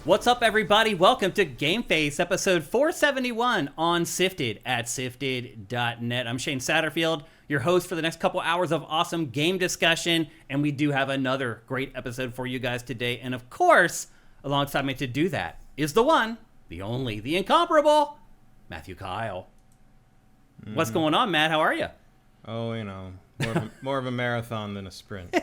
What's up, everybody? Welcome to GameFace, episode 471 on Sifted at sifted.net. I'm Shane Satterfield, your host for the next couple hours of awesome game discussion, and we do have another great episode for you guys today. And of course, alongside me to do that is the one, the only, the incomparable, Matthew Keil. Mm-hmm. What's going on, Matt? How are you? Oh, you know, more of a marathon than a sprint.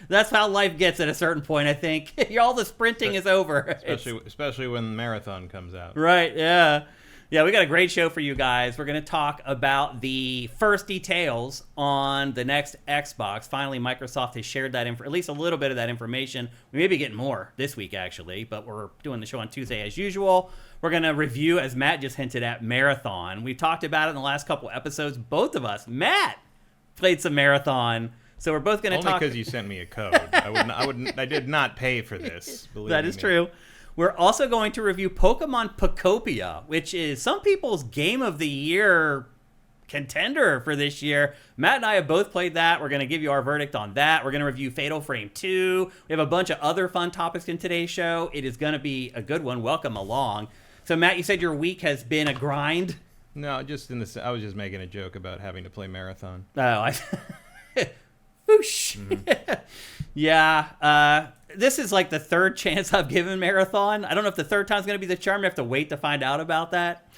That's how life gets at a certain point, I think. All the sprinting is over. Especially when the marathon comes out. Right, yeah. Yeah, we got a great show for you guys. We're going to talk about the first details on the next Xbox. Finally, Microsoft has shared that at least a little bit of that information. We may be getting more this week, actually, but we're doing the show on Tuesday as usual. We're going to review, as Matt just hinted at, Marathon. We talked about it in the last couple episodes. Both of us, Matt, played some Marathon. So we're both going to talk. Only because you sent me a code. I did not pay for this. That is true. We're also going to review Pokemon Pokopia, which is some people's Game of the Year contender for this year. Matt and I have both played that. We're going to give you our verdict on that. We're going to review Fatal Frame II. We have a bunch of other fun topics in today's show. It is going to be a good one. Welcome along. So, Matt, you said your week has been a grind? No, I was just making a joke about having to play Marathon. Oh, Whoosh. Mm-hmm. Yeah. This is like the third chance I've given Marathon. I don't know if the third time's going to be the charm. We have to wait to find out about that.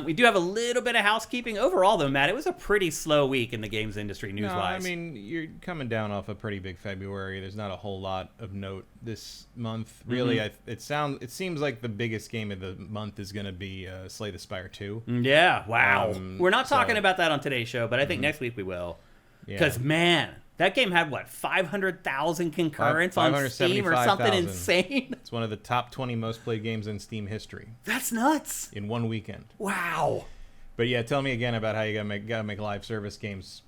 We do have a little bit of housekeeping. Overall, though, Matt, it was a pretty slow week in the games industry news-wise. No, I mean, you're coming down off a pretty big February. There's not a whole lot of note this month. Really, mm-hmm. It seems like the biggest game of the month is going to be Slay the Spire 2. Yeah, wow. We're not talking about that on today's show, but I think next week we will. Because, man, that game had, 500,000 concurrents on Steam or something insane? It's one of the top 20 most played games in Steam history. That's nuts. In one weekend. Wow. But yeah, tell me again about how you gotta make live service games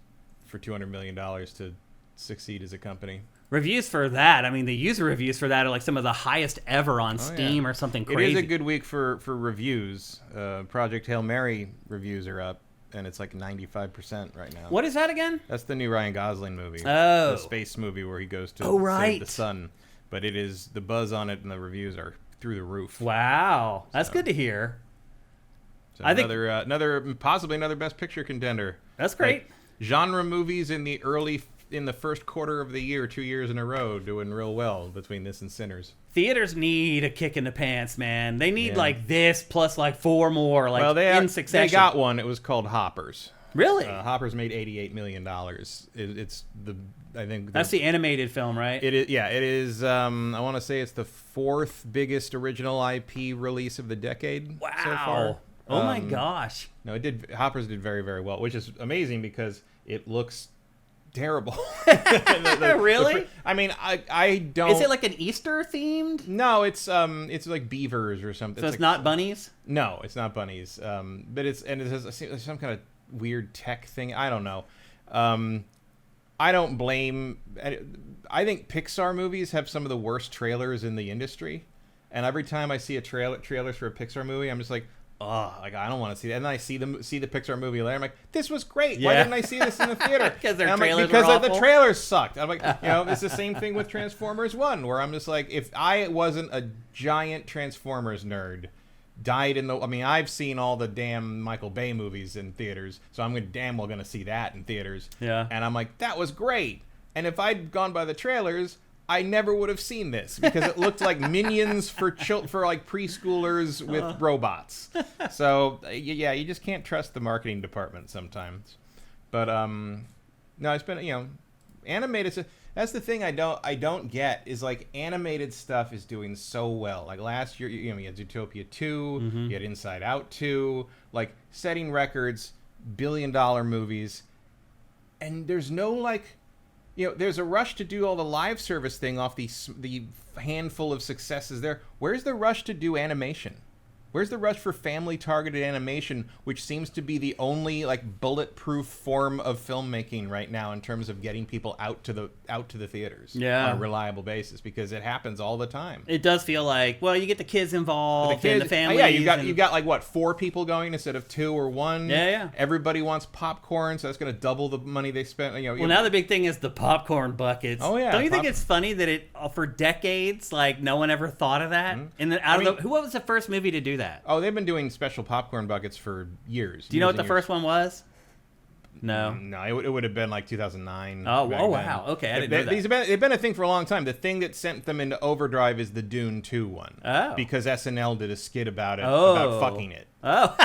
for $200 million to succeed as a company. Reviews for that, I mean, the user reviews for that are like some of the highest ever on Steam or something crazy. It is a good week for reviews. Project Hail Mary reviews are up. And it's like 95% right now. What is that again? That's the new Ryan Gosling movie. Oh. The space movie where he goes to save the sun. But it is, the buzz on it and the reviews are through the roof. Wow. That's good to hear. So possibly another Best Picture contender. That's great. Like, genre movies in the first quarter of the year, 2 years in a row, doing real well between this and Sinners. Theaters need a kick in the pants, man. They need like this plus like four more in succession. They got one. It was called Hoppers. Really? Hoppers made $88 million. That's the animated film, right? It is. Yeah, it is. I want to say it's the fourth biggest original IP release of the decade so far. Oh my gosh. No, Hoppers did very, very well, which is amazing because it looks terrible. Really? I mean, I don't. Is it like an Easter themed? No, it's like beavers or something. So it's not bunnies? No, it's not bunnies. But it has some kind of weird tech thing. I don't know. I don't blame. I think Pixar movies have some of the worst trailers in the industry, and every time I see a trailer for a Pixar movie, I'm just like, oh, I don't want to see that. And then I see the Pixar movie later. I'm like, this was great. Why didn't I see this in the theater? Because the trailers sucked. I'm like, it's the same thing with Transformers 1, where I'm just like, if I wasn't a giant Transformers nerd, I've seen all the damn Michael Bay movies in theaters, so I'm damn well going to see that in theaters. Yeah. And I'm like, that was great. And if I'd gone by the trailers, I never would have seen this because it looked like Minions for like preschoolers with robots. So yeah, you just can't trust the marketing department sometimes. But no, it's been animated. That's the thing I don't get is like animated stuff is doing so well. Like last year, you had Zootopia 2, mm-hmm. you had Inside Out 2, like setting records, $1 billion movies, and there's no there's a rush to do all the live service thing off the handful of successes there. Where's the rush to do animation? Where's the rush for family-targeted animation, which seems to be the only like bulletproof form of filmmaking right now in terms of getting people out to the theaters on a reliable basis, because it happens all the time. It does feel like, well, you get the kids involved and the families. Yeah, you got like what, 4 people going instead of 2 or 1. Yeah. Everybody wants popcorn, so that's going to double the money they spent. Well, now the big thing is the popcorn buckets. Oh yeah. Don't you think it's funny that it for decades like no one ever thought of that? Mm-hmm. And then who was the first movie to do that? Oh, they've been doing special popcorn buckets for years. Do you know what the first one was? No. No, it would have been like 2009. Oh wow. Okay, I didn't know that. They've been a thing for a long time. The thing that sent them into overdrive is the Dune 2 one. Oh. Because SNL did a skit about it, about fucking it. Oh.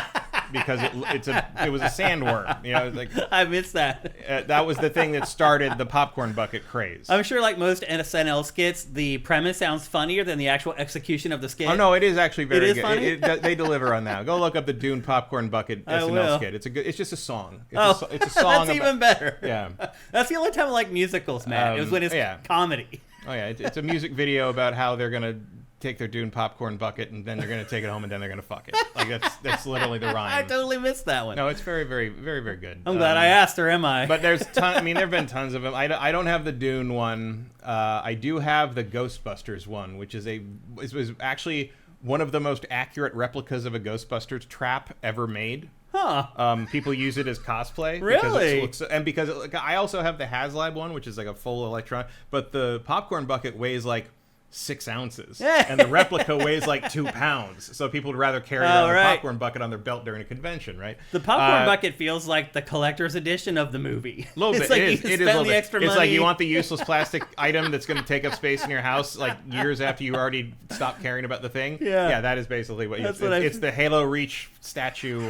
Because it was a sandworm. You know, like I missed that. That was the thing that started the popcorn bucket craze. I'm sure, like most SNL skits, the premise sounds funnier than the actual execution of the skit. Oh no, it is actually very good. Funny? They deliver on that. Go look up the Dune popcorn bucket SNL skit. It's just a song. It's a song. That's even better. Yeah. That's the only time I like musicals, Matt. It was when it's comedy. Oh yeah, it's a music video about how they're gonna take their Dune popcorn bucket and then they're going to take it home and then they're going to fuck it. Like that's literally the rhyme. I totally missed that one. No, it's very, very, very, very good. I'm glad I asked, or am I? But there's I mean, there've been tons of them. I don't have the Dune one. I do have the Ghostbusters one, which was actually one of the most accurate replicas of a Ghostbusters trap ever made. Huh. People use it as cosplay. Really? Because I also have the HasLab one, which is like a full electron. But the popcorn bucket weighs like 6 ounces, and the replica weighs like 2 pounds. So people would rather carry around a popcorn bucket on their belt during a convention, right? The popcorn bucket feels like the collector's edition of the movie. A little bit. Like it is a little bit. Extra money. It's like you want the useless plastic item that's going to take up space in your house like years after you already stopped caring about the the Yeah, that is basically what it's the Halo Reach statue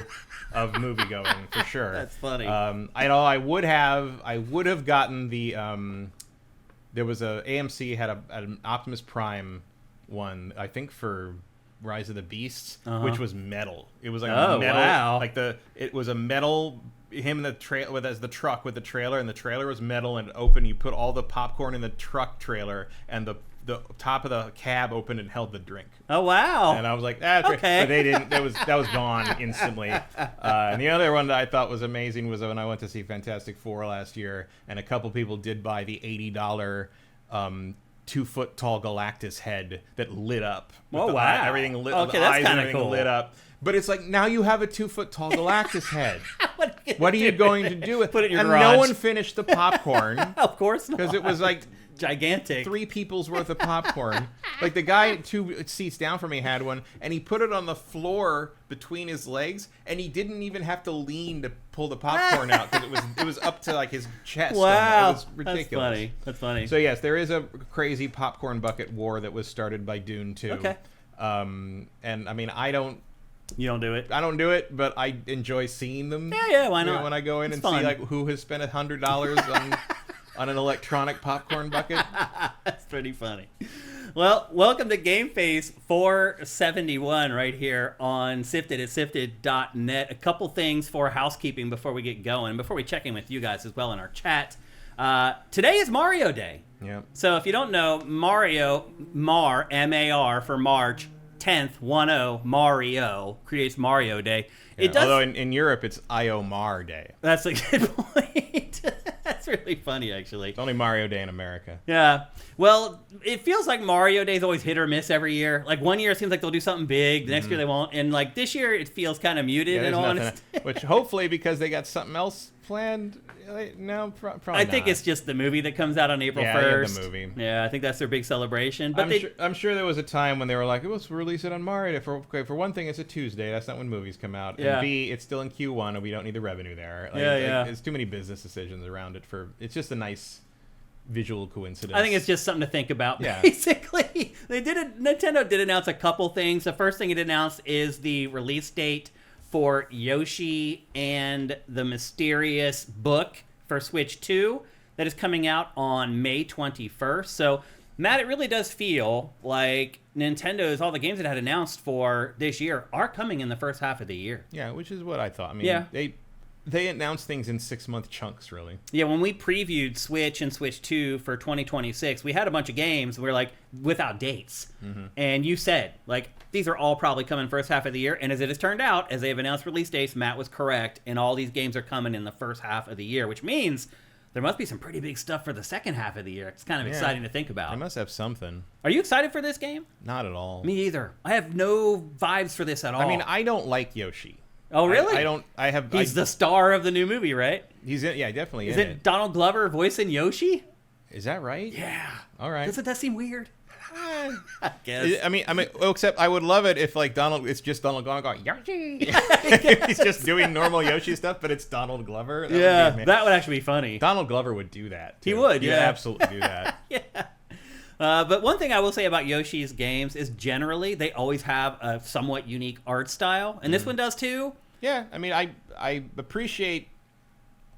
of moviegoing for sure. That's funny. I would have gotten the there was AMC had an Optimus Prime one, I think for Rise of the Beasts, which was metal. It was like a metal, like it was a metal, him in the trailer as the truck with the trailer, and the trailer was metal and open. You put all the popcorn in the truck trailer, and the top of the cab opened and held the drink. Oh wow! And I was like, that's okay. But they didn't. That was gone instantly. And the other one that I thought was amazing was when I went to see Fantastic Four last year, and a couple people did buy the $80 2-foot tall Galactus head that lit up. Oh wow! Everything lit. Okay, the that's eyes kind and of cool. Lit up. But it's like, now you have a 2-foot tall Galactus head. What are you going to do with it? Put it in your and garage. No one finished the popcorn. Of course not. Because it was like gigantic. 3 people's worth of popcorn. Like the guy 2 seats down from me had one, and he put it on the floor between his legs, and he didn't even have to lean to pull the popcorn out because it was up to like his chest. Wow, it was ridiculous. That's funny. So yes, there is a crazy popcorn bucket war that was started by Dune 2. Okay. And I mean, You don't do it? I don't do it, but I enjoy seeing them. Yeah, why not? When I go in it's and fun. see like who has spent $100 on an electronic popcorn bucket. That's pretty funny. Well, welcome to GameFace 471 right here on Sifted at sifted.net. A couple things for housekeeping before we get going, before we check in with you guys as well in our chat. Today is Mario Day. Yeah. So if you don't know, M-A-R for March 10th, 10, Mario creates Mario Day. Yeah, It does. although in Europe it's Iomar Day. That's a good point. That's really funny, actually. It's only Mario Day in America. Yeah. Well, it feels like Mario Day is always hit or miss every year. Like one year it seems like they'll do something big, the next year they won't, and like this year it feels kind of muted. In all honesty, which hopefully because they got something else planned. No, probably. I think it's just the movie that comes out on April 1st. Yeah, the movie. Yeah, I think that's their big celebration. But I'm sure there was a time when they were like, let's release it on Mario Day. For one thing, it's a Tuesday. That's not when movies come out. Yeah. And B, it's still in Q1, and we don't need the revenue there. There's too many business decisions around it. It's just a nice visual coincidence. I think it's just something to think about. Yeah. Basically, Nintendo did announce a couple things. The first thing it announced is the release date for Yoshi and the Mysterious Book for Switch 2 that is coming out on May 21st. So, Matt, it really does feel like all the games that had announced for this year are coming in the first half of the year. Yeah, which is what I thought. I mean, yeah. They announce things in 6-month chunks, really. Yeah, when we previewed Switch and Switch 2 for 2026, we had a bunch of games. We were like, without dates. And you said, like, these are all probably coming first half of the year. And as it has turned out, as they've announced release dates, Matt was correct. And all these games are coming in the first half of the year, which means there must be some pretty big stuff for the second half of the year. It's kind of exciting to think about. They must have something. Are you excited for this game? Not at all. Me either. I have no vibes for this at all. I mean, I don't like Yoshi. Oh, really? I don't. I have. He's the star of the new movie, right? He's in. Yeah, definitely. Is it Donald Glover voicing Yoshi? Is that right? Yeah. All right. Doesn't that seem weird? I guess. I mean, except I would love it if like It's just Donald Glover going Yoshi. He's just doing normal Yoshi stuff, but it's Donald Glover. That would actually be funny. Donald Glover would do that. Too. He would. He'd absolutely do that. Yeah. But one thing I will say about Yoshi's games is generally they always have a somewhat unique art style, and this one does too. Yeah, I mean, I appreciate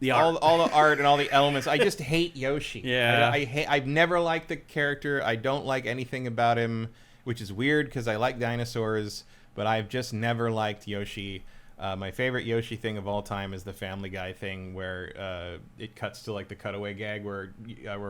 the art. all the art and all the elements. I just hate Yoshi. Yeah, I've never liked the character. I don't like anything about him, which is weird because I like dinosaurs, but I've just never liked Yoshi. My favorite Yoshi thing of all time is the Family Guy thing where it cuts to like the cutaway gag where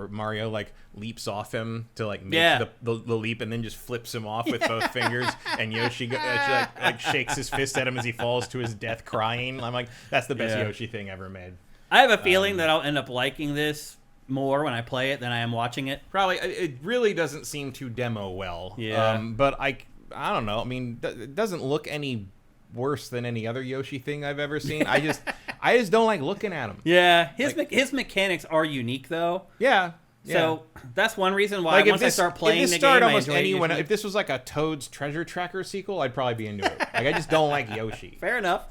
Mario like leaps off him to like make the leap and then just flips him off with both fingers, and Yoshi like shakes his fist at him as he falls to his death crying. I'm like, that's the best Yoshi thing ever made. I have a feeling that I'll end up liking this more when I play it than I am watching it. Probably. It really doesn't seem to demo well. Yeah. But I don't know. I mean, it doesn't look any worse than any other Yoshi thing I've ever seen. I just don't like looking at him. Yeah, his mechanics are unique though. Yeah. So that's one reason why once I start playing the game, if this was like a Toad's Treasure Tracker sequel, I'd probably be into it. Like I just don't like Yoshi. Fair enough.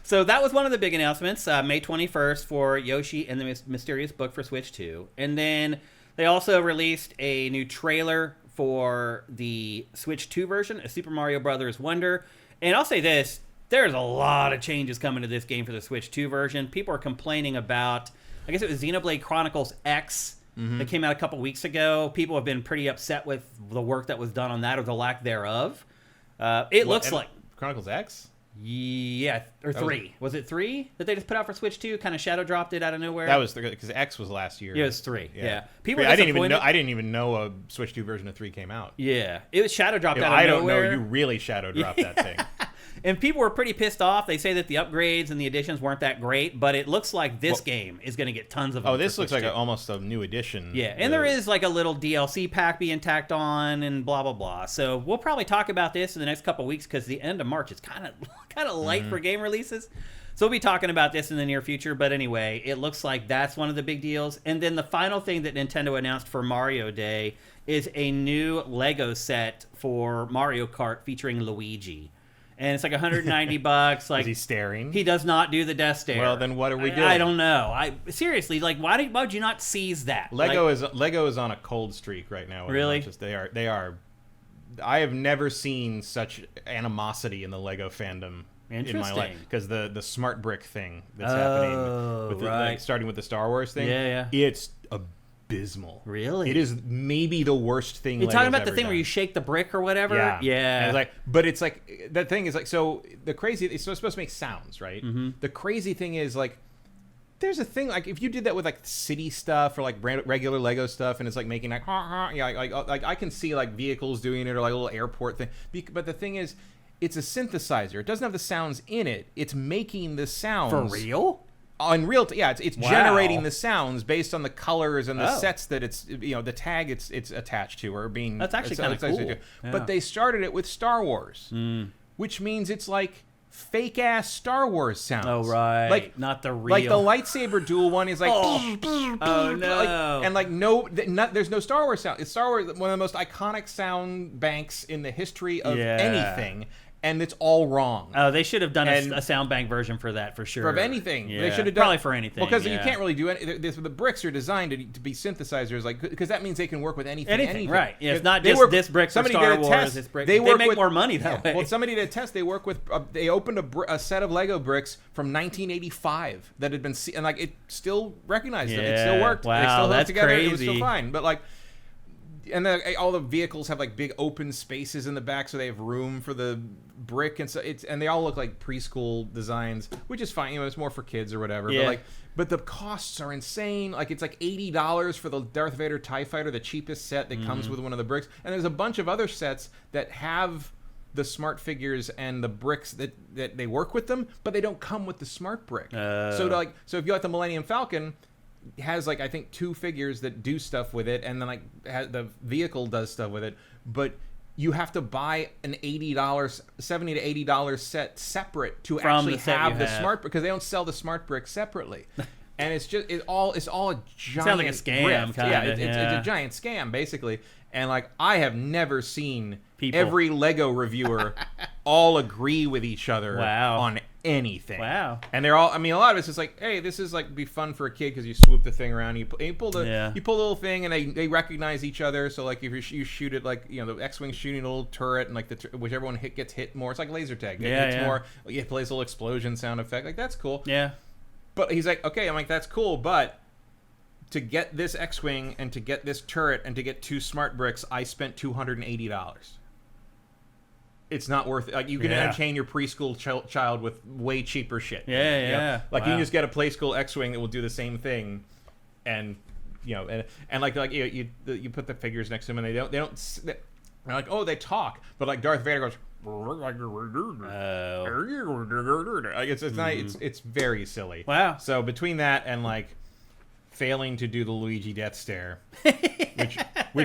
So that was one of the big announcements, May 21st for Yoshi and the Mysterious Book for Switch 2. And then they also released a new trailer for the Switch 2 version of Super Mario Bros. Wonder. And I'll say this, there's a lot of changes coming to this game for the Switch 2 version. People are complaining about, I guess it was Xenoblade Chronicles X that came out a couple weeks ago. People have been pretty upset with the work that was done on that or the lack thereof. Looks like Chronicles X? Yeah, or 3. Was it 3 that they just put out for Switch 2? Kind of shadow dropped it out of nowhere. That was because X was last year. Yeah, it was 3. Yeah. People I didn't even know a Switch 2 version of 3 came out. Yeah, it was shadow dropped out of nowhere. I don't know. You really shadow dropped that thing. And people were pretty pissed off. They say that the upgrades and the additions weren't that great, but it looks like this game is going to get tons of them. Oh, this looks like almost a new edition. Yeah, and there is like a little DLC pack being tacked on and blah, blah, blah. So we'll probably talk about this in the next couple of weeks because the end of March is kind of light for game releases. So we'll be talking about this in the near future. But anyway, it looks like that's one of the big deals. And then the final thing that Nintendo announced for Mario Day is a new Lego set for Mario Kart featuring Luigi. And it's like $190. Like, is he staring? He does not do the death stare. Well, then what are we doing? I don't know. Seriously, like, why would you not seize that? Lego is on a cold streak right now. Really? They are. I have never seen such animosity in the Lego fandom in my life because the smart brick thing that's happening with starting with the Star Wars thing. Yeah. It's abysmal. Really? It is maybe the worst thing. You're talking about the thing where you shake the brick or whatever? Yeah. And it's like that thing is like, so the crazy, it's supposed to make sounds, right? Mm-hmm. The crazy thing is like, there's a thing like if you did that with like city stuff or like regular Lego stuff, and it's like making like like I can see like vehicles doing it or like a little airport thing. But the thing is, it's a synthesizer. It doesn't have the sounds in it. It's making the sounds for real. On real, it's generating the sounds based on the colors and the sets that it's the tag it's attached to or being. That's actually kind of cool. Yeah. But they started it with Star Wars, which means it's like fake ass Star Wars sounds. Oh right, like not the real. Like the lightsaber duel one is like oh no, there's no Star Wars sound. It's Star Wars, one of the most iconic sound banks in the history of anything. And it's all wrong. Oh, they should have done a sound bank version for that for sure. For anything, yeah. They should have done probably for anything. Because you can't really do anything. The bricks are designed to be synthesizers, like because that means they can work with anything. Anything. Right? Yeah, it's not just this brick for Star Wars. This brick. They make more money that way. Well, somebody did a test. They work with. They opened a set of Lego bricks from 1985 that had been and like it still recognized them. It still worked. Wow, they still held that's together. crazy. It was still fine. But like, and all the vehicles have like big open spaces in the back, so they have room for the brick, and so and they all look like preschool designs, which is fine. It's more for kids or whatever. Yeah. But the costs are insane. Like it's like $80 for the Darth Vader TIE Fighter, the cheapest set that comes with one of the bricks, and there's a bunch of other sets that have the smart figures and the bricks that they work with them, but they don't come with the smart brick. So if you like the Millennium Falcon, has like I think 2 figures that do stuff with it, and then like the vehicle does stuff with it, but you have to buy an $70 to $80 set separate to actually have the smart, because they don't sell the smart brick separately. And it's all a giant, sounds like a scam, it's a giant scam basically. And like I have never seen every Lego reviewer all agree with each other on anything. Wow. And they're all, I mean, a lot of it's just like, hey, this is like be fun for a kid because you swoop the thing around, you pull the little thing, and they recognize each other. So like if you shoot it, like the X-wing shooting a little turret, and like whichever one gets hit more, it's like laser tag. It hits more. It plays a little explosion sound effect. Like that's cool. Yeah. But he's like, okay, I'm like, that's cool, but to get this X-wing and to get this turret and to get 2 smart bricks, I spent $280. It's not worth it. Like you can entertain your preschool child with way cheaper shit. Yeah. Like you can just get a play school X-wing that will do the same thing, and and like you put the figures next to them, and they're like, oh, they talk, but like Darth Vader goes. It's very silly. Wow. So between that and like failing to do the Luigi death stare, which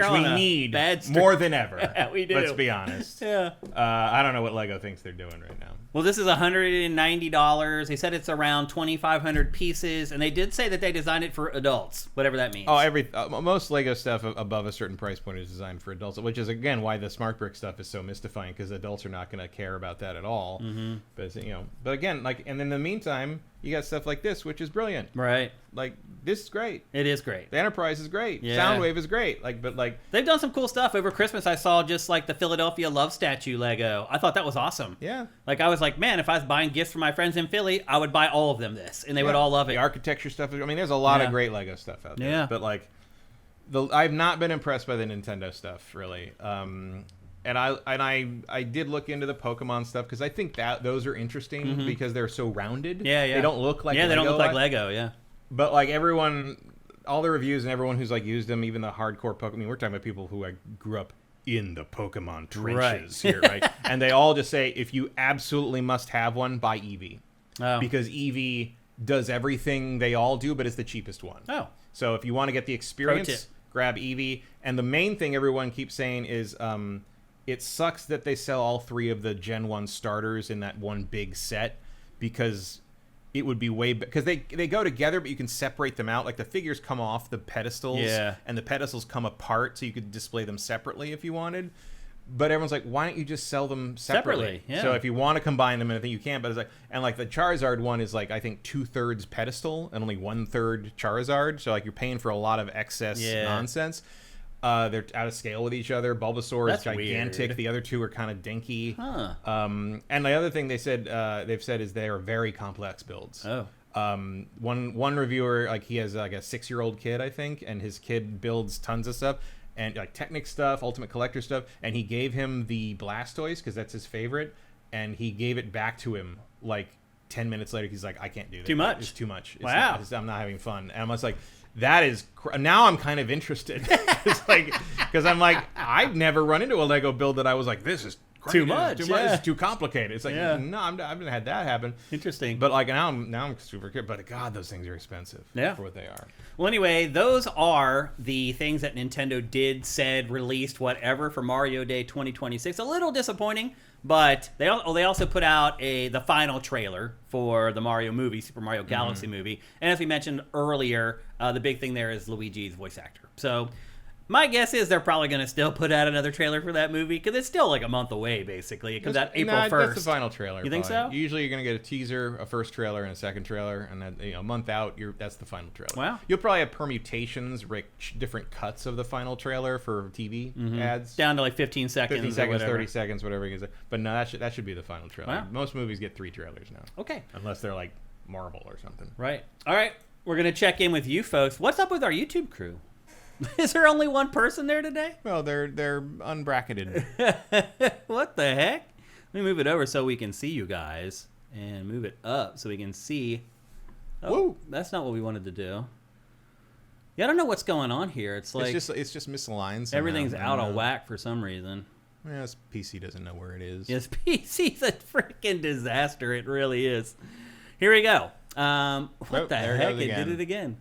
we need more than ever. Yeah, we do. Let's be honest. Yeah. I don't know what Lego thinks they're doing right now. Well, this is $190. They said it's around 2,500 pieces, and they did say that they designed it for adults, whatever that means. Oh, most Lego stuff above a certain price point is designed for adults, which is again why the smart brick stuff is so mystifying, because adults are not going to care about that at all. Mm-hmm. But again, like, and in the meantime, you got stuff like this, which is brilliant. Right. Like this is great. It is great. The Enterprise is great. Yeah. Soundwave is great. They've done some cool stuff over Christmas. I saw just like the Philadelphia Love Statue Lego. I thought that was awesome. Yeah. Like I was like, man, if I was buying gifts for my friends in Philly, I would buy all of them this, and they would all love it. The architecture stuff. I mean, there's a lot of great Lego stuff out there. Yeah. But like, I've not been impressed by the Nintendo stuff really. And I did look into the Pokemon stuff because I think that those are interesting because they're so rounded. Yeah. They don't look like Lego. They don't look like Lego. Lego. Yeah. But like all the reviews and everyone who's like used them, even the hardcore Pokemon. I mean, we're talking about people who grew up in the Pokemon trenches here, right? And they all just say, if you absolutely must have one, buy Eevee. Oh. Because Eevee does everything they all do, but it's the cheapest one. Oh. So if you want to get the experience, grab Eevee. And the main thing everyone keeps saying is it sucks that they sell all 3 of the Gen 1 starters in that one big set, because it would be because they go together, but you can separate them out. Like the figures come off the pedestals, and the pedestals come apart, so you could display them separately if you wanted. But everyone's like, why don't you just sell them separately? Yeah. So if you want to combine them, and I think you can, but it's like, and like the Charizard one is like I think 2/3 pedestal and only 1/3 Charizard. So like you're paying for a lot of excess nonsense. They're out of scale with each other. Bulbasaur is gigantic. Weird. The other 2 are kind of dinky. Huh. And the other thing they've said is they are very complex builds. Oh. One reviewer, like he has like a 6-year-old kid, I think, and his kid builds tons of stuff and like Technic stuff, Ultimate Collector stuff, and he gave him the Blastoise because that's his favorite, and he gave it back to him like 10 minutes later. He's like, I can't do that. Too much. It's too much. Wow. I'm not having fun. And I'm just like, that is now I'm kind of interested. It's like, because I'm like, I've never run into a Lego build that I was like, this is crazy. Too much. This is too complicated. It's like, no, I've never had that happen. Interesting. But like now I'm super good. But God, those things are expensive. Yeah. For what they are. Well, anyway, those are the things that Nintendo released, whatever, for Mario Day 2026. A little disappointing, but they also put out the final trailer for the Mario movie, Super Mario Galaxy movie. And as we mentioned earlier, the big thing there is Luigi's voice actor. So my guess is they're probably going to still put out another trailer for that movie, because it's still like a month away, basically. It comes out April 1st. That's the final trailer. You think so? Usually you're going to get a teaser, a first trailer, and a second trailer, and then a month out, that's the final trailer. Wow. You'll probably have permutations, different cuts of the final trailer for TV ads. Down to like 15 seconds. 15 seconds, 30 seconds, whatever it is. But no, that should be the final trailer. Wow. Most movies get 3 trailers now. Okay. Unless they're like Marvel or something. Right. All right. We're going to check in with you folks. What's up with our YouTube crew? Is there only one person there today? Well, they're unbracketed. What the heck? Let me move it over so we can see you guys, and move it up so we can see. Oh, Woo! That's not what we wanted to do. Yeah, I don't know what's going on here. It's like it's just misaligned. Somehow. everything's out of whack for some reason. Yeah, this PC doesn't know where it is. Yes, PC's a freaking disaster. It really is. Here we go. What the heck? It did it again.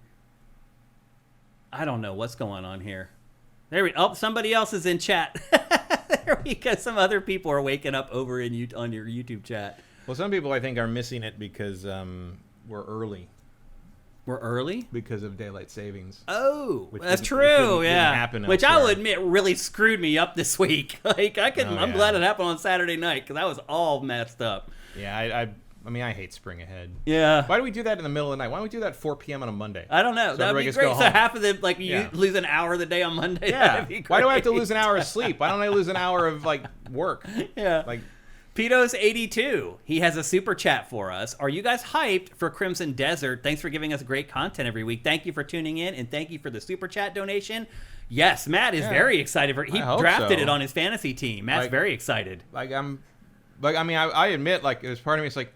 I don't know what's going on here. Somebody else is in chat. There we go. Some other people are waking up over on your YouTube chat. Well, some people I think are missing it because we're early. We're early? Because of daylight savings. Oh, that's true. Yeah. Happen Which I will admit really screwed me up this week. I'm glad it happened on Saturday night because I was all messed up. Yeah, I mean, I hate spring ahead. Yeah. Why do we do that in the middle of the night? Why don't we do that at 4 p.m. on a Monday? I don't know. So That would be great. So half of the, you lose an hour of the day on Monday. Yeah. Why do I have to lose an hour of sleep? Why don't I lose an hour of, work? Yeah. Petos82, he has a super chat for us. Are you guys hyped for Crimson Desert? Thanks for giving us great content every week. Thank you for tuning in, and thank you for the super chat donation. Yes, Matt is very excited for it. He drafted it on his fantasy team. Matt's very excited. I admit, there's part of me, it's like,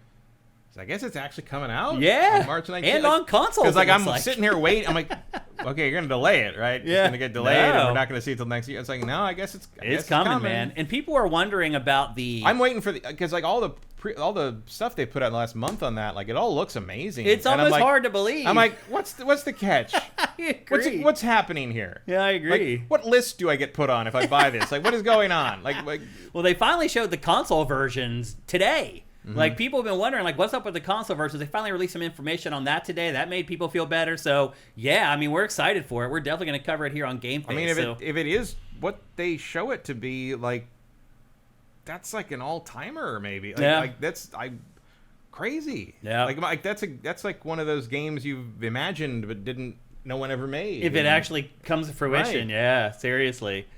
I guess it's actually coming out. Yeah, on March 19th. And on consoles. Because I'm sitting here waiting. I'm like, okay, you're gonna delay it, right? Yeah, it's gonna get delayed, and we're not gonna see it till next year. It's like, no, I guess it's coming, man. And people are wondering about the. I'm waiting for because all the stuff they put out in the last month on that, it all looks amazing. It's almost hard to believe. I'm like, what's the catch? I agree. What's happening here? Yeah, I agree. What list do I get put on if I buy this? What is going on? Well, they finally showed the console versions today. Mm-hmm. People have been wondering, what's up with the console versions? They finally released some information on that today. That made people feel better. So, yeah, I mean, we're excited for it. We're definitely going to cover it here on GameFace. I mean, if it is what they show it to be, that's an all-timer, maybe. That's crazy. Yeah. That's one of those games you've imagined but no one ever made. If it actually comes to fruition, yeah, seriously.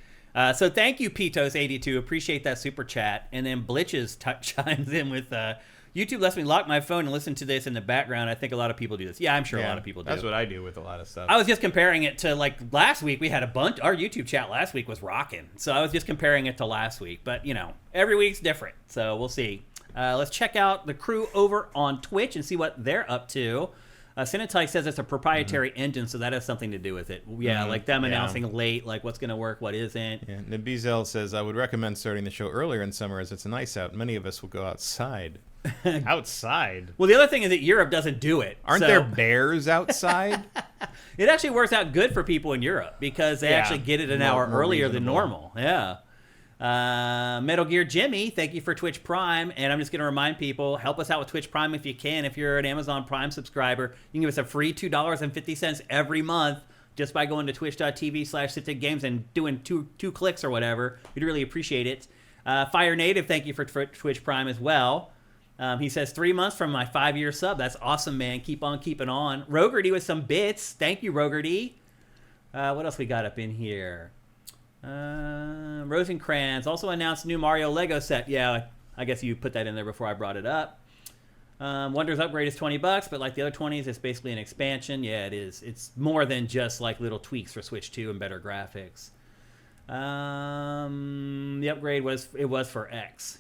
So thank you, Petos82. Appreciate that super chat. And then Blitches chimes in with, YouTube lets me lock my phone and listen to this in the background. I think a lot of people do this. Yeah, I'm sure a lot of people do. That's what I do with a lot of stuff. I was just comparing it to, last week. We had a bunch. Our YouTube chat last week was rocking. So I was just comparing it to last week. But, every week's different. So we'll see. Let's check out the crew over on Twitch and see what they're up to. Cinetype says it's a proprietary engine, so that has something to do with it. Yeah, them announcing late, what's going to work, what isn't. Yeah. Nabizel says, I would recommend starting the show earlier in summer as it's nice out. Many of us will go outside. Outside? Well, the other thing is that Europe doesn't do it. Aren't there bears outside? It actually works out good for people in Europe because they actually get it an hour earlier than normal. Yeah. Metal Gear Jimmy, thank you for Twitch Prime, and I'm just going to remind people, help us out with Twitch Prime if you can. If you're an Amazon Prime subscriber, you can give us a free $2.50 every month just by going to twitch.tv/SIFTDGames and doing two clicks or whatever. We'd really appreciate it. Fire Native, thank you for Twitch Prime as well. He says 3 months from my 5-year sub. That's awesome, man. Keep on keeping on. Rogerty with some bits. Thank you, Rogerty. What else we got up in here? Rosencrantz also announced new Mario Lego set. Yeah, I guess you put that in there before I brought it up. Wonders upgrade is $20, but like the other 20s, it's basically an expansion. Yeah, it is. It's more than just little tweaks for Switch 2 and better graphics. The upgrade was for X.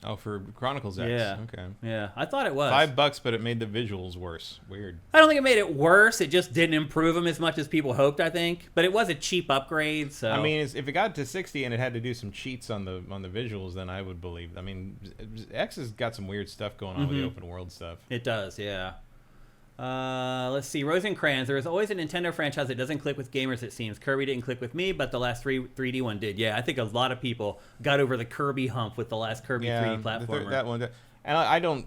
Oh, for Chronicles X. Yeah. Okay. Yeah, I thought it was $5, but it made the visuals worse. Weird. I don't think it made it worse. It just didn't improve them as much as people hoped, I think. But it was a cheap upgrade. So I mean, if it got to 60 and it had to do some cheats on the visuals, then I would believe. I mean, X has got some weird stuff going on with the open world stuff. It does, yeah. Let's see. Rosencrantz. There is always a Nintendo franchise that doesn't click with gamers, it seems. Kirby didn't click with me, but the last 3D one did. Yeah, I think a lot of people got over the Kirby hump with the last Kirby 3D platformer. That one. And I don't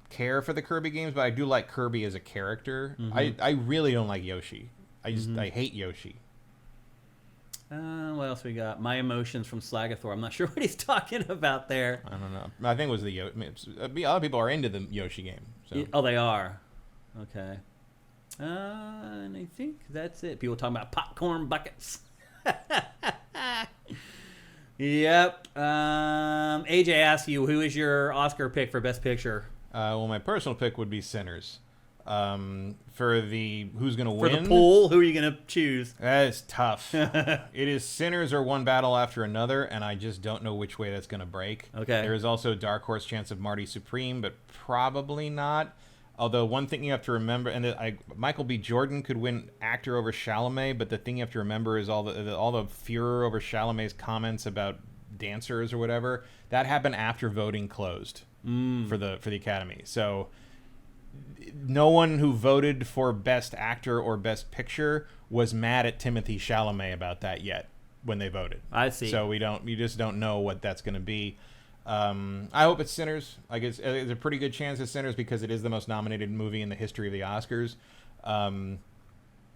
care for the Kirby games, but I do like Kirby as a character. I really don't like Yoshi. I hate Yoshi. What else we got? My Emotions from Slagathor. I'm not sure what he's talking about there. I don't know. I think it was the Yoshi. A lot of people are into the Yoshi game. So. Oh, they are. Okay. And I think that's it. People talking about popcorn buckets. Yep. AJ asks you, who is your Oscar pick for Best Picture? Well, my personal pick would be Sinners. For the who's going to win. For the pool, who are you going to choose? That is tough. It is Sinners or one battle after another, and I just don't know which way that's going to break. Okay. There is also a dark horse chance of Marty Supreme, but probably not. Although one thing you have to remember, and Michael B. Jordan could win actor over Chalamet, but the thing you have to remember is all the furor over Chalamet's comments about dancers or whatever. That happened after voting closed for the Academy. So no one who voted for Best Actor or Best Picture was mad at Timothée Chalamet about that yet when they voted. I see. So you just don't know what that's going to be. I hope it's Sinners. I guess there's a pretty good chance it's Sinners because it is the most nominated movie in the history of the Oscars.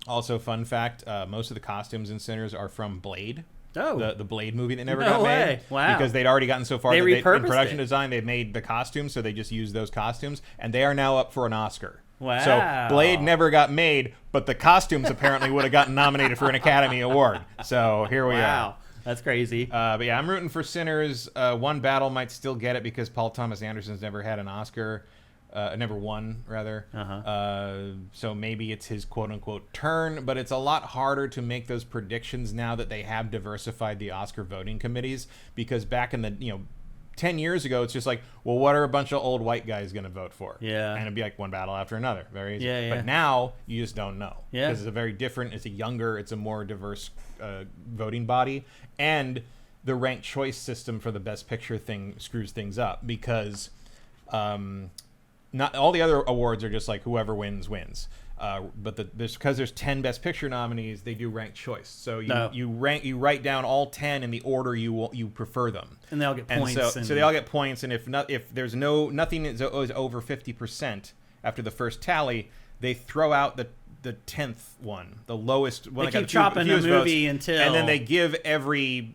Also, fun fact, most of the costumes in Sinners are from Blade. Oh. The Blade movie that never No got way. made. Wow. Because they'd already gotten so far They that in repurposed production it. design, they made the costumes, so they just used those costumes, and they are now up for an Oscar. Wow. So Blade never got made, but the costumes apparently would have gotten nominated for an Academy Award. So here we are. Wow. That's crazy. But yeah, I'm rooting for Sinners. One Battle might still get it because Paul Thomas Anderson's never had an Oscar. Never won, rather. So maybe it's his quote-unquote turn, but it's a lot harder to make those predictions now that they have diversified the Oscar voting committees, because back in the, 10 years ago, it's just like, well, what are a bunch of old white guys going to vote for? Yeah. And it'd be like one battle after another. Very easy. Yeah. But now, you just don't know. Yeah. Because it's a very different, it's a more diverse voting body. And the ranked choice system for the Best Picture thing screws things up because not all the other awards are just like whoever wins. But because there's 10 Best Picture nominees, they do ranked choice. So you write down all 10 in the order you prefer them, and they all get points. So they all get points. And if there's nothing is over 50% after the first tally, they throw out the 10th one, the lowest one. They keep chopping the movie until, and then they give every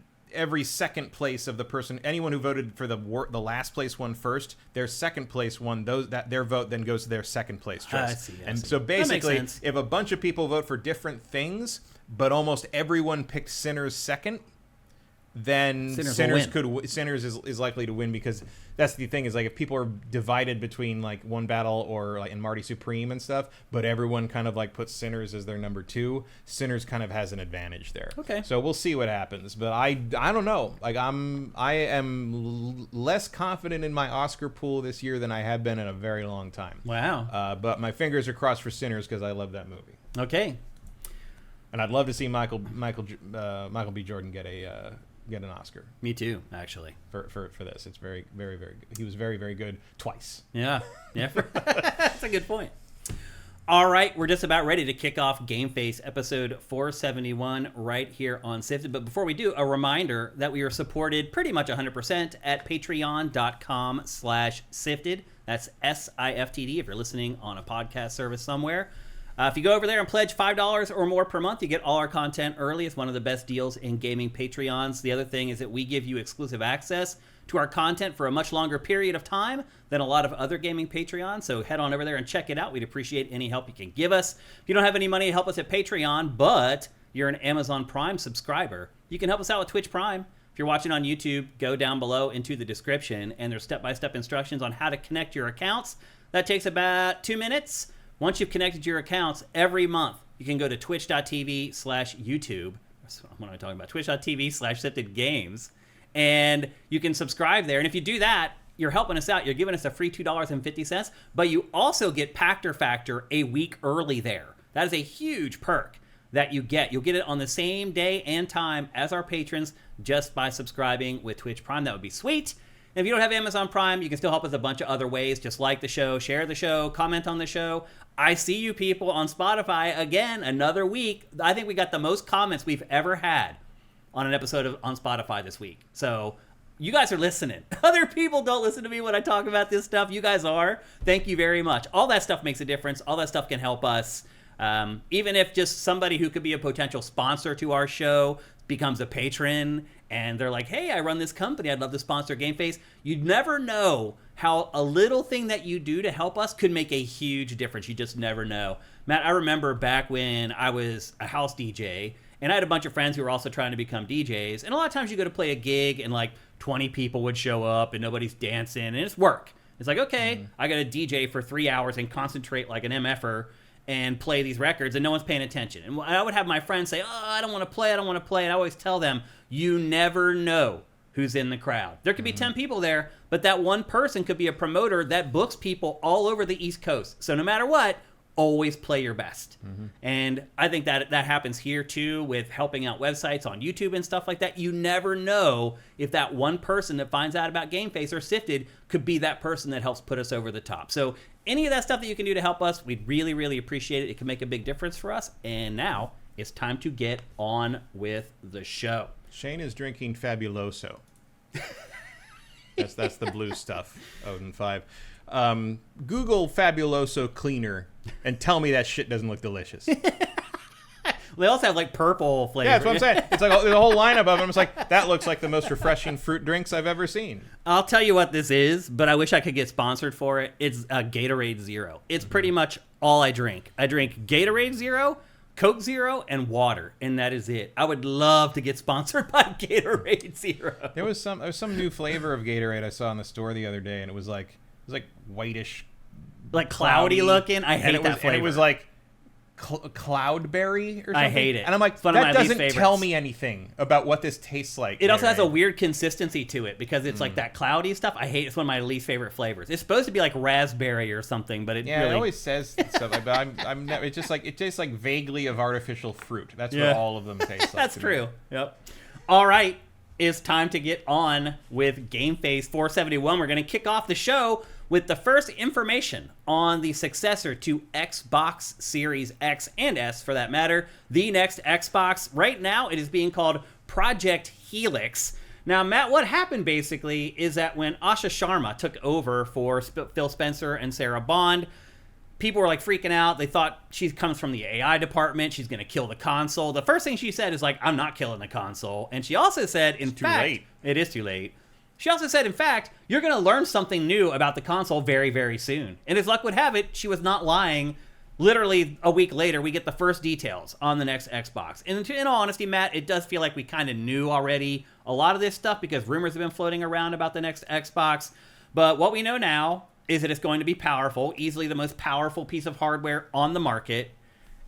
second place of the person, anyone who voted for the last place one first, their second place one, their vote then goes to their second place choice. I see. So basically, if a bunch of people vote for different things, but almost everyone picked Sinners second, then Sinners is likely to win, because that's the thing, is like if people are divided between like One Battle or like and Marty Supreme and stuff, but everyone kind of like puts Sinners as their number 2, Sinners kind of has an advantage there. Okay. So we'll see what happens, but I don't know. Like I am less confident in my Oscar pool this year than I have been in a very long time. Wow. But my fingers are crossed for Sinners because I love that movie. Okay. And I'd love to see Michael B. Jordan get an Oscar. Me too, actually. For this. It's very, very, very good. He was very, very good twice. Yeah. That's a good point. All right, we're just about ready to kick off GameFace episode 471 right here on Sifted. But before we do, a reminder that we are supported pretty much 100% at patreon.com/sifted. That's SIFTD if you're listening on a podcast service somewhere. If you go over there and pledge $5 or more per month, you get all our content early. It's one of the best deals in gaming Patreons. The other thing is that we give you exclusive access to our content for a much longer period of time than a lot of other gaming Patreons. So head on over there and check it out. We'd appreciate any help you can give us. If you don't have any money to help us at Patreon, but you're an Amazon Prime subscriber, you can help us out with Twitch Prime. If you're watching on YouTube, go down below into the description, and there's step-by-step instructions on how to connect your accounts. That takes about 2 minutes. Once you've connected your accounts, every month you can go to twitch.tv/YouTube. What am I talking about? Twitch.tv/SiftedGames. And you can subscribe there. And if you do that, you're helping us out. You're giving us a free $2.50, but you also get Pactor Factor a week early there. That is a huge perk that you get. You'll get it on the same day and time as our patrons just by subscribing with Twitch Prime. That would be sweet. And if you don't have Amazon Prime, you can still help us a bunch of other ways. Just like the show, share the show, comment on the show. I see you people on Spotify again, another week. I think we got the most comments we've ever had on an episode on Spotify this week. So you guys are listening. Other people don't listen to me when I talk about this stuff. You guys are. Thank you very much. All that stuff makes a difference. All that stuff can help us. Even if just somebody who could be a potential sponsor to our show becomes a patron and they're like, hey, I run this company, I'd love to sponsor GameFace. You'd never know how a little thing that you do to help us could make a huge difference. You just never know. Matt, I remember back when I was a house DJ and I had a bunch of friends who were also trying to become DJs. And a lot of times you go to play a gig and like 20 people would show up and nobody's dancing and it's work. It's like, okay, I got to DJ for 3 hours and concentrate like an MFer and play these records, and no one's paying attention. And I would have my friends say, oh, I don't want to play. And I always tell them, you never know who's in the crowd. There could be 10 people there, but that one person could be a promoter that books people all over the East Coast. So no matter what, always play your best. And I think that happens here too with helping out websites on YouTube and stuff like that. You never know if that one person that finds out about GameFace or SIFTD could be that person that helps put us over the top. So any of that stuff that you can do to help us, we'd really, really appreciate it. It can make a big difference for us. And now it's time to get on with the show. Shane is drinking Fabuloso. That's the blue stuff. Odin 5. Google Fabuloso cleaner and tell me that shit doesn't look delicious. They also have like purple flavor. Yeah, that's what I'm saying. It's like the whole lineup of them. It's like, that looks like the most refreshing fruit drinks I've ever seen. I'll tell you what this is, but I wish I could get sponsored for it. It's Gatorade Zero. It's pretty much all I drink. I drink Gatorade Zero, Coke Zero, and water, and that is it. I would love to get sponsored by Gatorade Zero. There was some new flavor of Gatorade I saw in the store the other day, and it was like whitish, like cloudy looking. I hate that flavor. And it was like cloudberry or something. I hate it. And I'm like, that doesn't tell me anything about what this tastes like. It also has a weird consistency to it because it's like that cloudy stuff. I hate it. It's one of my least favorite flavors. It's supposed to be like raspberry or something, but it really... it always says stuff. But I'm never. It's just like, it tastes like vaguely of artificial fruit. That's what all of them taste like. That's true. Yep. All right, it's time to get on with GameFace 471. We're going to kick off the show with the first information on the successor to Xbox Series X and S, for that matter, the next Xbox. Right now, it is being called Project Helix. Now, Matt, what happened basically is that when Asha Sharma took over for Phil Spencer and Sarah Bond, people were like freaking out. They thought she comes from the AI department. She's going to kill the console. The first thing she said is like, I'm not killing the console. And she also said, in fact, it is too late. She also said, in fact, you're going to learn something new about the console very, very soon. And as luck would have it, she was not lying. Literally a week later, we get the first details on the next Xbox. And in all honesty, Matt, it does feel like we kind of knew already a lot of this stuff because rumors have been floating around about the next Xbox. But what we know now is that it's going to be powerful, easily the most powerful piece of hardware on the market.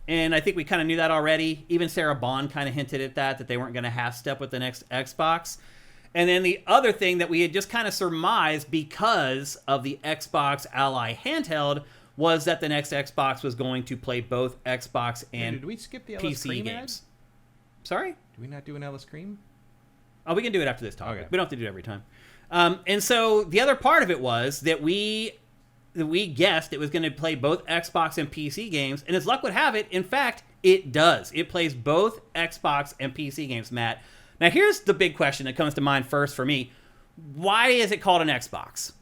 And I think we kind of knew that already. Even Sarah Bond kind of hinted at that they weren't going to half-step with the next Xbox. And then the other thing that we had just kind of surmised because of the Xbox Ally handheld was that the next Xbox was going to play both Xbox and did we skip the Ellis PC Cream games. Ad? Sorry? Did we not do an Ellis Cream? Oh, we can do it after this topic. Okay. We don't have to do it every time. And so the other part of it was that we guessed it was going to play both Xbox and PC games. And as luck would have it, in fact, it does. It plays both Xbox and PC games, Matt. Now, here's the big question that comes to mind first for me. Why is it called an Xbox?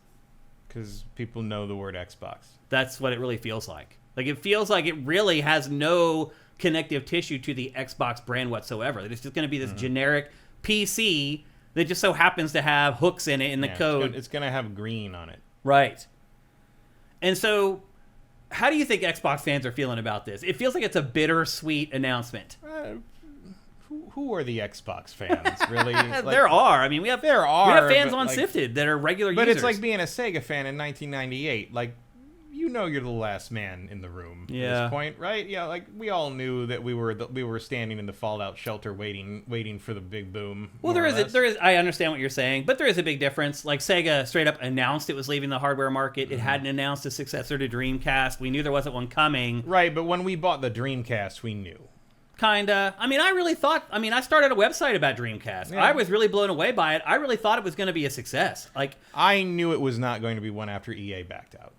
Because people know the word Xbox. That's what it really feels like. Like, it feels like it really has no connective tissue to the Xbox brand whatsoever. It's just going to be this generic PC that just so happens to have hooks in it in the code. It's going to have green on it. Right. And so, how do you think Xbox fans are feeling about this? It feels like it's a bittersweet announcement. Who are the Xbox fans, really? There are. I mean, we have fans on SIFTD that are regular users. But it's like being a Sega fan in 1998. Like, you know you're the last man in the room at this point, right? Yeah, like, we all knew that we were standing in the fallout shelter waiting for the big boom. Well, there is. I understand what you're saying, but there is a big difference. Like, Sega straight up announced it was leaving the hardware market. It hadn't announced a successor to Dreamcast. We knew there wasn't one coming. Right, but when we bought the Dreamcast, we knew. Kinda. I mean, I started a website about Dreamcast. Yeah. I was really blown away by it. I really thought it was going to be a success. Like, I knew it was not going to be one after EA backed out.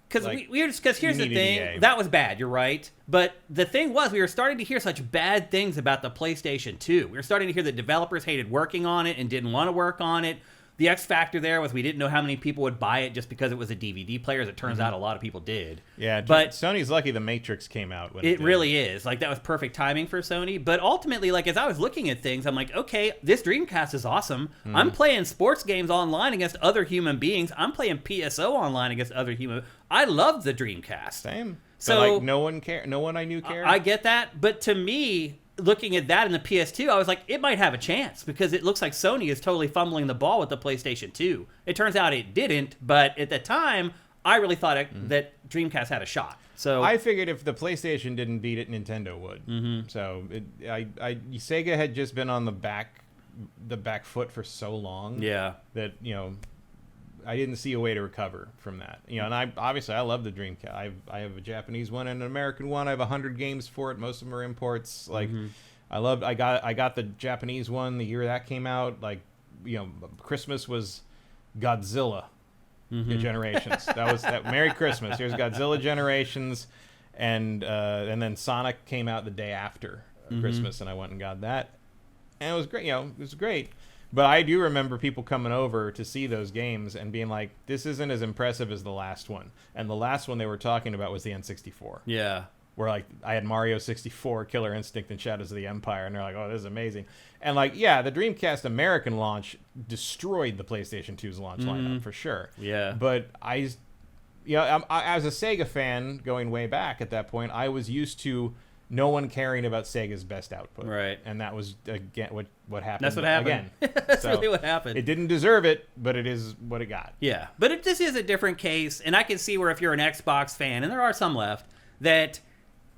Because here's the thing. EA. That was bad, you're right. But the thing was, we were starting to hear such bad things about the PlayStation 2. We were starting to hear that developers hated working on it and didn't want to work on it. The X factor there was we didn't know how many people would buy it just because it was a DVD player. As it turns out, a lot of people did. Yeah, but Sony's lucky the Matrix came out when it did. Really is. Like, that was perfect timing for Sony. But ultimately, like, as I was looking at things, I'm like, okay, this Dreamcast is awesome. I'm playing sports games online against other human beings. I'm playing PSO online against other human. I love the Dreamcast. Same. So like, no one I knew cared. I get that, but to me, looking at that in the PS2, I was like, it might have a chance because it looks like Sony is totally fumbling the ball with the PlayStation 2. It turns out it didn't, but at the time, I really thought that Dreamcast had a shot. So I figured if the PlayStation didn't beat it, Nintendo would. So Sega had just been on the back foot for so long that, I didn't see a way to recover from that. And I love the Dreamcast. I have a Japanese one and an American one. I have 100 games for it. Most of them are imports. Like I got the Japanese one the year that came out. Like, Christmas was Godzilla Generations. That was that Merry Christmas. Here's Godzilla Generations, and then Sonic came out the day after Christmas, and I went and got that. And it was great. It was great. But I do remember people coming over to see those games and being like, this isn't as impressive as the last one. And the last one they were talking about was the N64. Yeah. Where, like, I had Mario 64, Killer Instinct, and Shadows of the Empire. And they're like, oh, this is amazing. And, like, yeah, the Dreamcast American launch destroyed the PlayStation 2's launch lineup, for sure. Yeah. But I as a Sega fan, going way back at that point, I was used to no one caring about Sega's best output. Right. And that was, again, what happened. That's what happened. Again. That's really what happened. It didn't deserve it, but it is what it got. Yeah. But this is a different case, and I can see where if you're an Xbox fan, and there are some left, that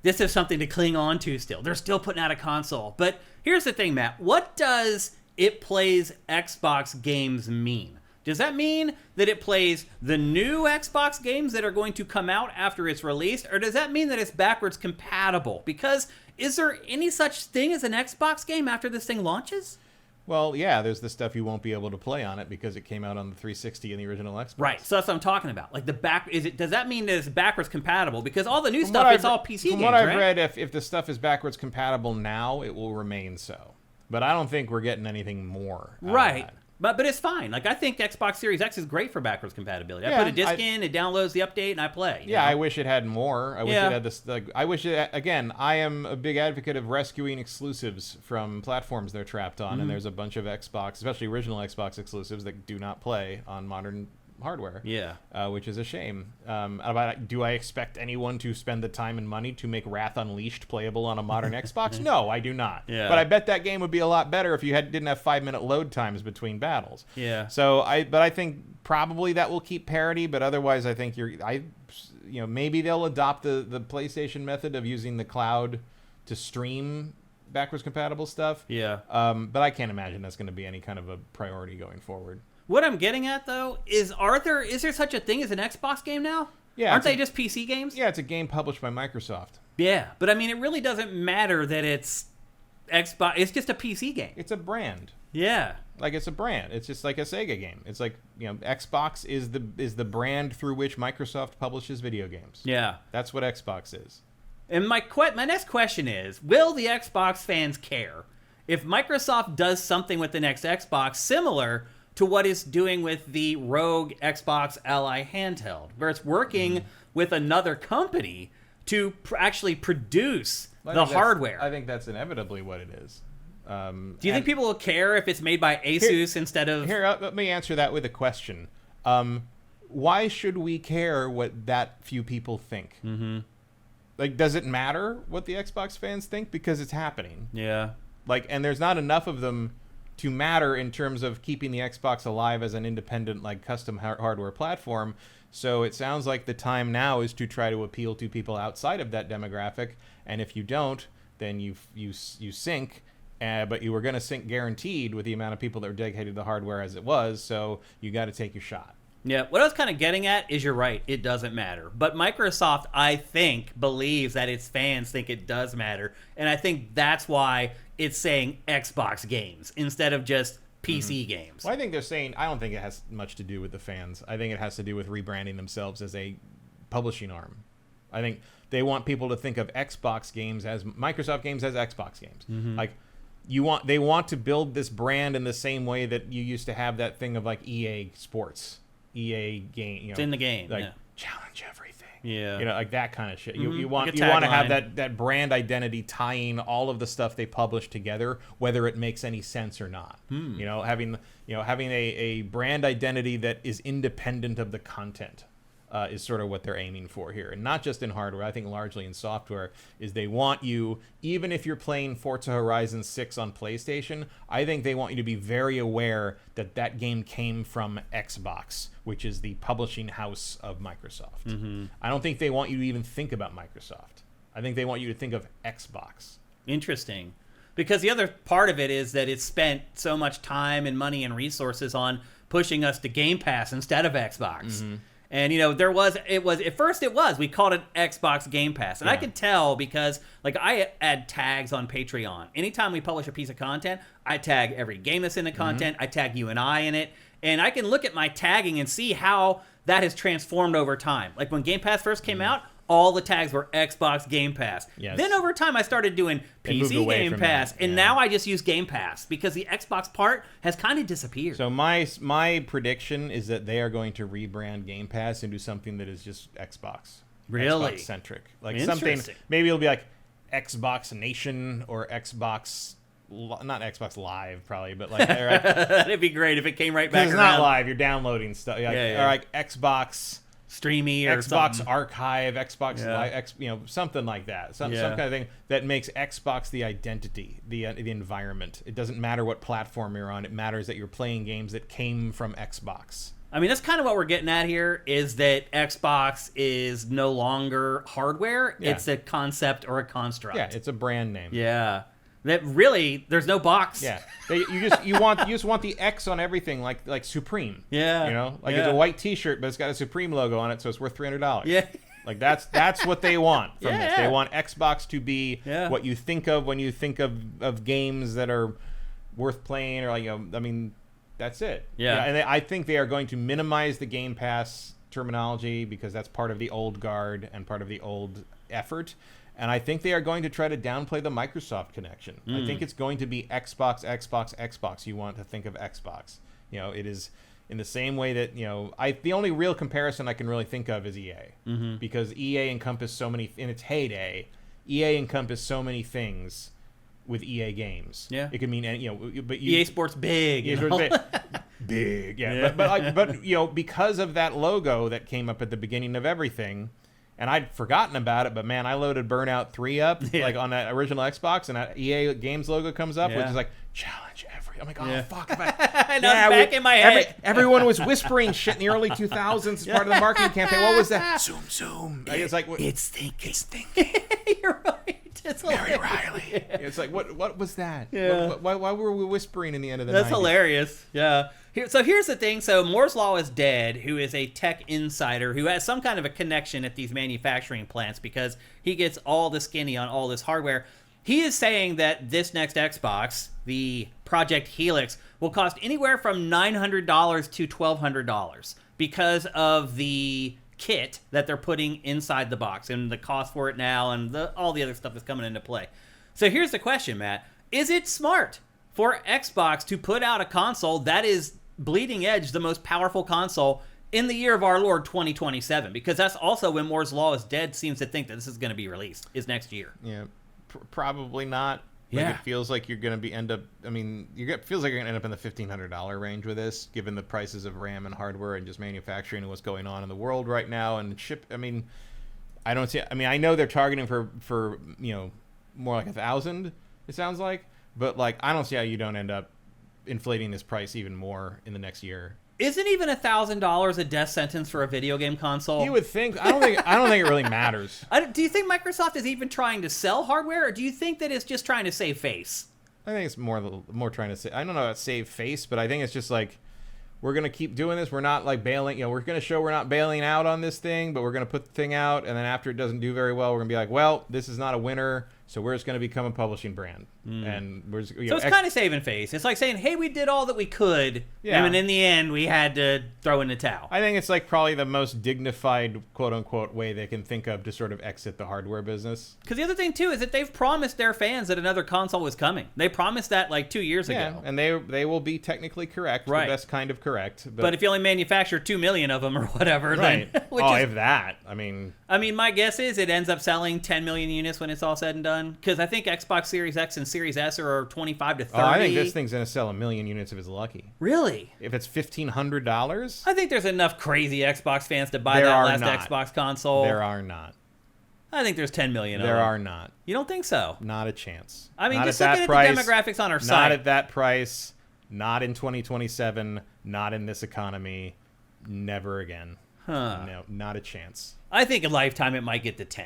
this is something to cling on to still. They're still putting out a console. But here's the thing, Matt. What does it plays Xbox games mean? Does that mean that it plays the new Xbox games that are going to come out after it's released? Or does that mean that it's backwards compatible? Because is there any such thing as an Xbox game after this thing launches? Well, yeah, there's the stuff you won't be able to play on it because it came out on the 360 and the original Xbox. Right, so that's what I'm talking about. Like does that mean that it's backwards compatible? Because all the new stuff is all PC games, right? From what I've read, if the stuff is backwards compatible now, it will remain so. But I don't think we're getting anything more. Right. But it's fine. Like, I think Xbox Series X is great for backwards compatibility. I put a disc in, it downloads the update, and I play. Yeah, I wish it had more. I wish it had this. I wish it. Again, I am a big advocate of rescuing exclusives from platforms they're trapped on, and there's a bunch of Xbox, especially original Xbox exclusives, that do not play on modern hardware. Yeah. Which is a shame. Do I expect anyone to spend the time and money to make Wrath Unleashed playable on a modern Xbox? No, I do not. Yeah. But I bet that game would be a lot better if you didn't have 5-minute load times between battles. Yeah. So I think probably that will keep parity, but otherwise I think maybe they'll adopt the PlayStation method of using the cloud to stream backwards compatible stuff. Yeah. But I can't imagine that's going to be any kind of a priority going forward. What I'm getting at, though, is there such a thing as an Xbox game now? Yeah. Aren't they just PC games? Yeah, it's a game published by Microsoft. Yeah, but I mean, it really doesn't matter that it's Xbox. It's just a PC game. It's a brand. Yeah. Like, it's a brand. It's just like a Sega game. It's like, Xbox is the brand through which Microsoft publishes video games. Yeah. That's what Xbox is. And my next question is, will the Xbox fans care if Microsoft does something with the next Xbox similar to what it's doing with the Rogue Xbox Ally handheld, where it's working with another company to actually produce the hardware? I think that's inevitably what it is. Do you think people will care if it's made by Asus instead of... Here, let me answer that with a question. Why should we care what that few people think? Mm-hmm. Like, does it matter what the Xbox fans think? Because it's happening. Yeah. Like, and there's not enough of them to matter in terms of keeping the Xbox alive as an independent, like, custom hardware platform. So it sounds like the time now is to try to appeal to people outside of that demographic. And if you don't, then you sink. But you were going to sink guaranteed with the amount of people that were dedicated to the hardware as it was. So you got to take your shot. Yeah, what I was kind of getting at is you're right, it doesn't matter. But Microsoft, I think, believes that its fans think it does matter. And I think that's why it's saying Xbox games instead of just PC games. Well, I think they're saying, I don't think it has much to do with the fans. I think it has to do with rebranding themselves as a publishing arm. I think they want people to think of Xbox games as Microsoft games as Xbox games. Mm-hmm. Like, they want to build this brand in the same way that you used to have that thing of, like, EA Sports. EA game, it's in the game, like challenge everything. Yeah, like that kind of shit. You want to have that brand identity tying all of the stuff they publish together, whether it makes any sense or not. Having a brand identity that is independent of the content. is sort of what they're aiming for here. And not just in hardware, I think largely in software, is they want you, even if you're playing Forza Horizon 6 on PlayStation, I think they want you to be very aware that that game came from Xbox, which is the publishing house of Microsoft. Mm-hmm. I don't think they want you to even think about Microsoft. I think they want you to think of Xbox. Interesting. Because the other part of it is that it's spent so much time and money and resources on pushing us to Game Pass instead of Xbox. Mm-hmm. And, you know, at first we called it Xbox Game Pass. And I could tell because, like, I add tags on Patreon. Anytime we publish a piece of content, I tag every game that's in the content. I tag you and I in it. And I can look at my tagging and see how that has transformed over time. Like, when Game Pass first came out, all the tags were Xbox Game Pass. Yes. Then over time, I started doing PC Game Pass, and now I just use Game Pass because the Xbox part has kind of disappeared. So my prediction is that they are going to rebrand Game Pass into something that is just Xbox. Really? Xbox centric. Like something, maybe it'll be like Xbox Nation or Xbox, not Xbox Live probably, but like. That'd be great if it came right back around. It's not live, you're downloading stuff. Like, or like Xbox Streamy or Xbox something. Archive, Xbox Live, something like that. Some kind of thing that makes Xbox the identity, the environment. It doesn't matter what platform you're on. It matters that you're playing games that came from Xbox. I mean, that's kind of what we're getting at here, is that Xbox is no longer hardware. Yeah. It's a concept or a construct. Yeah, it's a brand name. Yeah. That really, there's no box. Yeah, you just want the X on everything, like Supreme. Yeah, you know, like it's a white T-shirt, but it's got a Supreme logo on it, so it's worth $300. Yeah, like that's what they want from this. Yeah. They want Xbox to be what you think of when you think of games that are worth playing, or like, I mean, that's it. Yeah, and I think they are going to minimize the Game Pass terminology because that's part of the old guard and part of the old effort. And I think they are going to try to downplay the Microsoft connection. I think it's going to be Xbox, Xbox, Xbox. You want to think of Xbox. You know, it is in the same way that, you know, the only real comparison I can really think of is EA. Mm-hmm. Because EA encompassed so many, in its heyday, EA encompassed so many things with EA games. Yeah. It could mean, you know, but EA Sports big. EA Sports big. Yeah. But, you know, because of that logo that came up at the beginning of everything, and I'd forgotten about it, but man, I loaded Burnout 3 up like on that original Xbox, and that EA Games logo comes up, which is like challenge every. I'm like, oh fuck! I know, back in my head. Everyone was whispering shit in the early 2000s as part of the marketing campaign. What was that? Zoom. It's like it's thinking. You're right. It's Mary Riley. It's like what was that? Yeah. Why were we whispering in the end of the? That's 90s? hilarious. Yeah. So here's the thing. So Moore's Law is dead, who is a tech insider who has some kind of a connection at these manufacturing plants because he gets all the skinny on all this hardware. He is saying that this next Xbox, the Project Helix, will cost anywhere from $900 to $1,200 because of the kit that they're putting inside the box and the cost for it now and all the other stuff that's coming into play. So here's the question, Matt. Is it smart for Xbox to put out a console that is bleeding edge, the most powerful console in the year of our Lord 2027? Because that's also when Moore's Law is dead seems to think that this is going to be released, is next year. Yeah, probably not. Yeah. Like, it feels like you're going to feels like you're going to end up in the $1,500 range with this, given the prices of RAM and hardware and just manufacturing and what's going on in the world right now and I don't see. I mean, I know they're targeting for you know, more like 1,000. It sounds like. But like, I don't see how you don't end up inflating this price even more in the next year. Isn't even $1,000 a death sentence for a video game console? You would think. I don't think it really matters. Do you think Microsoft is even trying to sell hardware, or do you think that it's just trying to save face? I think it's more trying to say. I don't know about save face, but I think it's just like, we're gonna keep doing this. We're not like bailing. You know, we're gonna show we're not bailing out on this thing, but we're gonna put the thing out, and then after it doesn't do very well, we're gonna be like, well, this is not a winner. So we're just going to become a publishing brand, and we're just, so it's kind of saving face. It's like saying, "Hey, we did all that we could, and in the end, we had to throw in the towel." I think it's like probably the most dignified, quote unquote, way they can think of to sort of exit the hardware business. Because the other thing too is that they've promised their fans that another console was coming. They promised that like 2 years ago, and they will be technically correct, right? The best kind of correct. But if you only manufacture 2 million of them or whatever, right? then if that, I mean. I mean, my guess is it ends up selling 10 million units when it's all said and done. Because I think Xbox Series X and Series S are 25 to 30. Oh, I think this thing's going to sell 1 million units if it's lucky. Really? If it's $1,500? I think there's enough crazy Xbox fans to buy that last Xbox console. There are not. I think there's 10 million of them. There are not. You don't think so? Not a chance. I mean, not just at looking that at price, the demographics on our site. Not at that price. Not in 2027. Not in this economy. Never again. Huh. No, not a chance. I think a lifetime it might get to 10.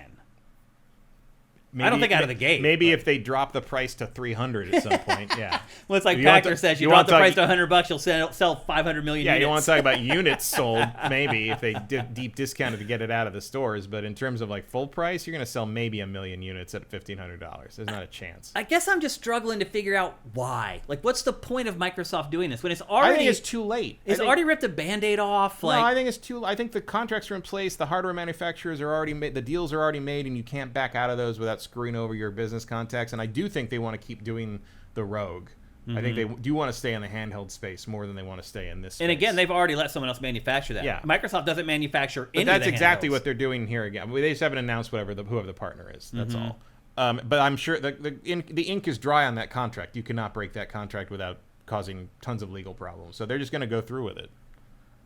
Maybe, I don't think out of the gate. Maybe if they drop the price to 300 at some point, yeah. Well, it's like Packer says, you drop the price to $100, you'll sell 500 million units. Yeah, you want to talk about units sold, maybe, if they deep discounted to get it out of the stores. But in terms of like full price, you're going to sell maybe 1 million units at $1,500. There's not a chance. I guess I'm just struggling to figure out why. Like, what's the point of Microsoft doing this when it's already... I think it's too late. It's already ripped a Band-Aid off. No, I think it's too... I think the contracts are in place. The hardware manufacturers are already made. The deals are already made, and you can't back out of those without screwing over your business contacts. And I do think they want to keep doing the Rogue. Mm-hmm. I think they do want to stay in the handheld space more than they want to stay in this space. And again, they've already let someone else manufacture that. Yeah. Microsoft doesn't manufacture any of That's the exactly handhelds. what they're doing here again. They just haven't announced whoever the partner is. That's all. But I'm sure the ink is dry on that contract. You cannot break that contract without causing tons of legal problems. So they're just going to go through with it.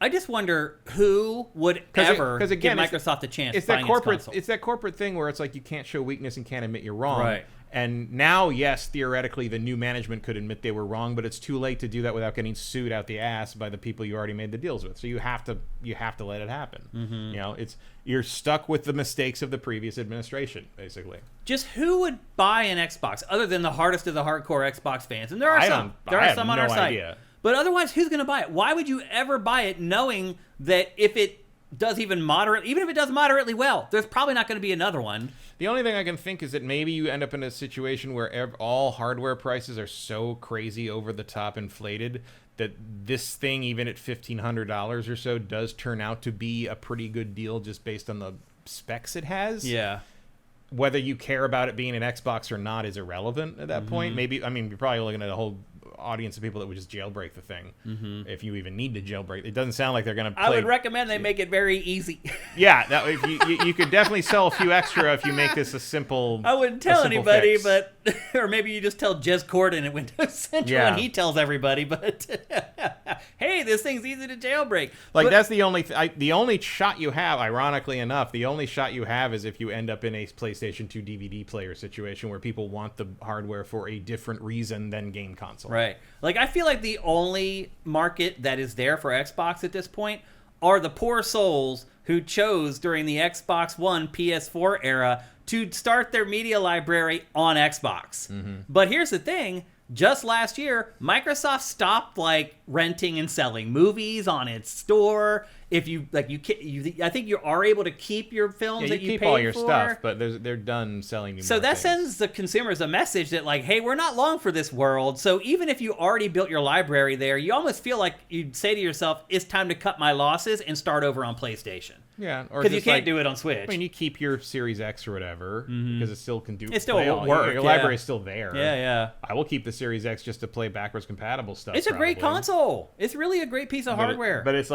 I just wonder who would ever give Microsoft a chance. It's that corporate. It's that corporate thing where it's like you can't show weakness and can't admit you're wrong. Right. And now, yes, theoretically, the new management could admit they were wrong, but it's too late to do that without getting sued out the ass by the people you already made the deals with. So you have to let it happen. Mm-hmm. You know, you're stuck with the mistakes of the previous administration, basically. Just who would buy an Xbox other than the hardest of the hardcore Xbox fans? And there are some. There are some on our site. But otherwise, who's going to buy it? Why would you ever buy it knowing that if it does even if it does moderately well, there's probably not going to be another one? The only thing I can think is that maybe you end up in a situation where all hardware prices are so crazy over the top inflated that this thing, even at $1,500 or so, does turn out to be a pretty good deal just based on the specs it has. Yeah. Whether you care about it being an Xbox or not is irrelevant at that point. Maybe, I mean, you're probably looking at a whole audience of people that would just jailbreak the thing, if you even need to jailbreak. It doesn't sound like they're going to play. I would recommend they make it very easy. Yeah, if you could definitely sell a few extra if you make this a simple. I wouldn't tell anybody, fix. but or maybe you just tell Jez Corden at Windows Central and he tells everybody. But hey, this thing's easy to jailbreak. That's the only shot you have. Ironically enough, the only shot you have is if you end up in a PlayStation 2 DVD player situation where people want the hardware for a different reason than game console. Right. Like, I feel like the only market that is there for Xbox at this point are the poor souls who chose during the Xbox One PS4 era to start their media library on Xbox. But here's the thing. Just last year, Microsoft stopped renting and selling movies on its store. If you I think you are able to keep your films that you paid for. keep all your stuff, but they're done selling you. So that sends the consumers a message that hey, we're not long for this world. So even if you already built your library there, you almost feel like you'd say to yourself, "It's time to cut my losses and start over on PlayStation." Yeah, because you can't do it on Switch. I mean, you keep your Series X or whatever because it still can do. It still will work. Your library is still there. Yeah. I will keep the Series X just to play backwards compatible stuff. It's a great console. It's really a great piece of hardware. But it's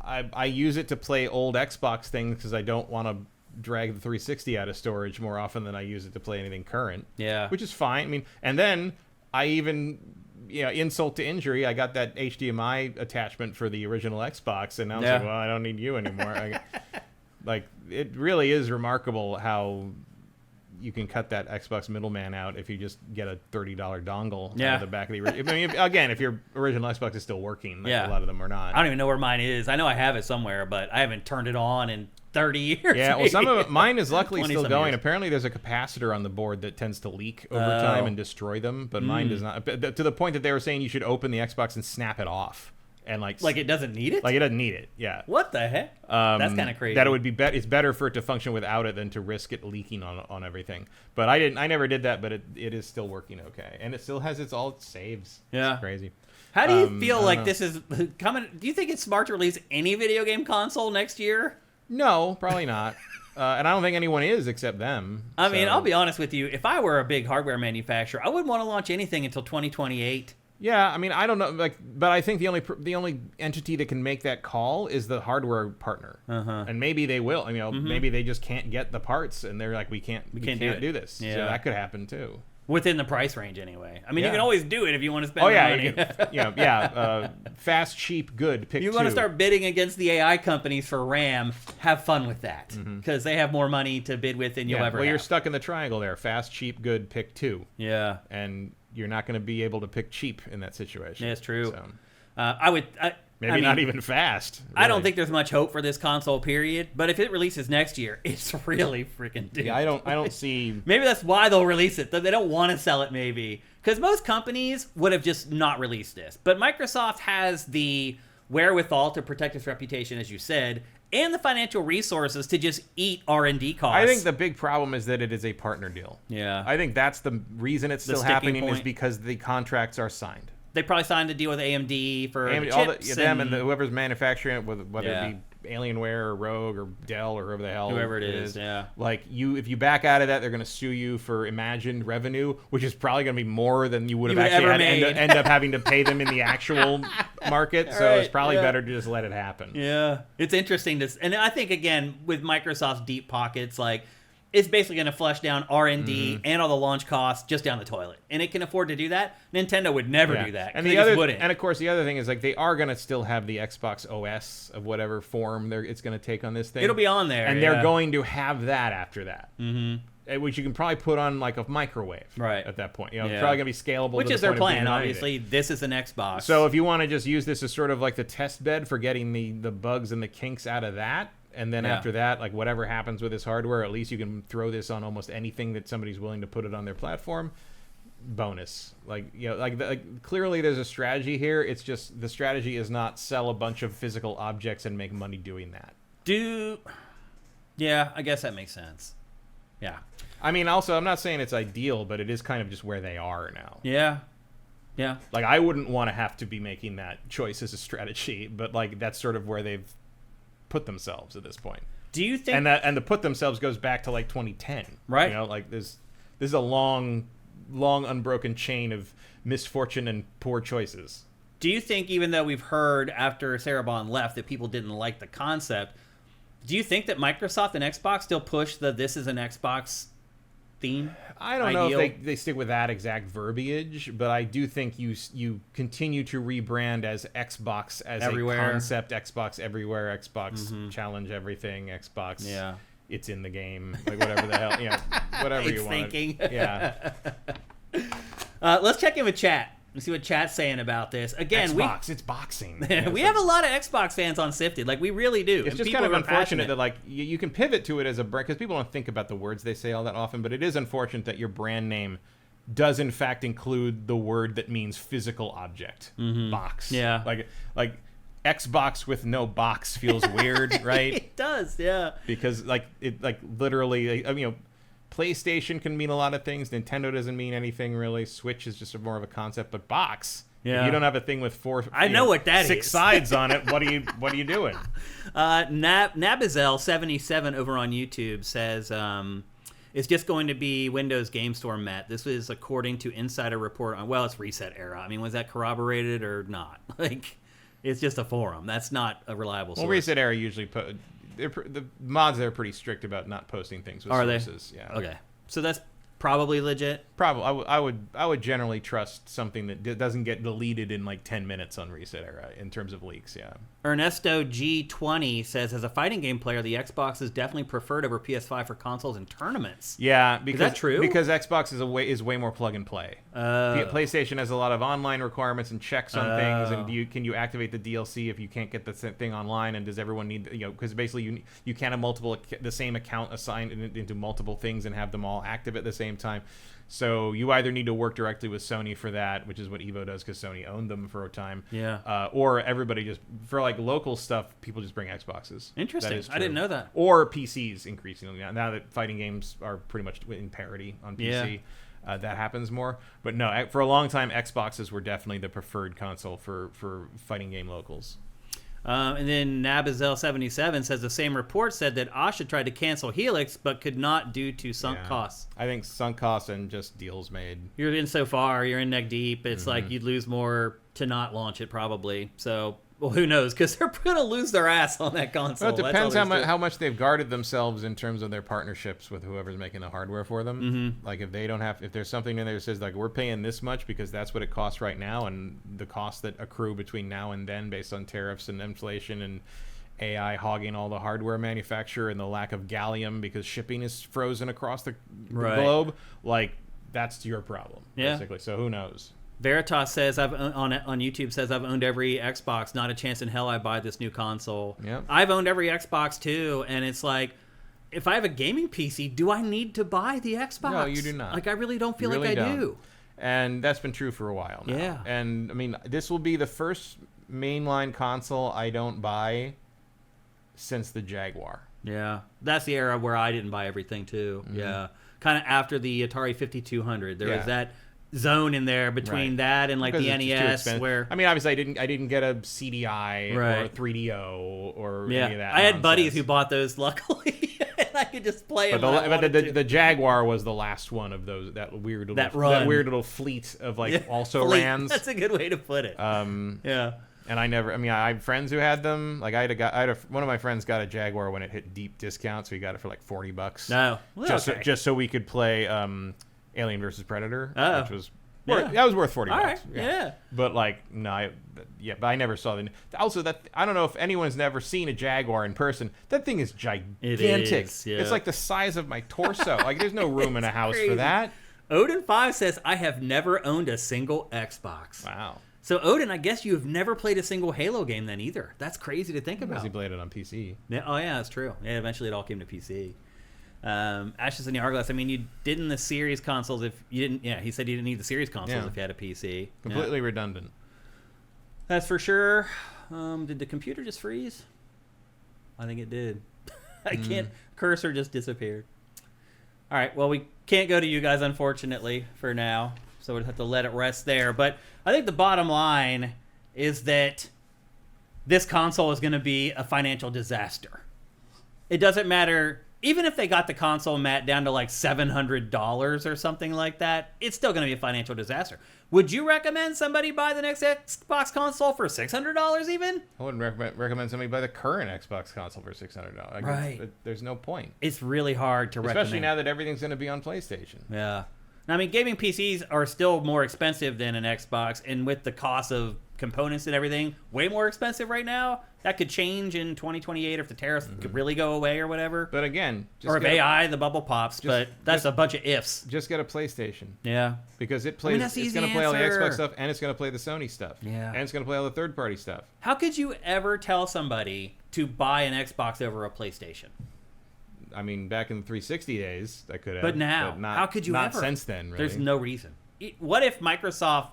I use it to play old Xbox things because I don't want to drag the 360 out of storage more often than I use it to play anything current. Yeah, which is fine. I mean, and then I even, insult to injury, I got that HDMI attachment for the original Xbox, and now I'm like, well, I don't need you anymore. It really is remarkable how you can cut that Xbox middleman out if you just get a $30 dongle out of the back of the original. I mean, again, if your original Xbox is still working, a lot of them are not. I don't even know where mine is. I know I have it somewhere, but I haven't turned it on in 30 years. Yeah, well, some of mine is luckily still going. Years. Apparently, there's a capacitor on the board that tends to leak over time and destroy them, but mine does not. To the point that they were saying you should open the Xbox and snap it off. And it doesn't need it? It doesn't need it, yeah. What the heck? That's kind of crazy. That it would be it's better for it to function without it than to risk it leaking on everything. But I never did that, but it is still working okay. And it still has all its saves. Yeah. It's crazy. How do you feel like this is coming? Do you think it's smart to release any video game console next year? No, probably not. And I don't think anyone is except them. I mean, I'll be honest with you. If I were a big hardware manufacturer, I wouldn't want to launch anything until 2028. Yeah, I mean, I don't know, but I think the only entity that can make that call is the hardware partner, and maybe they will. Maybe they just can't get the parts, and they're like, we can't do this. Yeah. So that could happen too. Within the price range, anyway. I mean, Yeah. you can always do it if you want to spend money. Fast, cheap, good. Pick You two. want to start bidding against the AI companies for RAM, have fun with that, because they have more money to bid with than you'll ever have. You're stuck in the triangle there. Fast, cheap, good. Pick two. Yeah, and you're not going to be able to pick cheap in that situation. Yeah, it's true. So. Maybe not even fast. Really. I don't think there's much hope for this console, period. But if it releases next year, it's really freaking doomed. Yeah, I don't see. Maybe that's why they'll release it. They don't want to sell it, maybe. Because most companies would have just not released this. But Microsoft has the wherewithal to protect its reputation, as you said, and the financial resources to just eat R&D costs. I think the big problem is that it is a partner deal. Yeah. I think that's the reason it's still happening point. Is because the contracts are signed. They probably signed a deal with AMD for AMD, chips. them and whoever's manufacturing it, whether it be Alienware or Rogue or Dell or whoever the hell it is. Yeah. Like if you back out of that, they're going to sue you for imagined revenue, which is probably going to be more than you would have actually had to end up having to pay them in the actual market. So it's probably better to just let it happen. Yeah, it's interesting and I think again with Microsoft's deep pockets, like, it's basically going to flush down R&D and all the launch costs just down the toilet, and it can afford to do that. Nintendo would never do that, and of course, the other thing is, like, they are going to still have the Xbox OS of whatever form it's going to take on this thing. It'll be on there, and they're going to have that after that, which you can probably put on like a microwave, right? At that point, it's probably going to be scalable, which is their plan. Obviously, this is an Xbox, so if you want to just use this as sort of like the test bed for getting the bugs and the kinks out of that. And then after that, like, whatever happens with this hardware, at least you can throw this on almost anything that somebody's willing to put it on their platform. Bonus. Clearly there's a strategy here. It's just the strategy is not sell a bunch of physical objects and make money doing that. Yeah, I guess that makes sense. Yeah. I mean, also, I'm not saying it's ideal, but it is kind of just where they are now. Yeah. Yeah. Like, I wouldn't want to have to be making that choice as a strategy, but, like, that's sort of where they've put themselves at this point. Do you think and the put themselves goes back to like 2010, right? Like this is a long unbroken chain of misfortune and poor choices. Do you think, even though we've heard after Sarah Bond left that people didn't like the concept, do you think that Microsoft and Xbox still push this is an Xbox theme? I don't know if they stick with that exact verbiage, but I do think you continue to rebrand as Xbox as everywhere. A concept. Xbox everywhere. Xbox challenge everything. Xbox. Yeah. It's in the game. Like, whatever the hell. Whatever you want. Yeah. Let's check in with chat and see what chat's saying about this. Again, Xbox, it's boxing. We have a lot of Xbox fans on Sifted. Like, we really do. It's just kind of unfortunate that, like, you can pivot to it as a brand, because people don't think about the words they say all that often, but it is unfortunate that your brand name does in fact include the word that means physical object. Box. Yeah. Like Xbox with no box feels weird, right? It does, yeah. Because, like, literally, PlayStation can mean a lot of things. Nintendo doesn't mean anything really. Switch is just more of a concept, but box. Yeah. If you don't have a thing with I know what that 6 sides on it. What are you doing? Nabizel77 over on YouTube says it's just going to be Windows Game Store Met. This is according to Insider Report on it's Reset Era. I mean, was that corroborated or not? Like, it's just a forum. That's not a reliable source. Well, Reset Era usually the mods there are pretty strict about not posting things with sources. They? Yeah. Okay. So that's probably legit. Probably. I would generally trust something that doesn't get deleted in like 10 minutes on Reset Era in terms of leaks. Yeah. Ernesto G20 says, as a fighting game player, the Xbox is definitely preferred over PS5 for consoles and tournaments. Yeah, because is that true? Because Xbox is way more plug and play. PlayStation has a lot of online requirements and checks on things, and can you activate the DLC if you can't get the thing online? And does everyone need because basically you can't have the same account assigned into multiple things and have them all active at the same time. So you either need to work directly with Sony for that, which is what Evo does because Sony owned them for a time. Yeah. Or everybody just, for like local stuff, people just bring Xboxes. Interesting. I didn't know that. Or PCs increasingly. Now that fighting games are pretty much in parity on PC, that happens more. But no, for a long time, Xboxes were definitely the preferred console for fighting game locals. And then Nabazel77 says the same report said that Asha tried to cancel Helix, but could not due to sunk costs. I think sunk costs and just deals made. You're in so far. You're in neck deep. It's like you'd lose more to not launch it probably. So, well, who knows? Because they're going to lose their ass on that console. Well, it depends how much they've guarded themselves in terms of their partnerships with whoever's making the hardware for them. Like if they don't have, if there's something in there that says like we're paying this much because that's what it costs right now, and the costs that accrue between now and then based on tariffs and inflation and AI hogging all the hardware manufacturer and the lack of gallium because shipping is frozen across the globe, like that's your problem basically. So who knows? Veritas says on YouTube says I've owned every Xbox. Not a chance in hell I buy this new console. Yep. I've owned every Xbox too, and it's like, if I have a gaming PC, do I need to buy the Xbox? No, you do not. Like I really don't feel like I do. And that's been true for a while now. Yeah. And I mean, this will be the first mainline console I don't buy since the Jaguar. Yeah, that's the era where I didn't buy everything too. Yeah, kind of after the Atari 5200, there was that zone in there between that and like because the NES where I mean obviously I didn't get a CDI or a 3DO or any of that I had nonsense. Buddies who bought those luckily and I could just play them. But the Jaguar was the last one of those that weird little fleet of like also rans. That's a good way to put it. Yeah. And I have friends who had them. Like one of my friends got a Jaguar when it hit deep discount, so he got it for like $40. No, well, just so we could play Alien vs Predator, which was that was worth $40. All right, yeah. But like but I never saw the. Also, that I don't know if anyone's never seen a Jaguar in person. That thing is gigantic. It is, yeah. It's like the size of my torso. Like there's no room in a house crazy. for that. Odin5 says I have never owned a single Xbox. Wow. So Odin, I guess you have never played a single Halo game then either. That's crazy to think about. Because he played it on PC. Yeah, oh yeah, that's true. Yeah, eventually it all came to PC. Ashes in the Hourglass. I mean, you didn't the series consoles if you didn't. Yeah, he said you didn't need the series consoles if you had a PC. Completely redundant. That's for sure. Did the computer just freeze? I think it did. I can't. Cursor just disappeared. All right. Well, we can't go to you guys unfortunately for now, so we'll have to let it rest there. But I think the bottom line is that this console is going to be a financial disaster. It doesn't matter. Even if they got the console, Matt, down to like $700 or something like that, it's still going to be a financial disaster. Would you recommend somebody buy the next Xbox console for $600 even? I wouldn't recommend somebody buy the current Xbox console for $600. Right. There's no point. It's really hard to recommend. Especially now that everything's going to be on PlayStation. Yeah. I mean, gaming PCs are still more expensive than an Xbox, and with the cost of components and everything, way more expensive right now. That could change in 2028 if the tariffs could really go away or whatever. But again, or if AI, the bubble pops, but that's a bunch of ifs. Just get a PlayStation. Yeah. Because it plays, it's going to play all the Xbox stuff, and it's going to play the Sony stuff. Yeah. And it's going to play all the third-party stuff. How could you ever tell somebody to buy an Xbox over a PlayStation? I mean, back in the 360 days, I could have. But now, how could you ever? Not since then, really. There's no reason. What if Microsoft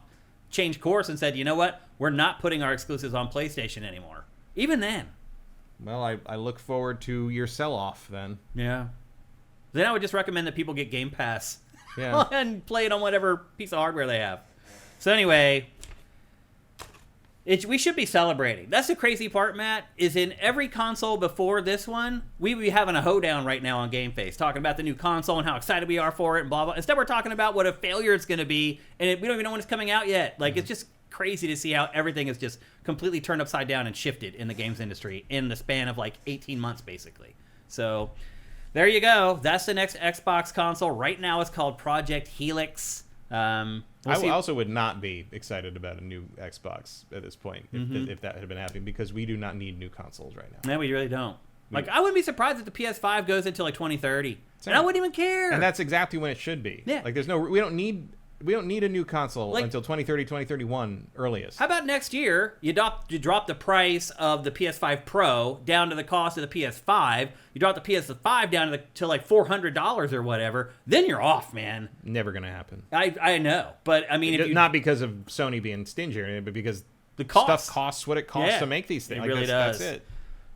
changed course and said, you know what? We're not putting our exclusives on PlayStation anymore. Even then. Well, I look forward to your sell-off then. Yeah. Then I would just recommend that people get Game Pass. Yeah. And play it on whatever piece of hardware they have. So anyway, we should be celebrating. That's the crazy part, Matt, is in every console before this one, we would be having a hoedown right now on GameFace, talking about the new console and how excited we are for it and blah, blah. Instead, we're talking about what a failure it's going to be, and we don't even know when it's coming out yet. Like, it's just crazy to see how everything is just completely turned upside down and shifted in the games industry in the span of, like, 18 months, basically. So, there you go. That's the next Xbox console. Right now, it's called Project Helix. I also would not be excited about a new Xbox at this point if that had been happening, because we do not need new consoles right now. No, we really don't. Like, I wouldn't be surprised if the PS5 goes until like 2030, and I wouldn't even care. And that's exactly when it should be. Yeah. Like, we don't need a new console until 2030, 2031 earliest. How about next year, you drop the price of the PS5 Pro down to the cost of the PS5. You drop the PS5 down to like $400 or whatever. Then you're off, man. Never going to happen. I know. But, I mean, not because of Sony being stingy or anything, but because the cost. Stuff costs what it costs to make these things. It really does. That's it.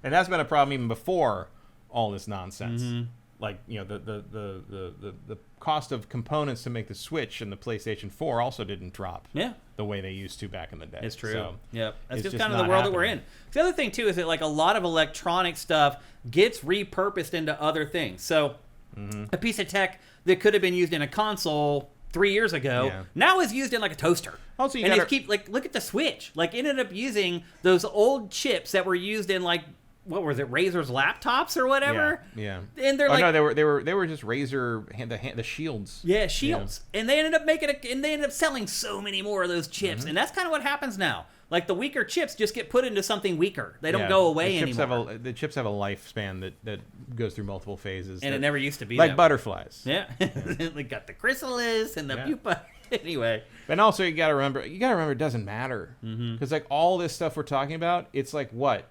And that's been a problem even before all this nonsense. Like, you know, the cost of components to make the Switch and the PlayStation 4 also didn't drop. Yeah. The way they used to back in the day. It's true. So yep. That's it's just kind of the world that we're in. The other thing, too, is that like a lot of electronic stuff gets repurposed into other things. So a piece of tech that could have been used in a console 3 years ago now is used in like a toaster. Also, and keep like look at the Switch. Like it ended up using those old chips that were used in like what was it, Razer's laptops or whatever. Yeah. And they're no, they were just Razer the shields. Yeah, shields. Yeah. And they ended up selling so many more of those chips. And that's kind of what happens now. Like the weaker chips just get put into something weaker. They don't go away anymore. The chips have a lifespan that goes through multiple phases. And it never used to be like butterflies. Yeah. They got the chrysalis and the pupa. Anyway. And also you gotta remember it doesn't matter. Because like all this stuff we're talking about, it's like what?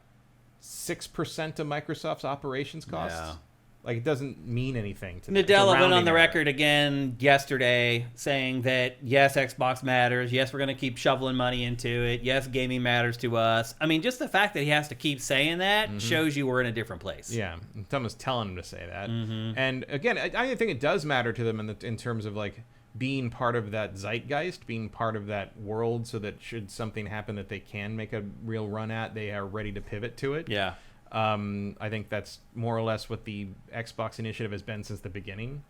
6% of Microsoft's operations costs? Yeah. Like, it doesn't mean anything to them. Nadella went on the record again yesterday saying that, yes, Xbox matters. Yes, we're going to keep shoveling money into it. Yes, gaming matters to us. I mean, just the fact that he has to keep saying that shows you we're in a different place. Yeah, someone's telling him to say that. And again, I think it does matter to them in terms of, like, being part of that zeitgeist, being part of that world, so that should something happen that they can make a real run at, they are ready to pivot to it. Yeah. I think that's more or less what the Xbox initiative has been since the beginning.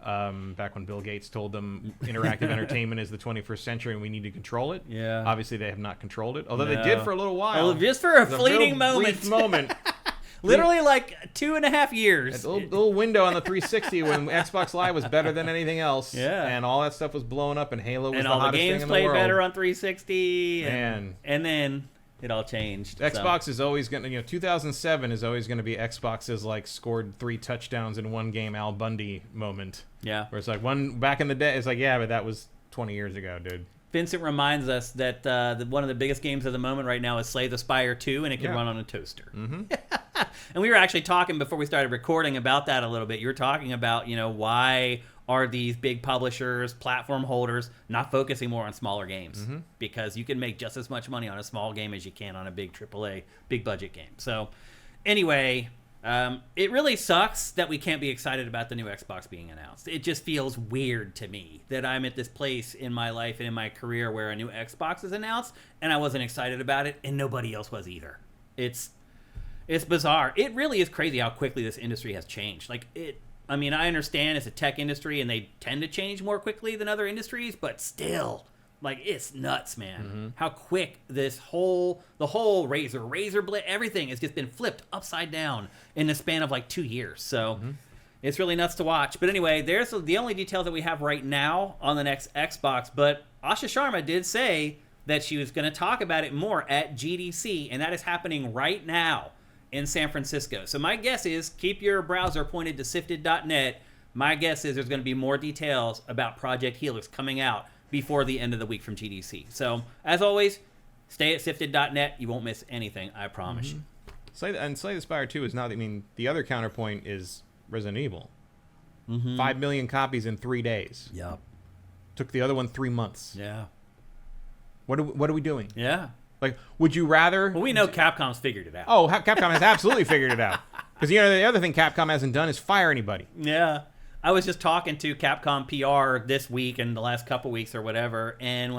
Back when Bill Gates told them interactive entertainment is the 21st century and we need to control it. Yeah. Obviously, they have not controlled it, although they did for a little while. Well, just for a fleeting moment. Brief moment. Literally like 2.5 years. A little window on the 360 when Xbox Live was better than anything else. Yeah. And all that stuff was blowing up and Halo was and the all hottest the games thing in the world. played better on 360. Man. And then it all changed. Xbox is always going to, 2007 is always going to be Xbox's like scored 3 touchdowns in one game Al Bundy moment. Yeah. Where it's like back in the day, it's like, yeah, but that was 20 years ago, dude. Vincent reminds us that one of the biggest games of the moment right now is Slay the Spire 2, and it can run on a toaster. And we were actually talking before we started recording about that a little bit. You were talking about, why are these big publishers, platform holders, not focusing more on smaller games? Because you can make just as much money on a small game as you can on a big AAA, big budget game. So anyway, it really sucks that we can't be excited about the new Xbox being announced. It just feels weird to me that I'm at this place in my life and in my career where a new Xbox is announced and I wasn't excited about it and nobody else was either. It's bizarre. It really is crazy how quickly this industry has changed. I understand it's a tech industry and they tend to change more quickly than other industries, but still, it's nuts, man. How quick the whole razor blade, everything has just been flipped upside down in the span of 2 years. So it's really nuts to watch. But anyway, there's the only details that we have right now on the next Xbox. But Asha Sharma did say that she was going to talk about it more at GDC, and that is happening right now in San Francisco. So my guess is, keep your browser pointed to sifted.net. My guess is there's going to be more details about Project Helix coming out before the end of the week from GDC. So, as always, stay at sifted.net. You won't miss anything, I promise you. Slay the Spire 2 is not, the other counterpoint is Resident Evil. 5 million copies in 3 days. Yep. Took the other one 3 months. Yeah. What are we doing? Yeah. Would you rather... Well, we know Capcom's figured it out. Oh, Capcom has absolutely figured it out. Because, the other thing Capcom hasn't done is fire anybody. Yeah. I was just talking to Capcom PR this week and the last couple weeks or whatever, and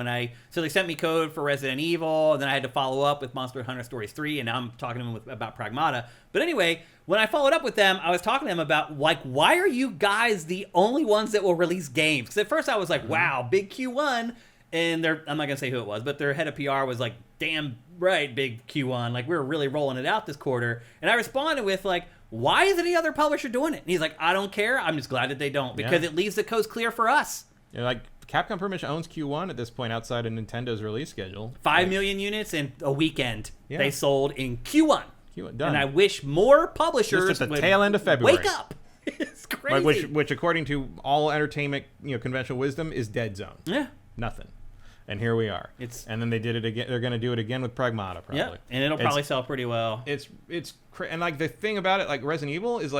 so they sent me code for Resident Evil, and then I had to follow up with Monster Hunter Stories 3, and now I'm talking to them about Pragmata. But anyway, when I followed up with them, I was talking to them about, why are you guys the only ones that will release games? Because at first I was like, wow, big Q1, and I'm not going to say who it was, but their head of PR was like, damn right, big Q1. We're really rolling it out this quarter. And I responded with, why is any other publisher doing it? And he's like, I don't care. I'm just glad that they don't, because it leaves the coast clear for us. Capcom pretty much owns Q1 at this point outside of Nintendo's release schedule. 5 million units in a weekend they sold in Q1. Done. And I wish more publishers just at the tail end of February. Wake up. It's crazy. Which according to all entertainment, conventional wisdom, is dead zone. Yeah. Nothing. And here we are. And then they did it again. They're going to do it again with Pragmata, probably. Yeah, and it'll probably sell pretty well. And the thing about it, Resident Evil is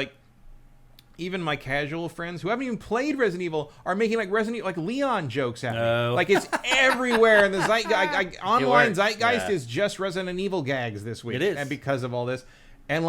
even my casual friends who haven't even played Resident Evil are making Resident Evil, Leon jokes at me. It's everywhere in the zeitgeist. Online zeitgeist is just Resident Evil gags this week. It is. And because of all this. And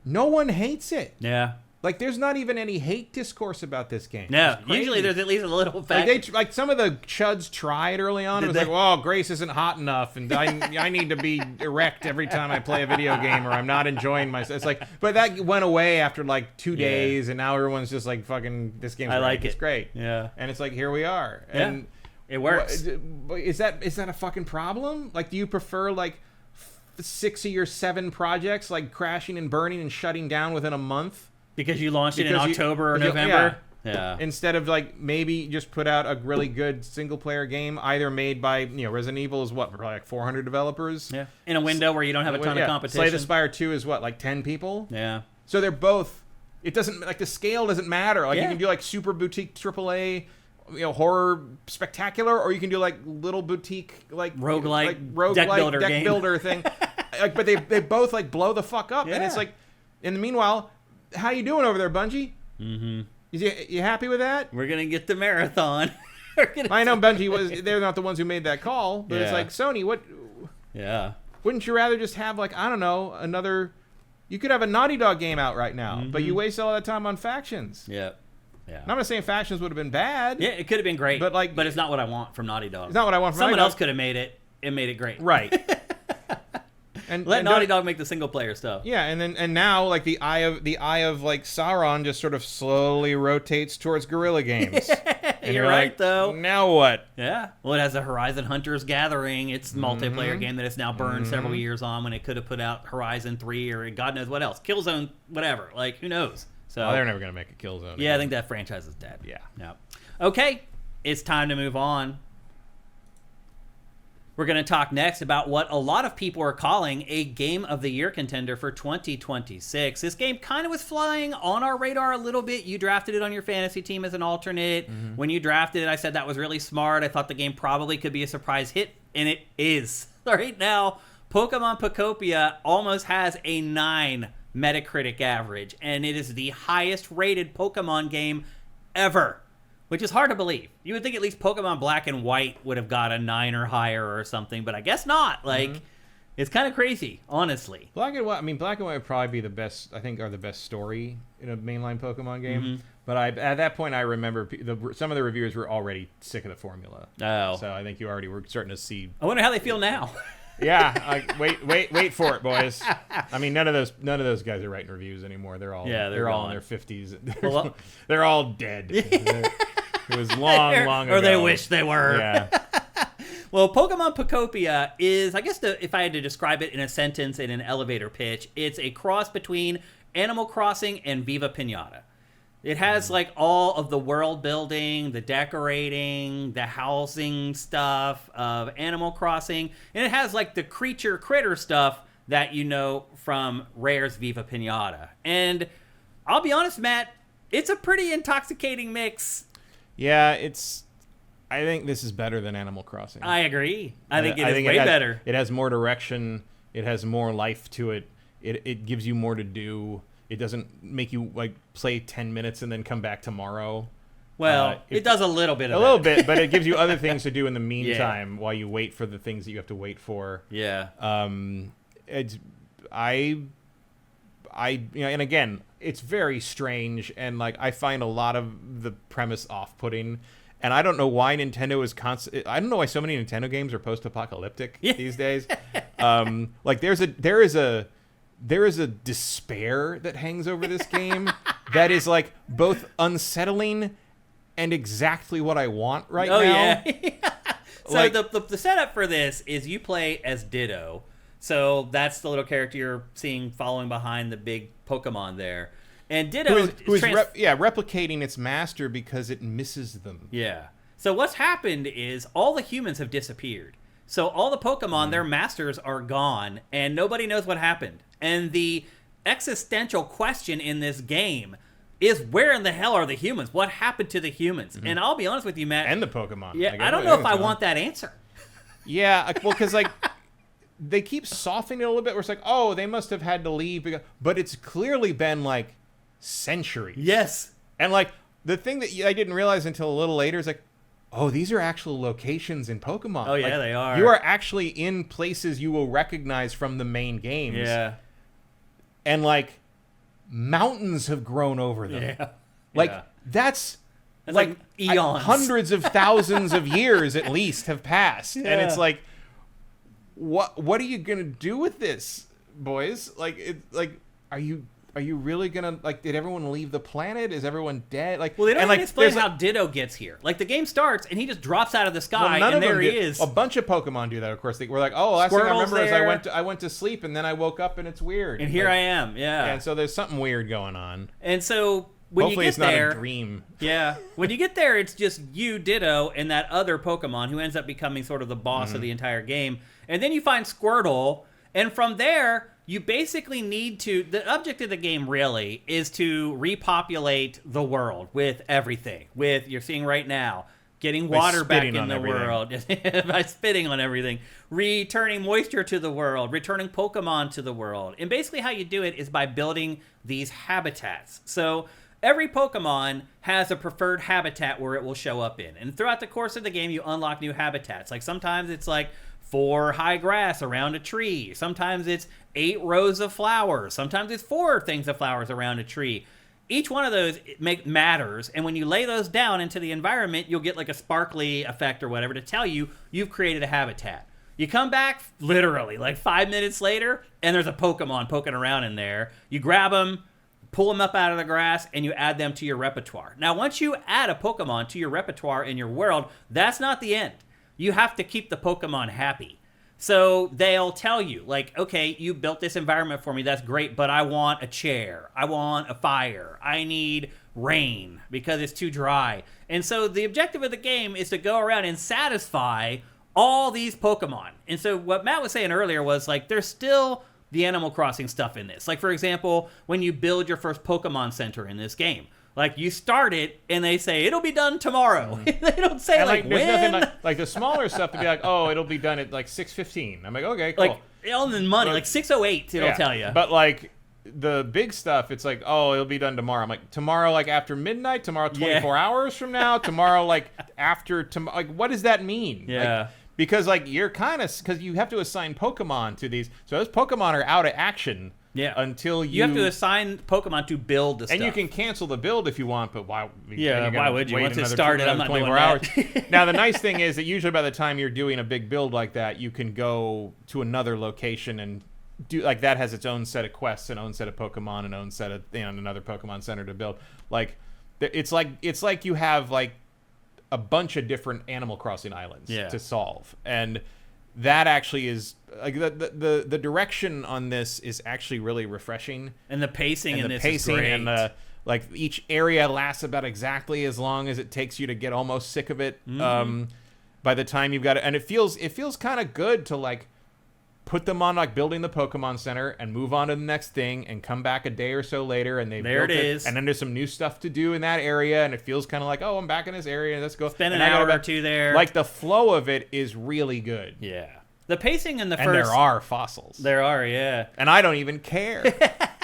no one hates it. Yeah. Like, there's not even any hate discourse about this game. No, usually there's at least a little fact. Like some of the chuds tried early on. It was like, well, Grace isn't hot enough, and I need to be erect every time I play a video game, or I'm not enjoying myself. It's like, but that went away after like 2 days, and now everyone's just like, fucking, this game's great. Like it. It's great. Yeah. And it's like, here we are. And it works. Is that a fucking problem? Like, do you prefer like 6 of your 7 projects like crashing and burning and shutting down within a month? Because you launched it in October or November? Yeah. Instead of like maybe just put out a really good single player game, either made by, Resident Evil is what, like 400 developers? Yeah. In a window where you don't have a ton of competition. Slay the Spire 2 is what, like 10 people? Yeah. So they're both, it doesn't, like the scale doesn't matter. Like you can do like super boutique AAA, horror spectacular, or you can do like little boutique, like roguelike deck builder thing. But they both like blow the fuck up. And it's like, in the meanwhile, how you doing over there, Bungie? Mm-hmm. You happy with that? We're gonna get the marathon. I know Bungie they're not the ones who made that call, but it's like, Sony, what? Yeah. Wouldn't you rather just have like, I don't know, another? You could have a Naughty Dog game out right now, but you waste all that time on Factions. Yeah. Yeah. And I'm not saying Factions would have been bad. Yeah, it could have been great, but it's not what I want from Naughty Dog. It's not what I want from Someone Naughty Dog. else could have made it. It made it great. Right. And let Naughty Dog make the single player stuff. Yeah, and now like the eye of like Sauron just sort of slowly rotates towards guerrilla games. And you're right, like, though. Now what? Yeah. Well, it has a Horizon Hunters Gathering. It's a multiplayer game that it's now burned several years on, when it could have put out Horizon 3 or God knows what else. Killzone, whatever. Like, who knows? So they're never gonna make a Killzone. Yeah, I think that franchise is dead. Yeah. No. Okay, it's time to move on. We're going to talk next about what a lot of people are calling a Game of the Year contender for 2026. This game kind of was flying on our radar a little bit. You drafted it on your fantasy team as an alternate. When you drafted it, I said that was really smart. I thought the game probably could be a surprise hit, and it is. Right now, Pokemon Pokopia almost has a 9 Metacritic average, and it is the highest rated Pokemon game ever. Which is hard to believe. You would think at least Pokemon Black and White would have got a 9 or higher or something, but I guess not. Like, it's kind of crazy, honestly. Black and White would probably be the best, I think, are the best story in a mainline Pokemon game. But at that point, I remember some of the reviewers were already sick of the formula. Oh. So I think you already were starting to see. I wonder how they feel now. Yeah, wait for it, boys. I mean, none of those guys are writing reviews anymore. They're all they're all in their 50s. They're all dead. It was long ago. Or they wish they were. Yeah. Well, Pokemon Pokopia is, I guess, if I had to describe it in a sentence in an elevator pitch, it's a cross between Animal Crossing and Viva Pinata. It has like all of the world building, the decorating, the housing stuff of Animal Crossing, and it has like the creature critter stuff that you know from Rare's Viva Pinata. And I'll be honest, Matt, it's a pretty intoxicating mix. Yeah, I think this is better than Animal Crossing. I agree. I think it is way better. It has more direction. It has more life to it. It gives you more to do. It doesn't make you like play 10 minutes and then come back tomorrow. Well, it does a little bit of that. A little bit, but it gives you other things to do in the meantime while you wait for the things that you have to wait for. Yeah. And again, it's very strange, and like I find a lot of the premise off-putting, and I don't know why Nintendo is I don't know why so many Nintendo games are post-apocalyptic these days. Like there is a despair that hangs over this game that is like both unsettling and exactly what I want right now. Yeah. So like, the setup for this is you play as Ditto. So that's the little character you're seeing following behind the big Pokemon there. And Ditto who is replicating its master because it misses them. Yeah. So what's happened is all the humans have disappeared. So all the Pokemon, their masters are gone, and nobody knows what happened. And the existential question in this game is, where in the hell are the humans? What happened to the humans? And I'll be honest with you, Matt. And the Pokemon. Yeah, I don't know if I want that answer. Yeah, well, because like they keep softening it a little bit where it's like, oh, they must have had to leave. But it's clearly been like centuries. Yes. And like the thing that I didn't realize until a little later is like, oh, these are actual locations in Pokemon. Oh, yeah, like, they are. You are actually in places you will recognize from the main games. Yeah. And like, mountains have grown over them. Yeah. Like, Yeah. that's like eons. Hundreds of thousands of years at least have passed. Yeah. And it's like, what are you going to do with this, boys? Like, are you really gonna, like, did everyone leave the planet? Is everyone dead? Like, well, they don't and even like, explain there's, how Ditto gets here. Like, the game starts and he just drops out of the sky, none and of there them he do. is. A bunch of Pokemon do that, of course. We're like, oh, last thing I Squirtle's remember is there. I went to sleep and then I woke up and it's weird. And here like, I am. Yeah. And so there's something weird going on. And so when Hopefully you it's get there, not a dream. yeah, when you get there, it's just you, Ditto, and that other Pokemon who ends up becoming sort of the boss of the entire game. And then you find Squirtle, and from there, you basically need to... The object of the game, really, is to repopulate the world with everything. With, you're seeing right now, getting water back in the world. By spitting on everything. Returning moisture to the world. Returning Pokemon to the world. And basically how you do it is by building these habitats. So every Pokemon has a preferred habitat where it will show up in. And throughout the course of the game, you unlock new habitats. Like, sometimes it's like 4 high grass around a tree. Sometimes it's 8 rows of flowers. Sometimes it's 4 things of flowers around a tree. Each one of those matters, and when you lay those down into the environment, you'll get like a sparkly effect or whatever to tell you you've created a habitat. You come back, literally, like 5 minutes later, and there's a Pokemon poking around in there. You grab them, pull them up out of the grass, and you add them to your repertoire. Now, once you add a Pokemon to your repertoire in your world, that's not the end. You have to keep the Pokemon happy. So they'll tell you, like, okay, you built this environment for me, that's great, but I want a chair, I want a fire, I need rain because it's too dry. And so the objective of the game is to go around and satisfy all these Pokemon. And so what Matt was saying earlier was, like, there's still the Animal Crossing stuff in this. Like, for example, when you build your first Pokemon Center in this game. Like, you start it, and they say, it'll be done tomorrow. They don't say, and like there's when. nothing like the smaller stuff to be like, oh, it'll be done at like 6:15. I'm like, okay, cool. Like, on the money, like 6:08, it'll tell you. But like the big stuff, it's like, oh, it'll be done tomorrow. I'm like, tomorrow, like after midnight, tomorrow, 24 hours from now, tomorrow, like after tomorrow. Like, what does that mean? Yeah. Like, because like you're kind of, because you have to assign Pokemon to these, so those Pokemon are out of action. Yeah. Until you have to assign Pokemon to build the stuff. And you can cancel the build if you want, but why? Yeah, why would you? Once it started, I'm not doing 24 hours. that. Now, the nice thing is that usually by the time you're doing a big build like that, you can go to another location and do, like, that has its own set of quests, and own set of Pokemon, and own set of, you know, another Pokemon Center to build. Like, it's like you have like a bunch of different Animal Crossing islands to solve, and that actually is like the direction on this is actually really refreshing, and the pacing in this is great. And the, like, each area lasts about exactly as long as it takes you to get almost sick of it. By the time you've got it, and it feels kind of good to like put them on like building the Pokemon Center and move on to the next thing and come back a day or so later and they've built it, and then there's some new stuff to do in that area and it feels kind of like, oh, I'm back in this area, let's go spend an hour or two there. Like, the flow of it is really good. Yeah, the pacing in the first, and there are fossils. There are, yeah, and I don't even care.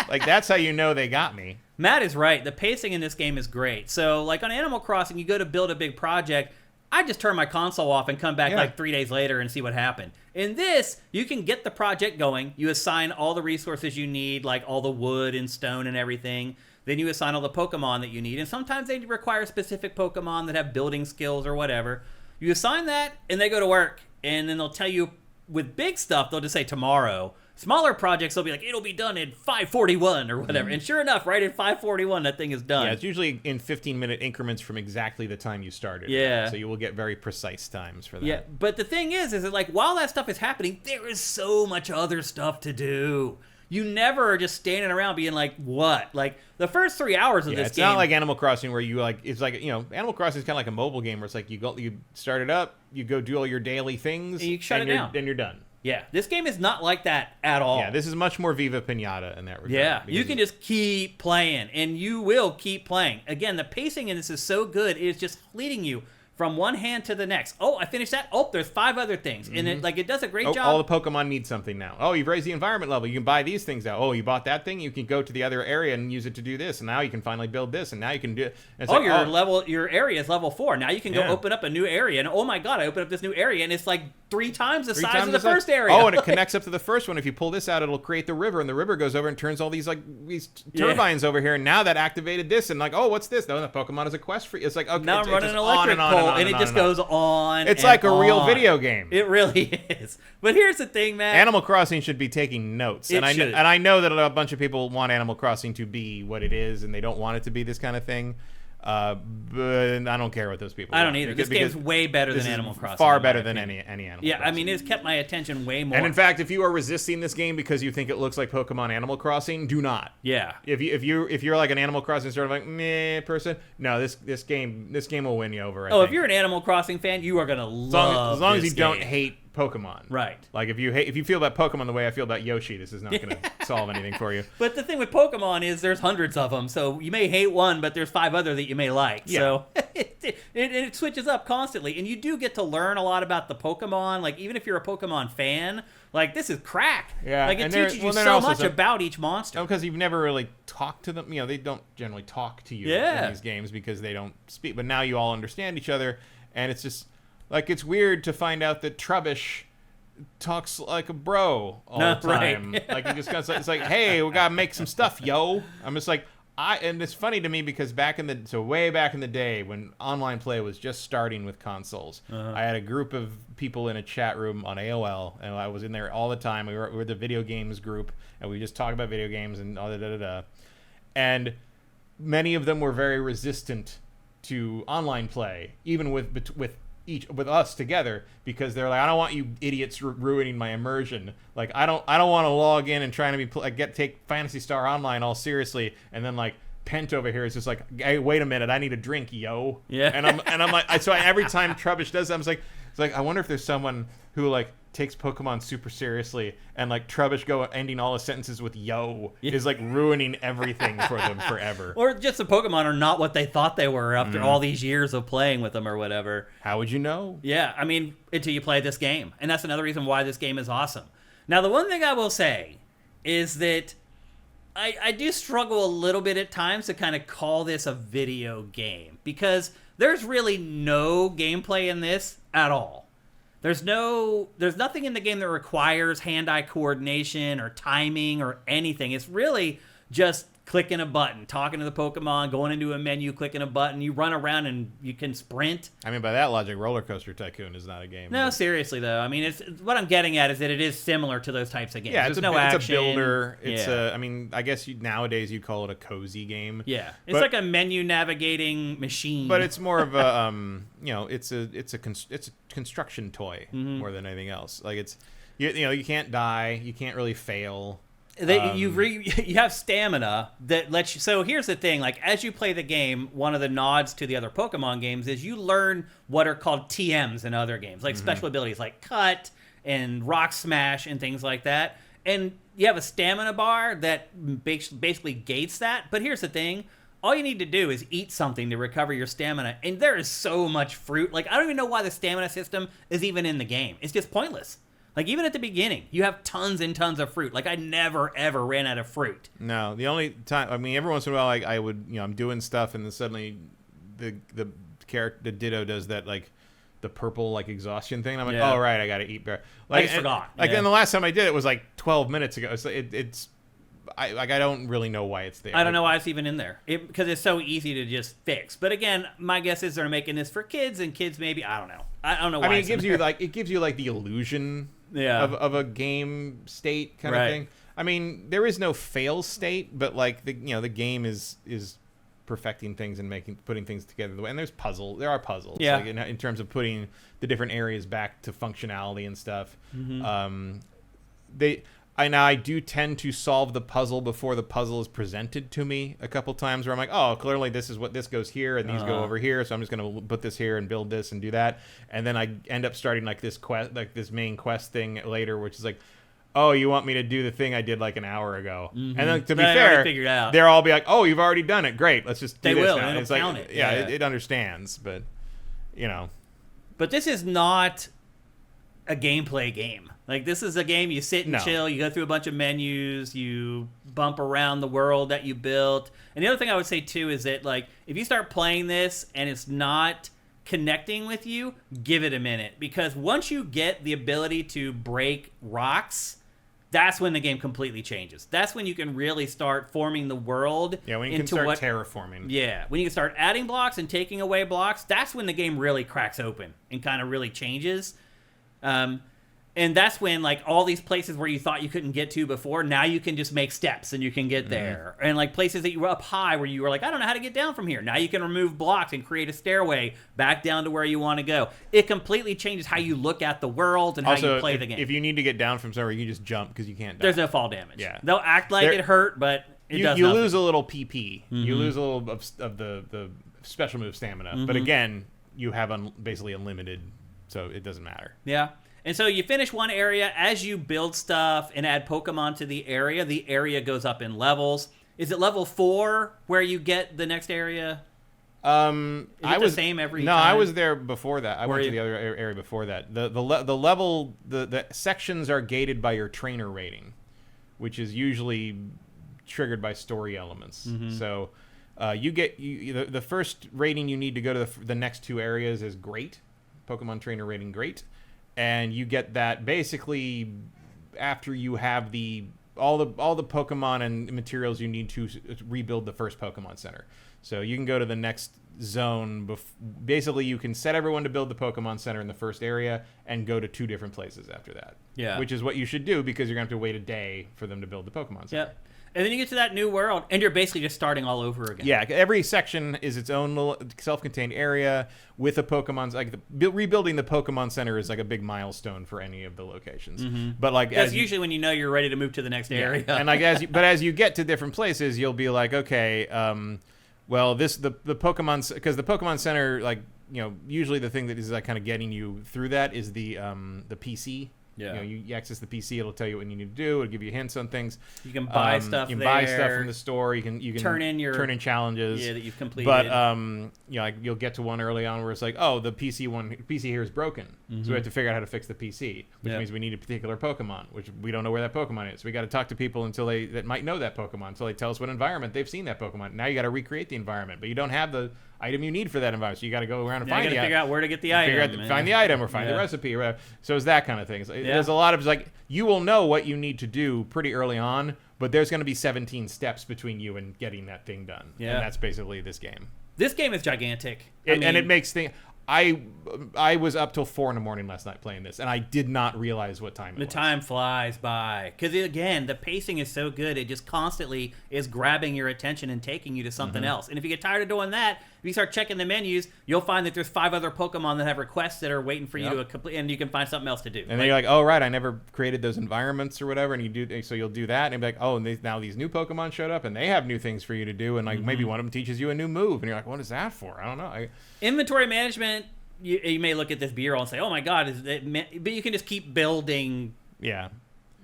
Like, that's how you know they got me. Matt is right. The pacing in this game is great. So like on Animal Crossing, you go to build a big project, I just turn my console off and come back like 3 days later and see what happened. In this, you can get the project going. You assign all the resources you need, like all the wood and stone and everything. Then you assign all the Pokemon that you need. And sometimes they require specific Pokemon that have building skills or whatever. You assign that, and they go to work. And then they'll tell you, with big stuff, they'll just say tomorrow. Smaller projects, they'll be like, it'll be done in 5:41 or whatever. And sure enough, right at 5:41, that thing is done. Yeah, it's usually in 15-minute increments from exactly the time you started. Yeah. So you will get very precise times for that. Yeah, but the thing is that, like, while that stuff is happening, there is so much other stuff to do. You never are just standing around being like, what? Like, the first 3 hours of this game... It's not like Animal Crossing where you, like... It's like, you know, Animal Crossing is kind of like a mobile game where it's like you start it up, you go do all your daily things... And you shut it down. Then you're done. Yeah, this game is not like that at all. Yeah, this is much more Viva Pinata in that regard. Yeah, you can just keep playing, and you will keep playing. Again, the pacing in this is so good, it is just leading you from one hand to the next. Oh, I finished that. Oh, there's 5 other things. And it does a great job. All the Pokemon need something now. Oh, you've raised the environment level. You can buy these things now. Oh, you bought that thing. You can go to the other area and use it to do this. And now you can finally build this. And now you can do it. Your area is level 4. Now you can go open up a new area. And oh my God, I opened up this new area. And it's like 3 times the size of the first area. Oh, and it connects up to the first one. If you pull this out, it'll create the river, and the river goes over and turns all these turbines over here. And now that activated this, and like, oh, what's this? No, the Pokemon is a quest for you. It's like, okay, now I'm running an electric on pole, and and it just goes on. It's like a real video game. It really is. But here's the thing, man. Animal Crossing should be taking notes, and I know that a bunch of people want Animal Crossing to be what it is, and they don't want it to be this kind of thing. But I don't care what those people. I don't either. This game's way better than Animal Crossing. Far better than any Animal Crossing. Yeah, I mean, it's kept my attention way more. And in fact, if you are resisting this game because you think it looks like Pokemon Animal Crossing, do not. Yeah. If you're like an Animal Crossing sort of like meh person, no, this game will win you over. I think. If you're an Animal Crossing fan, you are gonna love as long as you game. don't hate Pokemon. Right. Like if you feel about Pokemon the way I feel about Yoshi, this is not going to solve anything for you. But the thing with Pokemon is there's hundreds of them, so you may hate one, but there's 5 other that you may like. Yeah. So it switches up constantly, and you do get to learn a lot about the Pokemon. Like even if you're a Pokemon fan, like this is crack. Yeah. Like it teaches you so much about each monster. Because you've never really talked to them. You know, they don't generally talk to you in these games because they don't speak. But now you all understand each other, and it's just like it's weird to find out that Trubbish talks like a bro all the time. Right. Like he just goes, it's like, hey, we gotta make some stuff, yo. I'm just like, and it's funny to me because way back in the day when online play was just starting with consoles, I had a group of people in a chat room on AOL, and I was in there all the time. We were the video games group, and we just talked about video games and all that. And many of them were very resistant to online play, even with us together, because they're like, I don't want you idiots ruining my immersion. Like I don't want to log in and trying to be take Phantasy Star Online all seriously, and then like Pent over here is just like, hey, wait a minute, I need a drink, yo. Yeah. And I'm like, so every time Trubbish does that, it's like I wonder if there's someone who like takes Pokemon super seriously, and like Trubbish ending all his sentences with yo is like ruining everything for them forever. Or just the Pokemon are not what they thought they were after all these years of playing with them or whatever. How would you know? Yeah, I mean, until you play this game. And that's another reason why this game is awesome. Now, the one thing I will say is that I do struggle a little bit at times to kind of call this a video game, because there's really no gameplay in this at all. There's nothing in the game that requires hand-eye coordination or timing or anything. It's really just clicking a button, talking to the Pokemon, going into a menu, clicking a button. You run around and you can sprint. I mean, by that logic, Roller Coaster Tycoon is not a game. No, seriously though. I mean, what I'm getting at is that it is similar to those types of games. Yeah, There's no action. It's a builder. I mean, I guess nowadays you'd call it a cozy game. Yeah, it's like a menu navigating machine. But it's more of a it's a construction toy more than anything else. Like it's you can't die, you can't really fail. You have stamina that lets you. So here's the thing: like as you play the game, one of the nods to the other Pokemon games is you learn what are called TMs in other games, like special abilities like Cut and Rock Smash and things like that. And you have a stamina bar that basically gates that. But here's the thing: all you need to do is eat something to recover your stamina, and there is so much fruit. Like I don't even know why the stamina system is even in the game. It's just pointless. Like, even at the beginning, you have tons and tons of fruit. Like, I never, ever ran out of fruit. No, the only time, I mean, every once in a while, like, I would, I'm doing stuff, and then suddenly the character, the Ditto does that, like, the purple, like, exhaustion thing. And I'm like, oh, right, I got to eat bear. Like, I just forgot. Like, and the last time I did it was, like, 12 minutes ago. So I don't really know why it's there. I don't know why it's even in there. Because it's so easy to just fix. But again, my guess is they're making this for kids, and kids maybe, I don't know. I don't know why. I mean, it gives you the illusion of a game state kind of thing. I mean, there is no fail state, but like the game is perfecting things and putting things together. And there are puzzles. Yeah. Like in terms of putting the different areas back to functionality and stuff. I do tend to solve the puzzle before the puzzle is presented to me a couple times, where I'm like, oh, clearly this goes here and these go over here, so I'm just going to put this here and build this and do that. And then I end up starting like this quest, like this main quest thing later, which is like, oh, you want me to do the thing I did like an hour ago. And then to be fair, they'll all be like, oh, you've already done it. Great. Let's just do this now. And it's count like, it. Yeah, it understands, but But this is not a gameplay game. Like, this is a game you sit and chill, you go through a bunch of menus, you bump around the world that you built. And the other thing I would say, too, is that, like, if you start playing this and it's not connecting with you, give it a minute. Because once you get the ability to break rocks, that's when the game completely changes. That's when you can really start forming the world. Yeah, when you can start terraforming. Yeah, when you can start adding blocks and taking away blocks, that's when the game really cracks open and kind of really changes. And that's when, like, all these places where you thought you couldn't get to before, now you can just make steps and you can get there. And, like, places that you were up high where you were like, I don't know how to get down from here. Now you can remove blocks and create a stairway back down to where you want to go. It completely changes how you look at the world and how you play the game. If you need to get down from somewhere, you can just jump because you can't die. There's no fall damage. Yeah. They'll act like it hurt, but it does You nothing. lose a little PP. You lose a little of the special move stamina. But again, you have basically unlimited, so it doesn't matter. Yeah. And so you finish one area. As you build stuff and add Pokemon to the area goes up in levels. Is it level 4 where you get the next area? I was the same every time? No, I was there before that. I went to the other area before that. The level, the sections are gated by your trainer rating, which is usually triggered by story elements. So you get the first rating you need to go to the next 2 areas is great, Pokemon trainer rating great. And you get that basically after you have all the Pokemon and materials you need to rebuild the first Pokemon Center. So you can go to the next zone. Basically, you can set everyone to build the Pokemon Center in the first area and go to 2 different places after that. Yeah, which is what you should do because you're going to have to wait a day for them to build the Pokemon Center. Yep. And then you get to that new world, and you're basically just starting all over again. Yeah, every section is its own little self-contained area with a Pokemon. Like rebuilding the Pokemon Center is like a big milestone for any of the locations. But like, that's usually when you know you're ready to move to the next area. And like as you get to different places, you'll be like, okay, well, the Pokemon, because the Pokemon Center, like, you know, usually the thing that is like kind of getting you through that is the PC. Yeah. You access the PC, it'll tell you what you need to do, it'll give you hints on things. You can buy stuff You can buy stuff from the store, you can turn in challenges. Yeah, that you've completed. But like you'll get to one early on where it's like, oh, the PC here is broken. So we have to figure out how to fix the PC, which means we need a particular Pokemon, which we don't know where that Pokemon is. So we got to talk to people that might know that Pokemon until they tell us what environment they've seen that Pokemon. Now you got to recreate the environment, but you don't have the item you need for that environment, so you got to go around and find the item. Figure out where to get the item. Find the item or find the recipe or whatever. So it's that kind of thing. There's a lot of like, you will know what you need to do pretty early on, but there's going to be 17 steps between you and getting that thing done. Yeah. And that's basically this game. This game is gigantic. And it makes things... I was up till 4 a.m. last night playing this, and I did not realize what time it was. The time flies by. Because, again, the pacing is so good, it just constantly is grabbing your attention and taking you to something else. And if you get tired of doing that, if you start checking the menus, you'll find that there's 5 other Pokemon that have requests that are waiting for you to complete, and you can find something else to do. And then you're like, oh, right, I never created those environments or whatever, and so you'll do that, and be like, oh, and now these new Pokemon showed up, and they have new things for you to do, and like maybe one of them teaches you a new move, and you're like, what is that for? I don't know. Inventory management... You may look at this B-roll and say, "Oh my God!" But you can just keep building,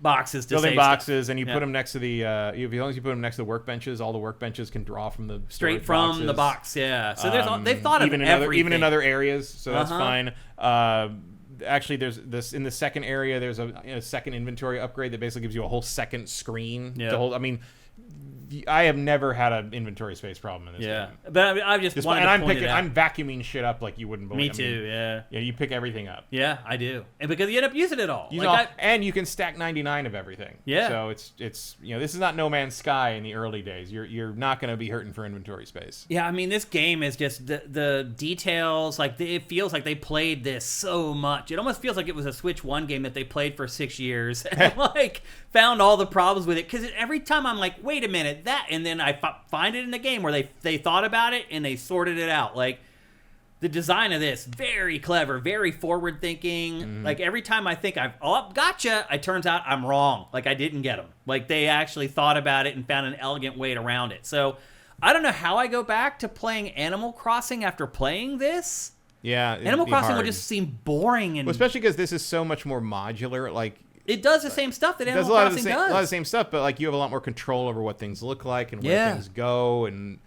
boxes to building save boxes, stuff. And you put them next to the. As long as you put them next to the workbenches, all the workbenches can draw from the straight from boxes. The box. Yeah, so they've thought of everything, even in other areas, so that's fine. Actually, there's this in the second area. There's a second inventory upgrade that basically gives you a whole second screen to hold. I mean, I have never had an inventory space problem in this game. But I just wanted to point it out. I'm vacuuming shit up like you wouldn't believe. Me too, Yeah, you pick everything up. Yeah, I do. And because you end up using it all. And you can stack 99 of everything. Yeah. So it's this is not No Man's Sky in the early days. You're not going to be hurting for inventory space. Yeah, I mean, this game is just the details. Like, it feels like they played this so much. It almost feels like it was a Switch 1 game that they played for 6 years and like found all the problems with it. Because every time I'm like, wait a minute, and then I find it in the game where they thought about it and they sorted it out. Like, the design of this, very clever, very forward thinking. Like, every time I think gotcha, it turns out I'm wrong. Like, I didn't get them. Like, they actually thought about it and found an elegant way around it. So I don't know how I go back to playing Animal Crossing after playing this. Yeah, Animal Crossing would just seem boring, and especially because this is so much more modular. Like, it does the same stuff that Animal Crossing does. A lot of the same stuff, but like you have a lot more control over what things look like and where things go, and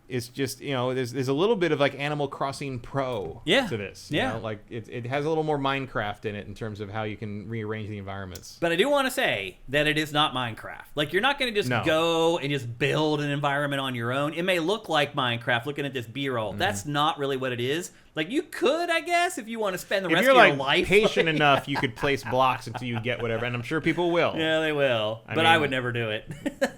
it's just, there's a little bit of like Animal Crossing Pro to this. You know? Like it has a little more Minecraft in it in terms of how you can rearrange the environments. But I do want to say that it is not Minecraft. Like, you're not going to just go and just build an environment on your own. It may look like Minecraft looking at this B-roll. That's not really what it is. Like, you could, I guess, if you want to spend the If rest you're of your like life. patient enough, you could place blocks until you get whatever, and I'm sure people will. Yeah, they will. But I would never do it.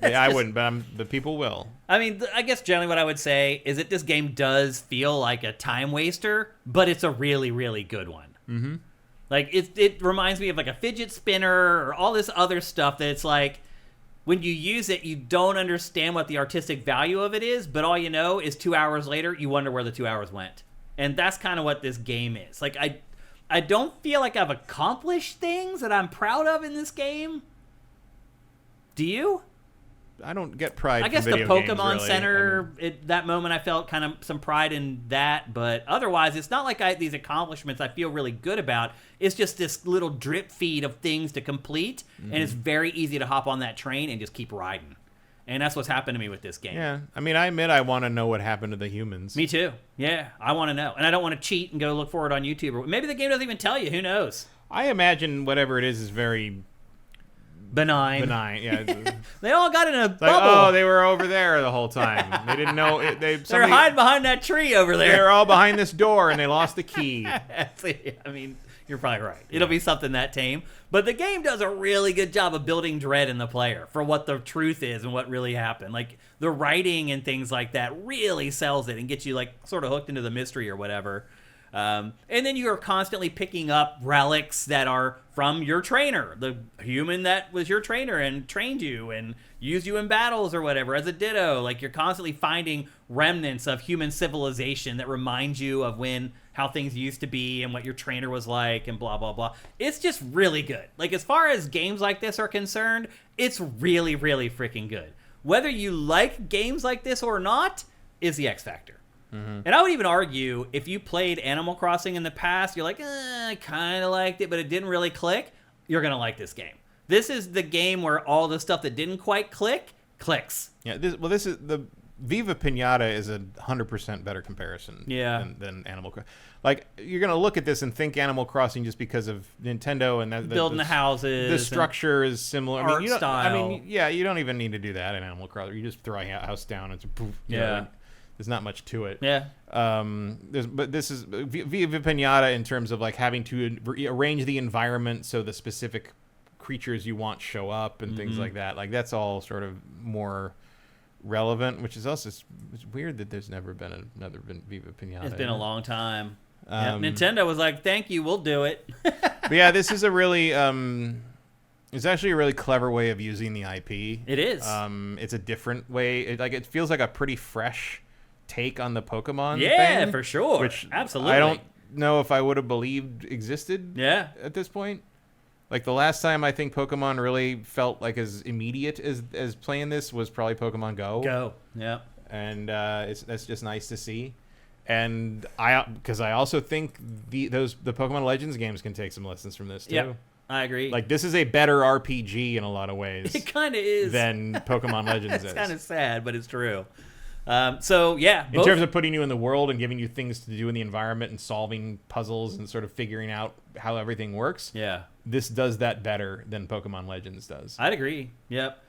Yeah, I wouldn't, but people will. I mean, I guess generally what I would say is that this game does feel like a time waster, but it's a really, really good one. Mm-hmm. Like, it reminds me of like a fidget spinner or all this other stuff that it's like, when you use it, you don't understand what the artistic value of it is, but all you know is 2 hours later, you wonder where the 2 hours went. And that's kind of what this game is. Like, I don't feel like I've accomplished things that I'm proud of in this game. Do you? I don't get pride. I guess the video Pokemon games, really. Center, that moment I felt kind of some pride in that, but otherwise it's not like these accomplishments I feel really good about. It's just this little drip feed of things to complete, and it's very easy to hop on that train and just keep riding. And that's what's happened to me with this game. Yeah, I mean, I admit I want to know what happened to the humans. Me too. Yeah, I want to know. And I don't want to cheat and go look for it on YouTube. Or maybe the game doesn't even tell you. Who knows? I imagine whatever it is very benign. Yeah. They all got in a bubble. Like, oh, they were over there the whole time. They didn't know. They're hiding behind that tree over there. They're all behind this door, and they lost the key. I mean, you're probably right. It'll be something that tame. But the game does a really good job of building dread in the player for what the truth is and what really happened. Like, the writing and things like that really sells it and gets you, like, sort of hooked into the mystery or whatever. And then you are constantly picking up relics that are from your trainer, the human that was your trainer and trained you and used you in battles or whatever as a ditto. Like, you're constantly finding remnants of human civilization that remind you of how things used to be and what your trainer was like and blah, blah, blah. It's just really good. Like, as far as games like this are concerned, it's really, really freaking good. Whether you like games like this or not is the X factor. Mm-hmm. And I would even argue, if you played Animal Crossing in the past, you're like, I kind of liked it, but it didn't really click, you're going to like this game. This is the game where all the stuff that didn't quite click, clicks. Yeah, this is the Viva Pinata is 100% better comparison than Animal Crossing. Like, you're going to look at this and think Animal Crossing just because of Nintendo and building the houses. The structure is similar. Art style. You don't even need to do that in Animal Crossing. You just throw a house down and it's poof. There's not much to it. Yeah. But this is Viva Pinata in terms of like having to arrange the environment so the specific creatures you want show up and things like that. Like, that's all sort of more relevant, which is also it's weird that there's never been another Viva Pinata. It's been a long time. Nintendo was like, "Thank you, we'll do it." But yeah, this is a really it's actually a really clever way of using the IP. It is. It's a different way. It feels like a pretty fresh take on the Pokemon thing, for sure. Which absolutely. I don't know if I would have believed existed at this point. Like, the last time I think Pokemon really felt like as immediate as playing this was probably Pokemon Go. Yeah. And that's just nice to see. And because I also think the Pokemon Legends games can take some lessons from this too. Yeah, I agree. Like, this is a better RPG in a lot of ways. It kind of is. Than Pokemon Legends is. It's kind of sad, but it's true. So, yeah. In terms of putting you in the world and giving you things to do in the environment and solving puzzles and sort of figuring out how everything works. Yeah. This does that better than Pokemon Legends does. I'd agree. Yep.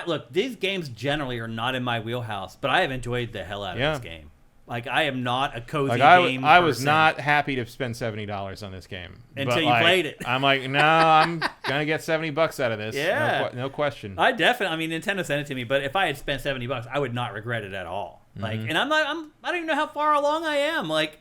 Look, these games generally are not in my wheelhouse, but I have enjoyed the hell out of this game. Like, I am not a cozy game I was not happy to spend $70 on this game. Until you played it. I'm like, no, I'm going to get $70 out of this. Yeah. No question. Nintendo sent it to me, but if I had spent $70, I would not regret it at all. Like, and I don't even know how far along I am. Like,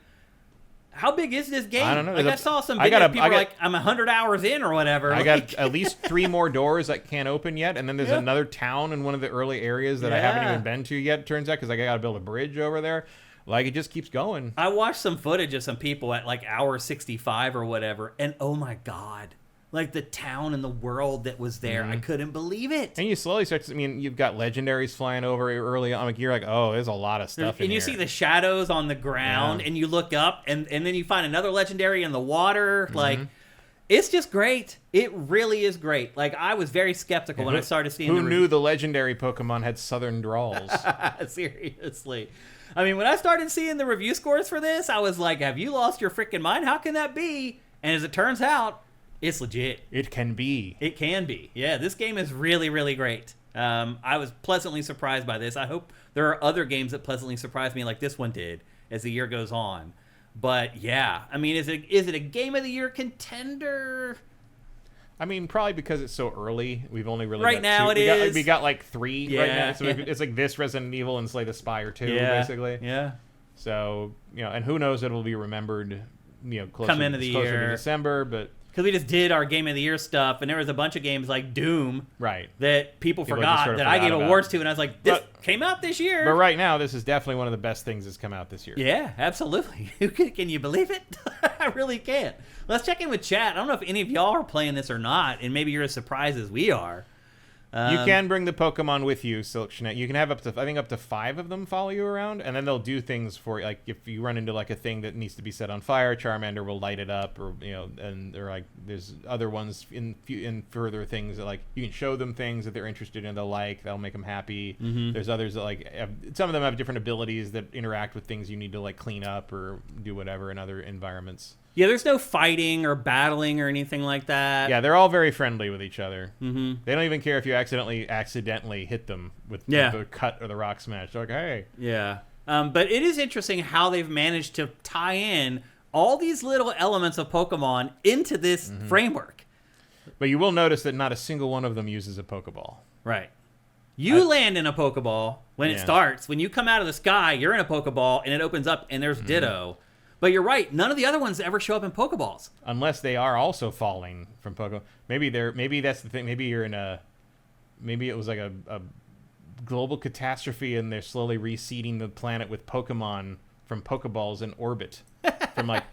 how big is this game? I don't know. Like, I saw some videos, people were like, I'm 100 hours in or whatever. I got at least 3 more doors that can't open yet, and then there's another town in one of the early areas that I haven't even been to yet, turns out, because I got to build a bridge over there. Like, it just keeps going. I watched some footage of some people at like hour 65 or whatever, and oh my God. Like, the town and the world that was there, I couldn't believe it. And you slowly start to, you've got legendaries flying over early on. Like, you're like, oh, there's a lot of stuff in here. And you see the shadows on the ground, and you look up, and then you find another legendary in the water. Like, it's just great. It really is great. Like, I was very skeptical when I started seeing Who knew the legendary Pokemon had southern drawls? Seriously. I mean, when I started seeing the review scores for this, I was like, have you lost your freaking mind? How can that be? And as it turns out, it's legit. It can be. It can be. Yeah, this game is really, really great. I was pleasantly surprised by this. I hope there are other games that pleasantly surprise me like this one did as the year goes on. But yeah, I mean, is it a Game of the Year contender? I mean, probably because it's so early. We've only really right got now two. We got like 3 right now. So yeah. it's like this Resident Evil and Slay the Spire 2, yeah. basically. Yeah. So, and who knows, it'll be remembered, closer to December, but because we just did our Game of the Year stuff, and there was a bunch of games like Doom that people forgot that I gave awards to, and I was like, this came out this year. But right now, this is definitely one of the best things that's come out this year. Yeah, absolutely. Can you believe it? I really can't. Let's check in with chat. I don't know if any of y'all are playing this or not, and maybe you're as surprised as we are. You can bring the Pokemon with you, Silk Jeanette. You can have up to 5 of them follow you around, and then they'll do things for you. Like if you run into like a thing that needs to be set on fire, Charmander will light it up, or or like there's other ones in further things that like you can show them things that they're interested in, that'll make them happy. Mm-hmm. There's others that some of them have different abilities that interact with things you need to like clean up or do whatever in other environments. Yeah, there's no fighting or battling or anything like that. Yeah, they're all very friendly with each other. Mm-hmm. They don't even care if you accidentally hit them with the cut or the rock smash. They're like, hey. Yeah. But it is interesting how they've managed to tie in all these little elements of Pokemon into this framework. But you will notice that not a single one of them uses a Pokeball. Right. You land in a Pokeball when it starts. When you come out of the sky, you're in a Pokeball, and it opens up, and there's Ditto. But you're right. None of the other ones ever show up in Pokeballs. Unless they are also falling from Pokemon. Maybe that's the thing. Maybe it was like a global catastrophe and they're slowly reseeding the planet with Pokemon from Pokeballs in orbit. From like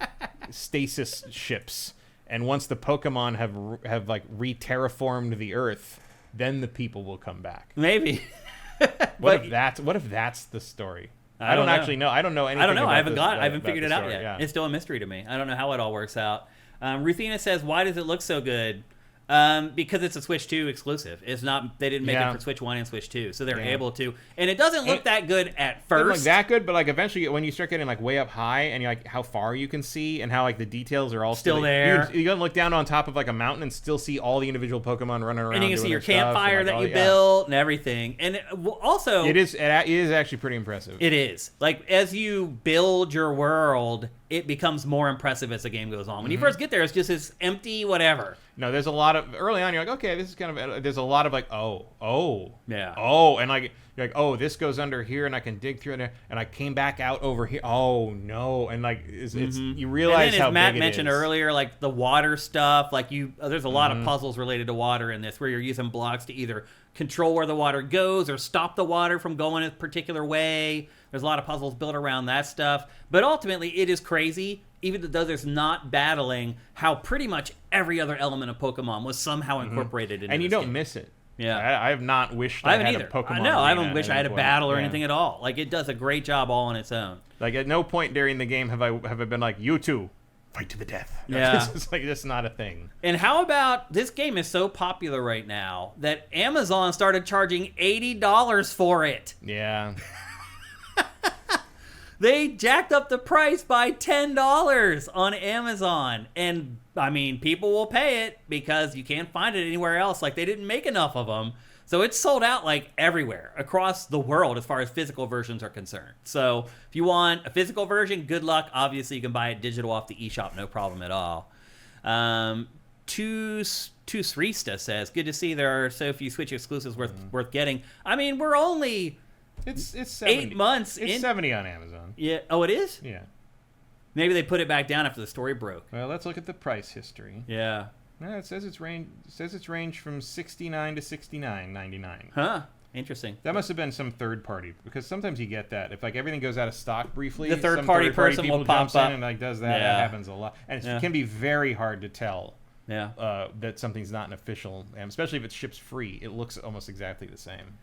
stasis ships. And once the Pokemon have like re-terraformed the Earth, then the people will come back. Maybe. What if that's the story? I don't actually know. I don't know anything. I don't know. I haven't figured it out yet. Yeah. It's still a mystery to me. I don't know how it all works out. Ruthina says, "Why does it look so good?" Because it's a Switch 2 exclusive. It's not. They didn't make it for Switch 1 and Switch 2, so they're able to. And it doesn't look that good at first. It doesn't look that good, but like eventually, when you start getting like way up high, and you're like how far you can see, and how like the details are all still there. You can look down on top of like a mountain and still see all the individual Pokemon running around. And you can see your campfire that you built and everything. And also, it is actually pretty impressive. It is like as you build your world, it becomes more impressive as the game goes on. When you first get there, it's just this empty whatever. No, there's a lot of early on. You're like, okay, this is kind of. There's a lot of like, yeah, and like you're like, oh, this goes under here, and I can dig through there, and I came back out over here. Oh no, and like it's you realize and then, how as Matt big mentioned earlier, like the water stuff, like there's a lot of puzzles related to water in this, where you're using blocks to either control where the water goes or stop the water from going a particular way. There's a lot of puzzles built around that stuff. But ultimately, it is crazy, even though there's not battling, how pretty much every other element of Pokemon was somehow incorporated into and you this don't game. miss it. Yeah. I have not wished I haven't had either. a Pokemon. No, I haven't wished I had a battle or yeah. anything at all. Like, it does a great job all on its own. Like, at no point during the game have I been like, you two, fight to the death. Yeah. It's like, that's not a thing. And how about, this game is so popular right now that Amazon started charging $80 for it. Yeah. They jacked up the price by $10 on Amazon. And, I mean, people will pay it because you can't find it anywhere else. Like, they didn't make enough of them. So it's sold out, like, everywhere across the world as far as physical versions are concerned. So if you want a physical version, good luck. Obviously, you can buy it digital off the eShop, no problem at all. Srista says, good to see there are so few Switch exclusives worth getting. I mean, we're only... It's 70. 8 months. It's 70 on Amazon. Yeah. Oh, it is? Yeah. Maybe they put it back down after the story broke. Well, let's look at the price history. Yeah. No, it says it's range from $69 to $69.99. Huh. Interesting. That must have been some third party, because sometimes you get that if like everything goes out of stock briefly, the third party person will pop up and like does that. Yeah. That happens a lot, and it can be very hard to tell. Yeah. That something's not an official, especially if it ships free. It looks almost exactly the same.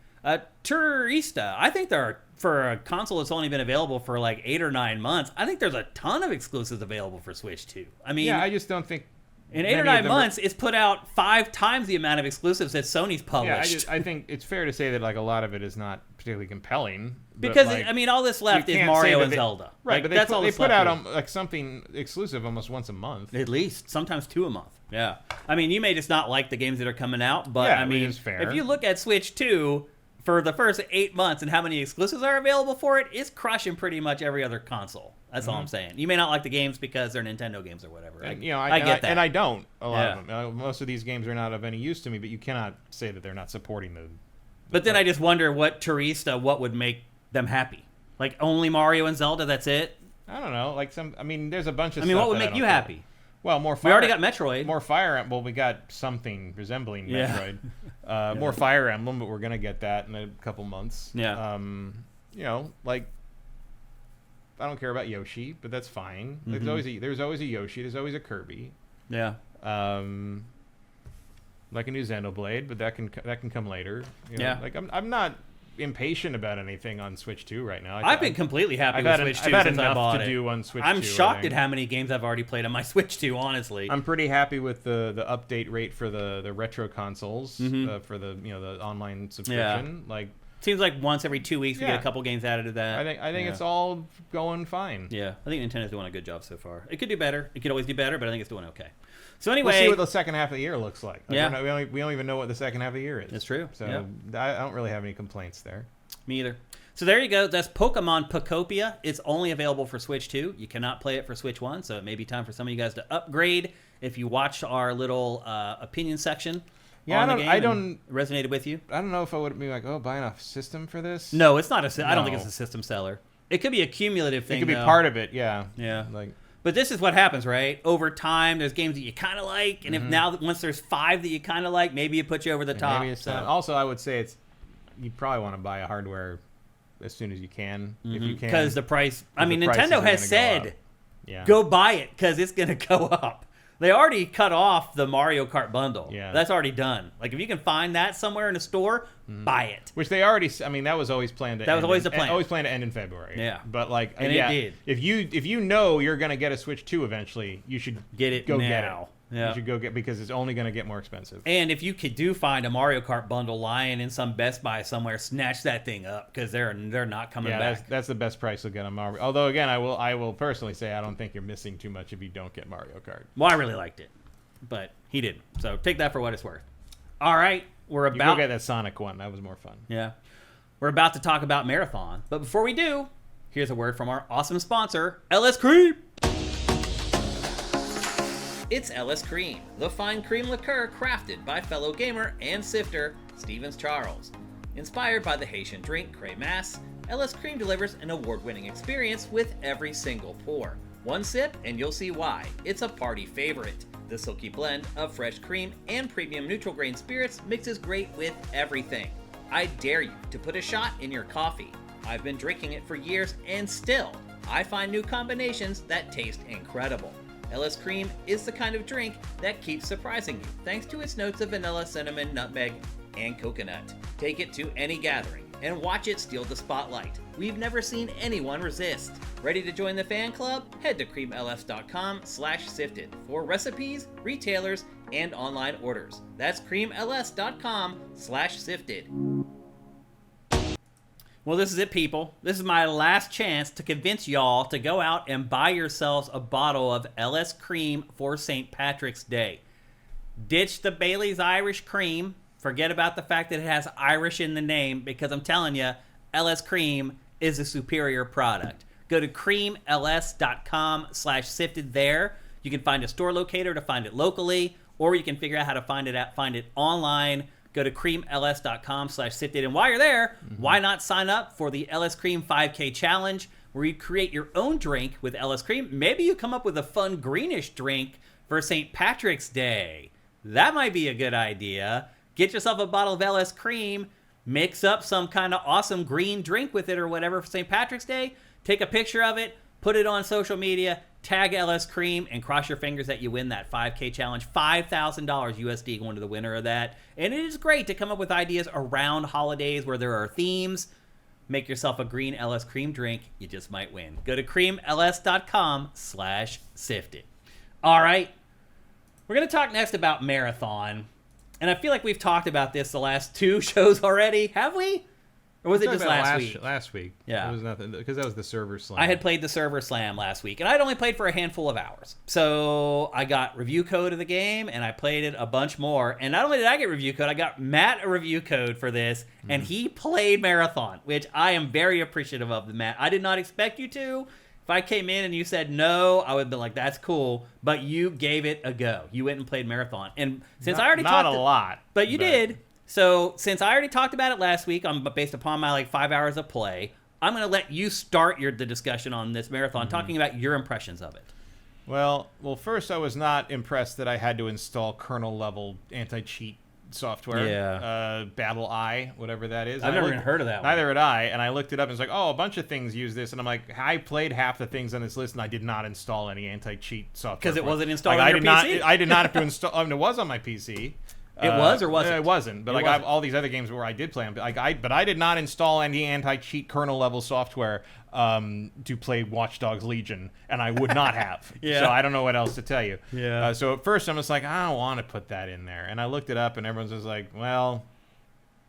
Turista, I think for a console that's only been available for like 8 or 9 months, I think there's a ton of exclusives available for Switch 2. I mean, yeah, I just don't think in 8 or 9 months, it's put out 5 times the amount of exclusives that Sony's published. Yeah, I think it's fair to say that like a lot of it is not particularly compelling. Because like, I mean, all that's left is Mario and Zelda. Right, like, but they put out like something exclusive almost once a month. At least, sometimes 2 a month. Yeah. I mean, you may just not like the games that are coming out, but I mean, if you look at Switch 2 for the first 8 months and how many exclusives are available for it, it's crushing pretty much every other console. That's all I'm saying. You may not like the games because they're Nintendo games or whatever. I get that. And I don't, a lot of them. Most of these games are not of any use to me, but you cannot say that they're not supporting the But then I just wonder what would make them happy. Like, only Mario and Zelda, that's it? I don't know. Like there's a bunch of stuff. I mean, what would make you happy? Well, more We already got Metroid. More Fire Emblem. Well, we got something resembling Metroid. More Fire Emblem, but we're going to get that in a couple months. Yeah. Like, I don't care about Yoshi, but that's fine. Mm-hmm. There's always a Yoshi. There's always a Kirby. Yeah. Like a new Xenoblade, but that can come later. Yeah. Like I'm not impatient about anything on Switch 2 right now. I've been completely happy with Switch 2 since I bought it. to do on Switch 2. I'm shocked at how many games I've already played on my Switch 2, honestly. I'm pretty happy with the update rate for the retro consoles, for the the online subscription. Yeah. Like, seems like once every 2 weeks we get a couple games added to that. I think it's all going fine. Yeah, I think Nintendo's doing a good job so far. It could do better. It could always do better, but I think it's doing okay. So anyway, we'll see what the second half of the year looks like. Yeah. We don't even know what the second half of the year is. That's true. So yeah. I don't really have any complaints there. Me either. So there you go. That's Pokemon Pokopia. It's only available for Switch 2. You cannot play it for Switch 1, so it may be time for some of you guys to upgrade if you watched our little opinion section. Yeah, I don't resonated with you. I don't know if I would be like, buying a system for this. No, it's not I don't think it's a system seller. It could be a cumulative thing. It could be part of it. Yeah. Yeah. Like. But this is what happens, right? Over time, there's games that you kind of like, and if once there's 5 that you kind of like, maybe it puts you over the top. Maybe it's also, I would say you probably want to buy a hardware as soon as you can, if you can. Because the price, Nintendo has said, go buy it because it's going to go up. They already cut off the Mario Kart bundle. Yeah. That's already done. Like, if you can find that somewhere in a store, buy it. Which they already, that was always planned to That was always the plan. Always planned to end in February. Yeah. But, like, and it did. If you know you're going to get a Switch 2 eventually, you should get it now. Get it. Yeah. You should go get, because it's only going to get more expensive. And if you do find a Mario Kart bundle lying in some Best Buy somewhere, snatch that thing up because they're not coming back. That's the best price you'll get on Mario. Although, again, I will personally say I don't think you're missing too much if you don't get Mario Kart. Well, I really liked it, but he didn't. So take that for what it's worth. All right, we're about. You go get that Sonic one. That was more fun. Yeah, we're about to talk about Marathon, but before we do, here's a word from our awesome sponsor, LS Cream. It's LS Cream, the fine cream liqueur crafted by fellow gamer and sifter Stevens Charles. Inspired by the Haitian drink crémasse, LS Cream delivers an award-winning experience with every single pour. One sip and you'll see why. It's a party favorite. The silky blend of fresh cream and premium neutral grain spirits mixes great with everything. I dare you to put a shot in your coffee. I've been drinking it for years and still, I find new combinations that taste incredible. LS Cream is the kind of drink that keeps surprising you thanks to its notes of vanilla, cinnamon, nutmeg, and coconut. Take it to any gathering and watch it steal the spotlight. We've never seen anyone resist. Ready to join the fan club? Head to creamls.com/sifted for recipes, retailers, and online orders. That's creamls.com/sifted. Well, this is it, people. This is my last chance to convince y'all to go out and buy yourselves a bottle of LS Cream for St. Patrick's Day. Ditch the Bailey's Irish Cream. Forget about the fact that it has Irish in the name, because I'm telling you, LS Cream is a superior product. Go to creamls.com/sifted there. You can find a store locator to find it locally, or you can figure out how to find it online. Go to creamls.com/sifted. And while you're there, why not sign up for the LS Cream 5K Challenge, where you create your own drink with LS Cream. Maybe you come up with a fun greenish drink for St. Patrick's Day. That might be a good idea. Get yourself a bottle of LS Cream, mix up some kind of awesome green drink with it or whatever for St. Patrick's Day, take a picture of it, put it on social media, tag LS Cream, and cross your fingers that you win that 5K challenge. $5,000 USD going to the winner of that. And it is great to come up with ideas around holidays where there are themes. Make yourself a green LS Cream drink. You just might win. Go to creamls.com/sifted. All right. We're going to talk next about Marathon. And I feel like we've talked about this the last 2 shows already. Have we? Or was it just last week? Last week. Yeah. It was nothing, because that was the server slam. I had played the server slam last week, and I'd only played for a handful of hours. So I got review code of the game, and I played it a bunch more. And not only did I get review code, I got Matt a review code for this, and he played Marathon, which I am very appreciative of, Matt. I did not expect you to, If I came in and you said no, I would have been like, that's cool. But you gave it a go. You went and played Marathon. And since I already talked... Not a lot. But you did. So since I already talked about it last week, based upon my like 5 hours of play, I'm going to let you start the discussion on this Marathon, talking about your impressions of it. Well, first I was not impressed that I had to install kernel-level anti-cheat software. Yeah. Battle Eye, whatever that is. I've never even heard of that one. Neither had I, and I looked it up and it's like, oh, a bunch of things use this, and I'm like, I played half the things on this list and I did not install any anti-cheat software. Because it wasn't installed on your PC? I did not have to install, I mean, it was on my PC. It was or wasn't? It wasn't, but I have all these other games where I did play them. But I did not install any anti-cheat kernel-level software to play Watch Dogs Legion, and I would not have. Yeah. So I don't know what else to tell you. Yeah. So at first I'm just like, I don't want to put that in there, and I looked it up, and everyone's just like, well,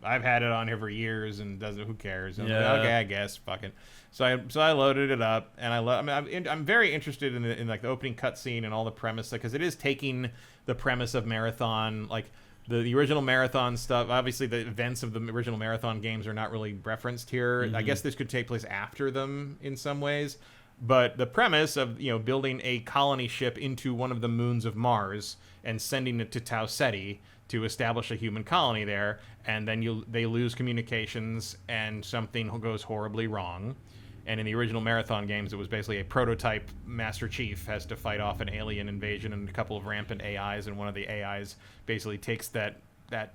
I've had it on here for years, and who cares? And I'm like, okay, I guess, fuck it. So I loaded it up, and I'm very interested in like the opening cutscene and all the premise, because it is taking the premise of Marathon, like. The original Marathon stuff, obviously the events of the original Marathon games are not really referenced here. I guess this could take place after them in some ways. But the premise of, building a colony ship into one of the moons of Mars and sending it to Tau Ceti to establish a human colony there, and then they lose communications and something goes horribly wrong. And in the original Marathon games, it was basically a prototype Master Chief has to fight off an alien invasion and a couple of rampant AIs, and one of the AIs basically takes that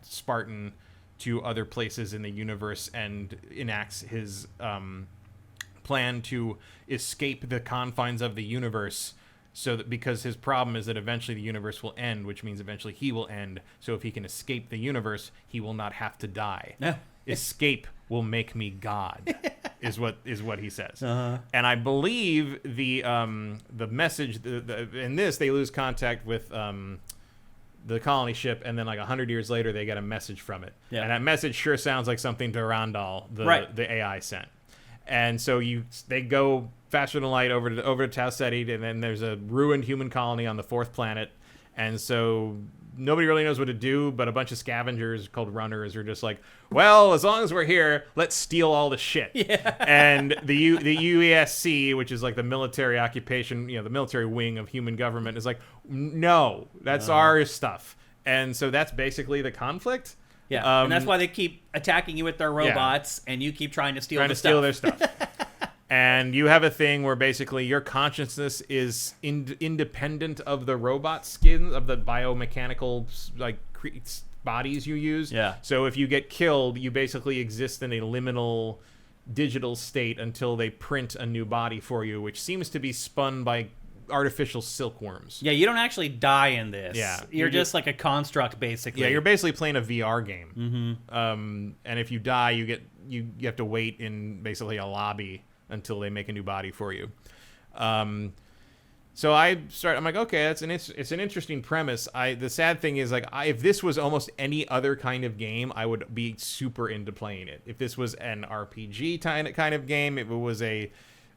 Spartan to other places in the universe and enacts his plan to escape the confines of the universe. So that because his problem is that eventually the universe will end, which means eventually he will end. So if he can escape the universe, he will not have to die. No. Escape will make me God, is what he says. Uh-huh. And I believe the message in this, they lose contact with the colony ship, and then like 100 years later they get a message from it. Yeah. And that message sure sounds like something Durandal, the AI, sent. And so they go faster than light over to Tau Ceti, and then there's a ruined human colony on the 4th planet. And so nobody really knows what to do, but a bunch of scavengers called runners are just like, well, as long as we're here, let's steal all the shit. Yeah. And the UESC, which is like the military occupation, the military wing of human government, is like, no, that's our stuff. And so that's basically the conflict. Yeah, and that's why they keep attacking you with their robots, and you keep trying to steal their stuff. And you have a thing where basically your consciousness is independent of the robot skin, of the biomechanical bodies you use. Yeah. So if you get killed, you basically exist in a liminal digital state until they print a new body for you, which seems to be spun by artificial silkworms. Yeah, you don't actually die in this. Yeah. You're just like a construct, basically. Yeah, you're basically playing a VR game. Mm-hmm. And if you die, you have to wait in basically a lobby until they make a new body for you. So I'm like, okay, it's an interesting premise. The sad thing is, if this was almost any other kind of game, I would be super into playing it. If this was an RPG kind of game, if it was a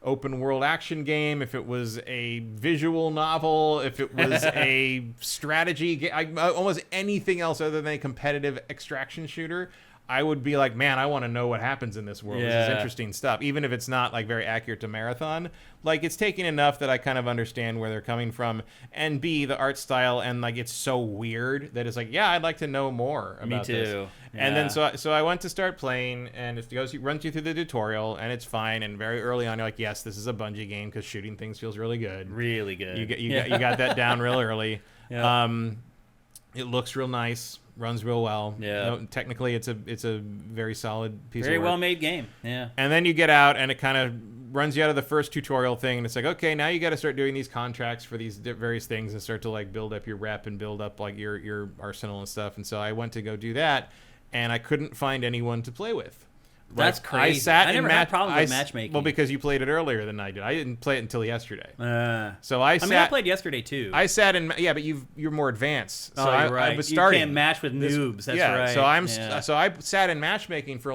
open world action game, if it was a visual novel, if it was a strategy game, almost anything else other than a competitive extraction shooter, I would be like, man, I want to know what happens in this world. Yeah. This is interesting stuff. Even if it's not very accurate to Marathon, it's taking enough that I kind of understand where they're coming from. And B, the art style, and it's so weird that it's like, yeah, I'd like to know more about this. Me too. Yeah. And then so I went to start playing, and it runs you through the tutorial, and it's fine. And very early on, you're like, yes, this is a Bungie game because shooting things feels really good. Really good. You got that down real early. Yeah. It looks real nice. Runs real well. Yeah. Technically, it's a very solid piece of work. Very well made game. Yeah. And then you get out, and it kind of runs you out of the first tutorial thing, and it's like, okay, now you got to start doing these contracts for these various things and start to build up your rep and build up your arsenal and stuff. And so I went to go do that, and I couldn't find anyone to play with. That's crazy. I never had problems with matchmaking. Well, because you played it earlier than I did. I didn't play it until yesterday. So I played yesterday too. I sat in. Yeah, but you're more advanced. So you're right. I was starting. You can't match with noobs. That's right. So I sat in matchmaking for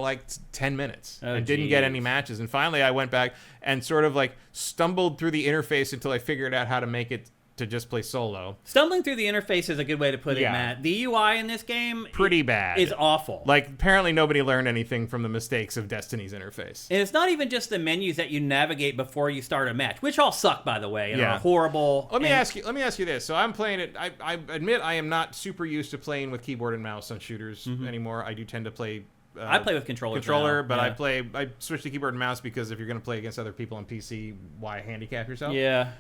10 minutes and didn't get any matches. And finally, I went back and sort of stumbled through the interface until I figured out how to make it to just play solo. Stumbling through the interface is a good way to put it, Matt. The UI in this game pretty bad. Is awful. Like, apparently nobody learned anything from the mistakes of Destiny's interface. And it's not even just the menus that you navigate before you start a match, which all suck, by the way, and are horrible. Let me ask you this. So I'm playing it. I admit I am not super used to playing with keyboard and mouse on shooters anymore. I do tend to play. I play with controller, but I switch to keyboard and mouse because if you're going to play against other people on PC, why handicap yourself? Yeah.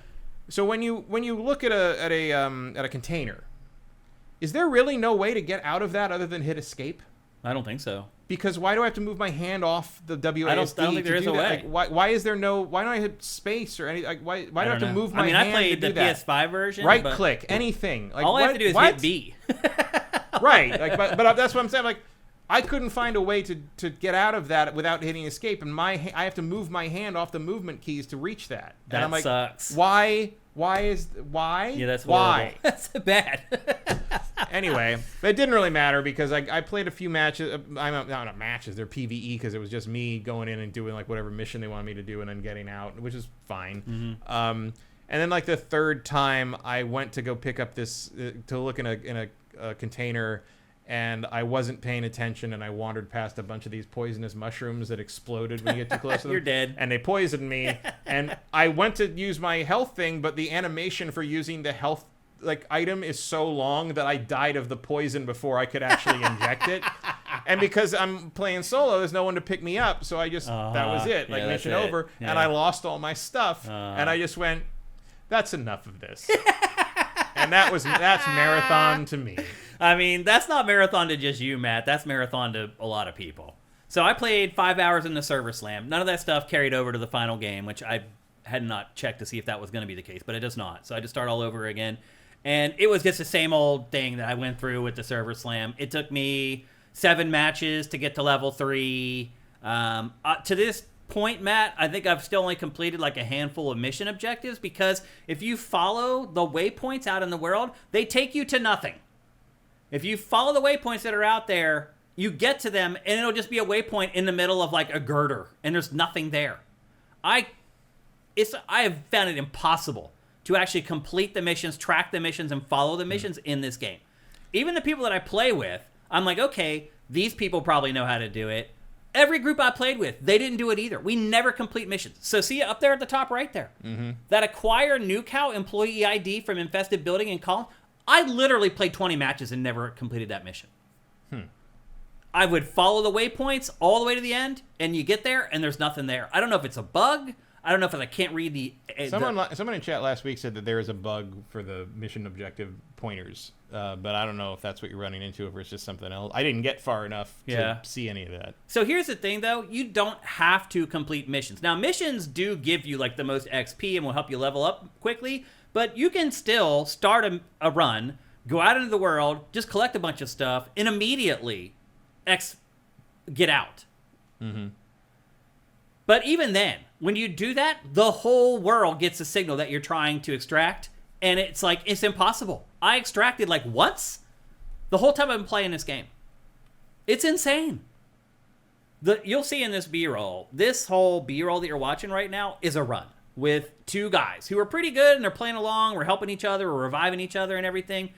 So when you look at a container, is there really no way to get out of that other than hit escape? I don't think so. Because why do I have to move my hand off the WASD? I don't think there is a way. Like, why is there no? Why don't I hit space or anything? Like, why do I have to move my hand? I played to the do that? PS5 version. Right click, anything. Like, all I have to do is hit B. Right. Like, but that's what I'm saying. Like, I couldn't find a way to get out of that without hitting escape, and I have to move my hand off the movement keys to reach that. That and I'm like, sucks. Why? Yeah, that's why. Horrible. That's bad. Anyway, it didn't really matter because I played a few matches. Not matches. They're PvE because it was just me going in and doing like whatever mission they wanted me to do and then getting out, which is fine. And then like the third time I went to go pick up this to look in a container. And I wasn't paying attention, and I wandered past a bunch of these poisonous mushrooms that exploded when you get too close to them. You're dead. And they poisoned me. And I went to use my health thing, but the animation for using the health item is so long that I died of the poison before I could actually inject it. And because I'm playing solo, there's no one to pick me up, so I just that was it. Like mission over, and I lost all my stuff, and I just went, that's enough of this. And that's Marathon to me. I mean, that's not Marathon to just you, Matt. That's Marathon to a lot of people. So I played 5 hours in the server slam. None of that stuff carried over to the final game, which I had not checked to see if that was going to be the case, but it does not. So I just start all over again. And it was just the same old thing that I went through with the server slam. It took me 7 matches to get to level 3. To this point, Matt, I think I've still only completed like a handful of mission objectives because if you follow the waypoints out in the world, they take you to nothing. If you follow the waypoints that are out there, you get to them, and it'll just be a waypoint in the middle of like a girder, and there's nothing there. I have found it impossible to actually complete the missions, track the missions, and follow the missions in this game. Even the people that I play with, I'm like, okay, these people probably know how to do it. Every group I played with, they didn't do it either. We never complete missions. So see up there at the top right there, that acquire new cow employee ID from infested building and column. I literally played 20 matches and never completed that mission. I would follow the waypoints all the way to the end, and you get there, and there's nothing there. I don't know if it's a bug. I don't know if I can't read the... Someone in chat last week said that there is a bug for the mission objective pointers, but I don't know if that's what you're running into, or if it's just something else. I didn't get far enough to see any of that. So here's the thing, though. You don't have to complete missions. Now, missions do give you like the most XP and will help you level up quickly, but you can still start a run, go out into the world, just collect a bunch of stuff, and immediately get out. But even then, when you do that, the whole world gets a signal that you're trying to extract, and it's like, it's impossible. I extracted like once the whole time I've been playing this game. It's insane. You'll see in this B-roll, this whole B-roll that you're watching right now is a run with 2 guys who are pretty good, and they're playing along, we're helping each other, we're reviving each other and everything.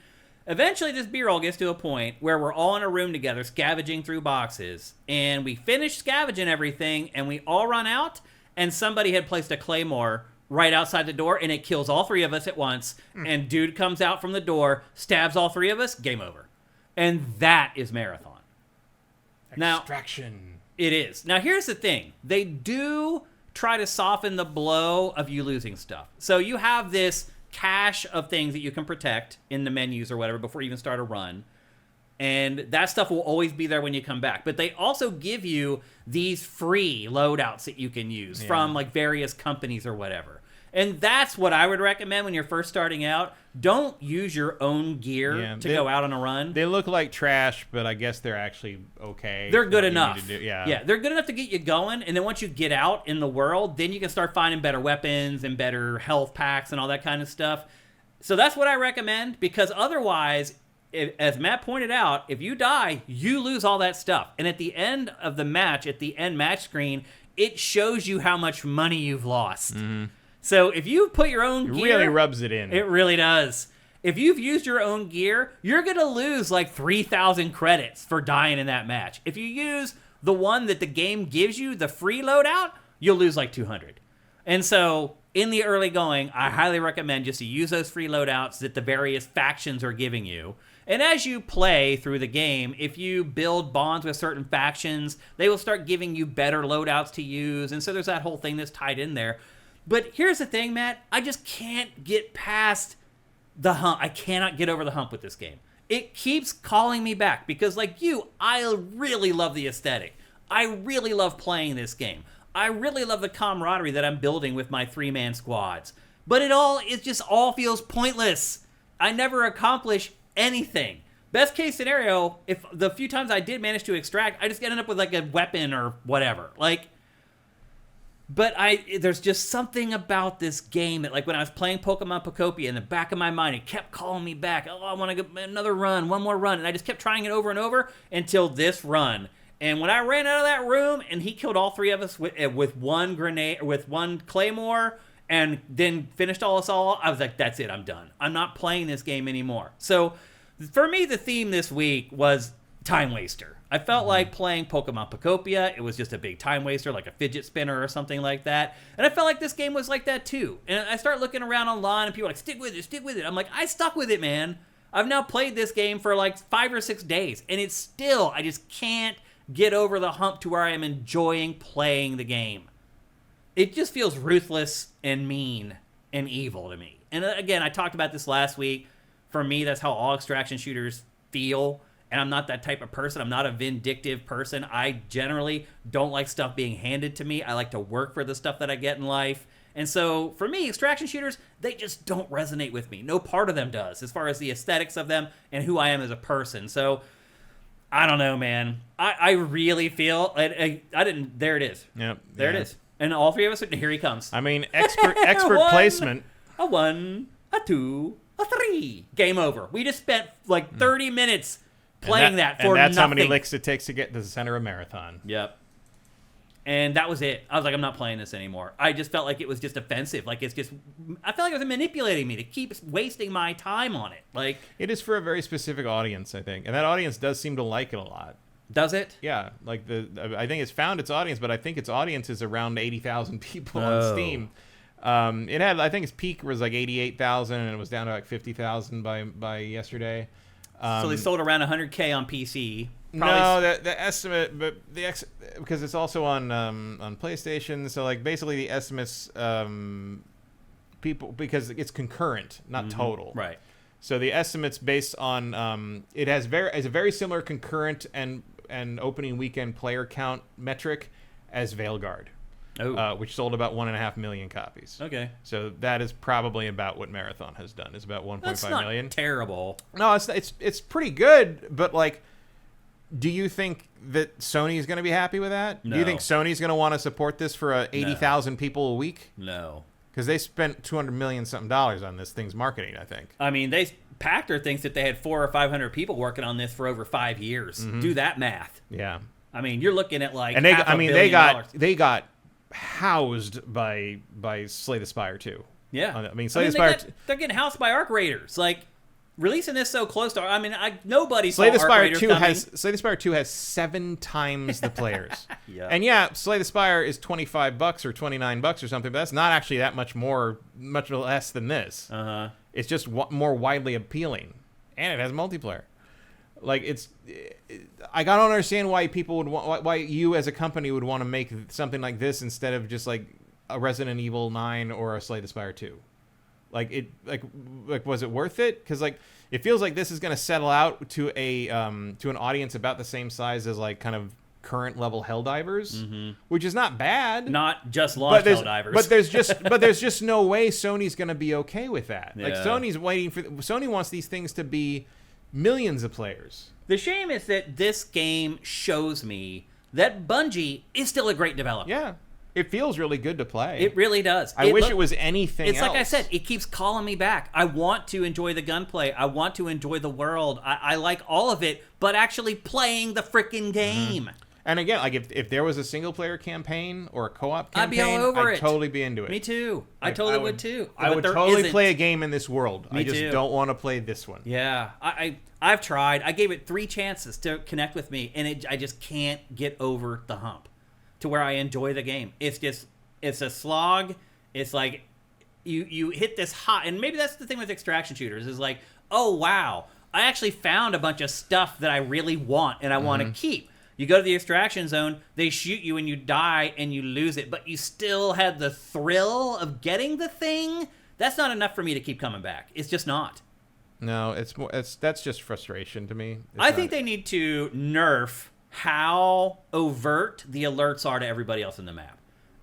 Eventually, this B-roll gets to a point where we're all in a room together scavenging through boxes, and we finish scavenging everything, and we all run out, and somebody had placed a claymore right outside the door, and it kills all 3 of us at once, and dude comes out from the door, stabs all 3 of us, game over. And that is Marathon. Extraction. Now, it is. Now, here's the thing. They do try to soften the blow of you losing stuff. So you have this cache of things that you can protect in the menus or whatever before you even start a run. And that stuff will always be there when you come back. But they also give you these free loadouts that you can use from like various companies or whatever. And that's what I would recommend when you're first starting out. Don't use your own gear to go out on a run. They look like trash, but I guess they're actually okay. They're good enough. Yeah, they're good enough to get you going. And then once you get out in the world, then you can start finding better weapons and better health packs and all that kind of stuff. So that's what I recommend, because otherwise, as Matt pointed out, if you die, you lose all that stuff. And at the end of the match, at the end match screen, it shows you how much money you've lost. So if you put your own gear... It really rubs it in. It really does. If you've used your own gear, you're going to lose like 3,000 credits for dying in that match. If you use the one that the game gives you, the free loadout, you'll lose like 200. And so in the early going, I highly recommend just to use those free loadouts that the various factions are giving you. And as you play through the game, if you build bonds with certain factions, they will start giving you better loadouts to use. And so there's that whole thing that's tied in there. But here's the thing, Matt. I just can't get past the hump. I cannot get over the hump with this game. It keeps calling me back because, like you, I really love the aesthetic. I really love playing this game. I really love the camaraderie that I'm building with my 3-man squads. But it just all feels pointless. I never accomplish anything. Best case scenario, if the few times I did manage to extract, I just ended up with like a weapon or whatever. But there's just something about this game that, like, when I was playing Pokemon Pokopia, in the back of my mind, it kept calling me back. Oh, I want to get another run, one more run. And I just kept trying it over and over until this run. And when I ran out of that room and he killed all 3 of us with one grenade, with one claymore, and then finished us all, I was like, that's it, I'm done. I'm not playing this game anymore. So for me, the theme this week was time waster. I felt like playing Pokemon Pokopia. It was just a big time waster, like a fidget spinner or something like that. And I felt like this game was like that too. And I start looking around online and people are like, stick with it, stick with it. I'm like, I stuck with it, man. I've now played this game for like 5 or 6 days. And it's still, I just can't get over the hump to where I am enjoying playing the game. It just feels ruthless and mean and evil to me. And again, I talked about this last week. For me, that's how all extraction shooters feel. And I'm not that type of person. I'm not a vindictive person. I generally don't like stuff being handed to me. I like to work for the stuff that I get in life. And so for me, extraction shooters, they just don't resonate with me. No part of them does, as far as the aesthetics of them and who I am as a person. So I don't know, man. I really feel I didn't. There it is. Yep. There it is. And all 3 of us. Here he comes. I mean, expert placement. A 1, a 2, a 3. Game over. We just spent like 30 minutes playing that for nothing. And that's how many licks it takes to get to the center of Marathon. Yep. And that was it. I was like, I'm not playing this anymore. I just felt like it was just offensive. Like, I felt like it was manipulating me to keep wasting my time on it. Like, it is for a very specific audience, I think. And that audience does seem to like it a lot. Does it? Yeah. Like, I think it's found its audience, but I think its audience is around 80,000 people on Steam. It had, I think its peak was like 88,000, and it was down to like 50,000 by yesterday. So they sold around 100K on PC. No, the estimate, but because it's also on PlayStation. So like basically the estimates, people, because it's concurrent, not total. Right. So the estimates based on it has a very similar concurrent and opening weekend player count metric as Veilguard. Which sold about 1.5 million copies. Okay. So that is probably about what Marathon has done. It's about 1.5 million. That's not terrible. No, it's pretty good, but like, do you think that Sony is going to be happy with that? No. Do you think Sony's going to want to support this for 80,000 people a week? No. Because they spent $200 million something on this thing's marketing, I think. I mean, Pachter thinks that they had 400 or 500 people working on this for over 5 years. Do that math. Yeah. I mean, you're looking at like and they got housed by Slay the Spire 2. Yeah. I mean, Slay the Spire... They're getting housed by Arc Raiders. Like, releasing this so close to... I mean, nobody saw Slay the Arc Spire Raiders 2 coming. Slay the Spire 2 has 7 times the players. Yeah. And yeah, Slay the Spire is $25 or $29 or something, but that's not actually that much less than this. Uh-huh. It's just more widely appealing. And it has multiplayer. Like, I don't understand why people would why you as a company would want to make something like this instead of just like a Resident Evil 9 or a Slay the Spire 2. Like, was it worth it? Because like, it feels like this is going to settle out to an audience about the same size as like kind of current level Helldivers, which is not bad. Not just launch Helldivers. But there's just no way Sony's going to be okay with that. Yeah. Like, Sony wants these things to be millions of players. The shame is that this game shows me that Bungie is still a great developer. Yeah. It feels really good to play. It really does. I wish it was anything else. It's like I said, it keeps calling me back. I want to enjoy the gunplay. I want to enjoy the world. I like all of it, but actually playing the freaking game. And again, like if there was a single player campaign or a co-op campaign, I'd be all over it. Totally be into it. Me too. Like, I totally would too. I would totally play a game in this world. Me I just too. don't want to play this one. Yeah, I've tried. I gave it 3 chances to connect with me, and I just can't get over the hump to where I enjoy the game. It's a slog. It's like you hit this hot, and maybe that's the thing with extraction shooters is like, oh wow, I actually found a bunch of stuff that I really want and I want to keep. You go to the extraction zone, they shoot you and you die and you lose it, but you still had the thrill of getting the thing. That's not enough for me to keep coming back. It's just not. No, that's just frustration to me. I think they need to nerf how overt the alerts are to everybody else in the map.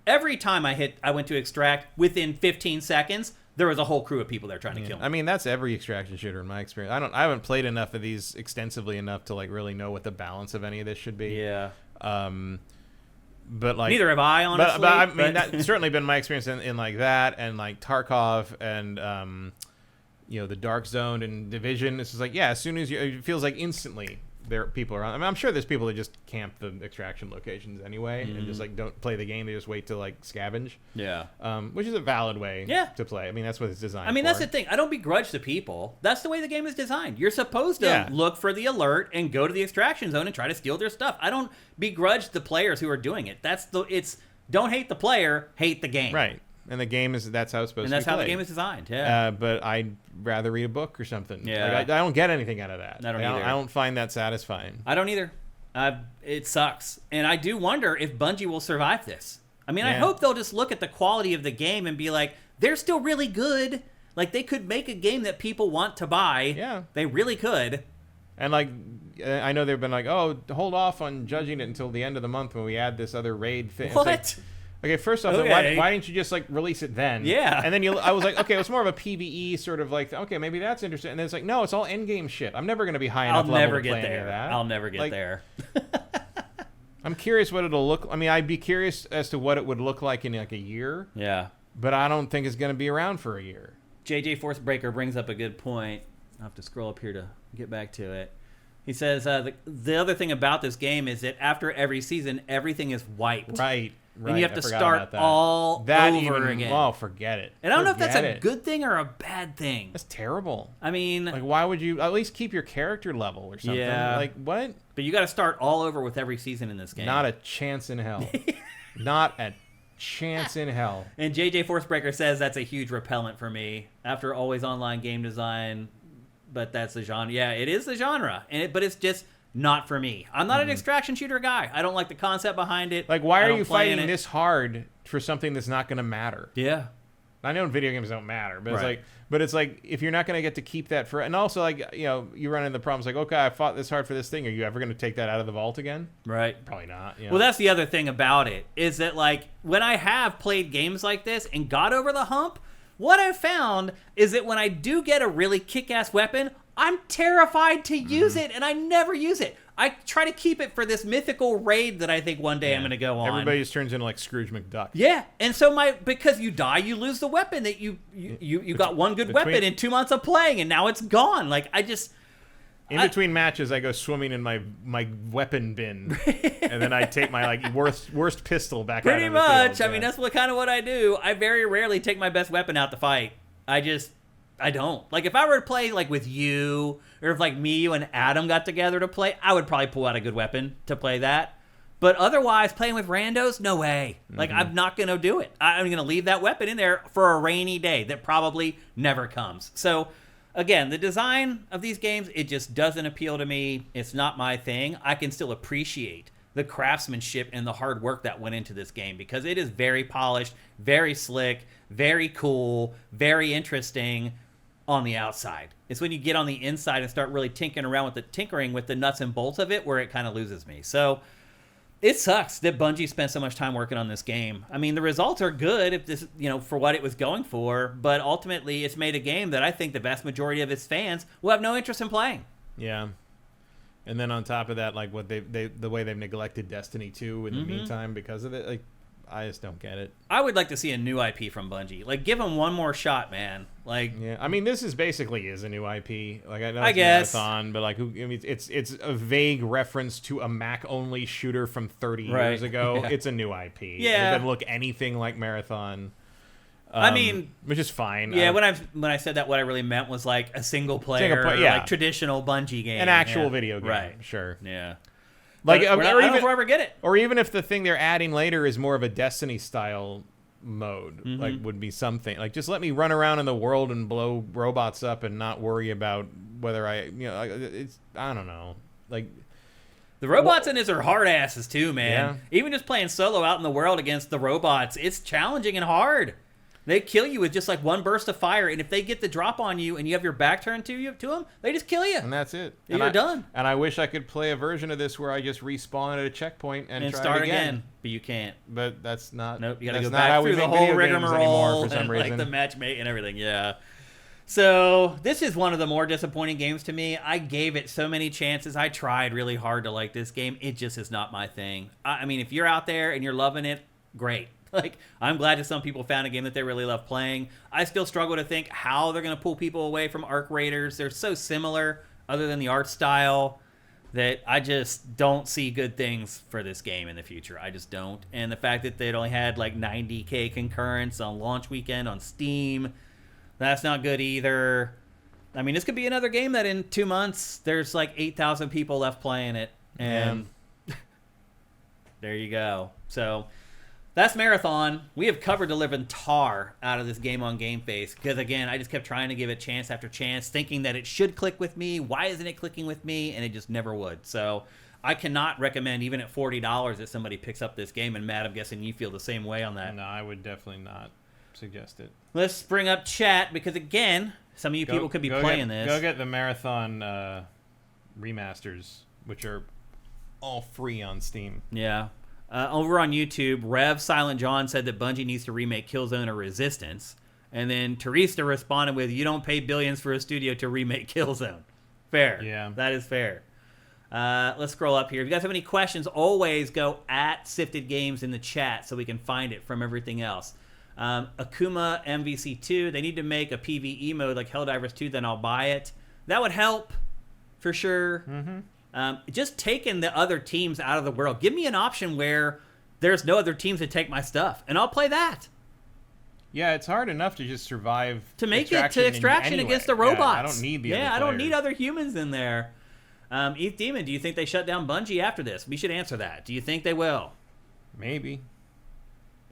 Every time I went to extract, within 15 seconds, there was a whole crew of people there trying to kill me. I mean, that's every extraction shooter in my experience. I haven't played enough of these extensively enough to like really know what the balance of any of this should be. Yeah. But like neither have I, honestly. But I mean, that's certainly been my experience in like that and like Tarkov and the Dark Zone and Division. It's just like, yeah, as soon as it feels like instantly there are people around. I mean, I'm sure there's people that just camp the extraction locations anyway and just like don't play the game. They just wait to like scavenge. Yeah. Which is a valid way to play. I mean, that's what it's designed for. I mean, that's the thing. I don't begrudge the people. That's the way the game is designed. You're supposed to look for the alert and go to the extraction zone and try to steal their stuff. I don't begrudge the players who are doing it. Don't hate the player, hate the game. Right. And the game that's how it's supposed to be. And that's how the game is designed. Yeah. But I'd rather read a book or something. Yeah. Like, I don't get anything out of that. I don't either. I don't find that satisfying. I don't either. It sucks. And I do wonder if Bungie will survive this. I mean, I hope they'll just look at the quality of the game and be like, they're still really good. Like, they could make a game that people want to buy. Yeah. They really could. And, like, I know they've been like, oh, hold off on judging it until the end of the month when we add this other raid thing. What? Like, okay, first off, why didn't you just like release it then? Yeah. And then I was like, okay, it's more of a PvE sort of like, okay, maybe that's interesting. And then it's like, no, it's all endgame shit. I'm never going to be high enough level to play any of that. I'll never get there. I'm curious what it'll look. I mean, I'd be curious as to what it would look like in like a year. Yeah. But I don't think it's going to be around for a year. JJ Forcebreaker brings up a good point. I'll have to scroll up here to get back to it. He says the other thing about this game is that after every season, everything is wiped. Right. And you have to start all over again. Oh, forget it. And I don't know if that's a good thing or a bad thing. That's terrible. I mean, like, why would you at least keep your character level or something? Yeah. Like, what? But you got to start all over with every season in this game. Not a chance in hell. Not a chance in hell. And JJ Forcebreaker says that's a huge repellent for me after always online game design. But that's the genre. Yeah, it is the genre. But it's just not for me. I'm not an extraction shooter guy. I don't like the concept behind it. Like, why are you fighting this hard for something that's not going to matter? Yeah. I know video games don't matter, but Right. it's like if you're not going to get to keep that for, and also like, you run into the problems like, okay, I fought this hard for this thing. Are you ever going to take that out of the vault again? Right. Probably not. Well, that's the other thing about it is that like when I have played games like this and got over the hump, what I've found is that when I do get a really kick-ass weapon, I'm terrified to use it, and I never use it. I try to keep it for this mythical raid that I think one day I'm going to go on. Everybody just turns into like Scrooge McDuck. Yeah, and so because you die, you lose the weapon that you got one good weapon in 2 months of playing, and now it's gone. Like between matches, I go swimming in my weapon bin, and then I take my like worst pistol back out. Pretty much. I mean, that's what I do. I very rarely take my best weapon out to fight. I don't. Like, if I were to play, like, with you, or if, like, me, you, and Adam got together to play, I would probably pull out a good weapon to play that. But otherwise, playing with randos, no way. Like, I'm not going to do it. I'm going to leave that weapon in there for a rainy day that probably never comes. So, again, the design of these games, it just doesn't appeal to me. It's not my thing. I can still appreciate the craftsmanship and the hard work that went into this game because it is very polished, very slick, very cool, very interesting on the outside. It's when you get on the inside and start really tinkering with the nuts and bolts of it where it kind of loses me. So it sucks that Bungie spent so much time working on this game. I mean, the results are good if this, for what it was going for, but ultimately it's made a game that I think the vast majority of its fans will have no interest in playing. Yeah. And then on top of that, like the way they've neglected Destiny 2 in the meantime because of it, like I just don't get it. I would like to see a new IP from Bungie. Like, give them one more shot, man. Like, yeah, I mean, this is basically a new IP. Like, I know I it's guess. Marathon, but like, it's a vague reference to a Mac-only shooter from 30 years ago. Yeah. It's a new IP. Yeah. It doesn't look anything like Marathon. I mean, which is fine. Yeah, when I said that, what I really meant was like a single player, like traditional Bungie game, an actual video game, right? Sure, yeah. Like, I don't know if we'll ever get it. Or even if the thing they're adding later is more of a Destiny style mode, Mm-hmm. like would be something. Like, just let me run around in the world and blow robots up and not worry about whether I don't know. Like, the robots in this are hard asses too, man. Yeah. Even just playing solo out in the world against the robots, it's challenging and hard. They kill you with just like one burst of fire, and if they get the drop on you and you have your back turned to them, they just kill you. And that's it. You're done. And I wish I could play a version of this where I just respawn at a checkpoint and try start it again. But you can't. But that's not. Nope, you gotta that's go not how back we through the make whole video games rigmarole for some and reason. like the matchmake and everything. Yeah. So this is one of the more disappointing games to me. I gave it so many chances. I tried really hard to like this game. It just is not my thing. I mean, if you're out there and you're loving it, great. Like, I'm glad that some people found a game that they really love playing. I still struggle to think how they're going to pull people away from Arc Raiders. They're so similar, other than the art style, that I just don't see good things for this game in the future. I just don't. And the fact that they'd only had like 90K concurrents on launch weekend on Steam, that's not good either. I mean, this could be another game that in 2 months, there's like 8,000 people left playing it. And there you go. So that's Marathon. We have covered the living tar out of this game on GameFace because, again, I just kept trying to give it chance after chance, thinking that it should click with me. Why isn't it clicking with me? And it just never would. So I cannot recommend, even at $40, that somebody picks up this game. And, Matt, I'm guessing you feel the same way on that. No, I would definitely not suggest it. Let's bring up chat because, again, some of you people could be playing this. Go get the Marathon remasters, which are all free on Steam. Yeah. Over on YouTube, Rev Silent John said that Bungie needs to remake Killzone or Resistance. And then Teresa responded with, you don't pay billions for a studio to remake Killzone. Fair. Yeah. That is fair. Let's scroll up here. If you guys have any questions, always go at Sifted Games in the chat so we can find it from everything else. Akuma MVC2, they need to make a PvE mode like Helldivers 2, then I'll buy it. That would help, for sure. Mm-hmm. Just taking the other teams out of the world. Give me an option where there's no other teams to take my stuff, and I'll play that. Yeah, it's hard enough to just survive to make it to extraction against the robots. Yeah, I don't need the other I don't need players. other humans in there. Eth Demon, do you think they shut down Bungie after this? We should answer that. Do you think they will? Maybe.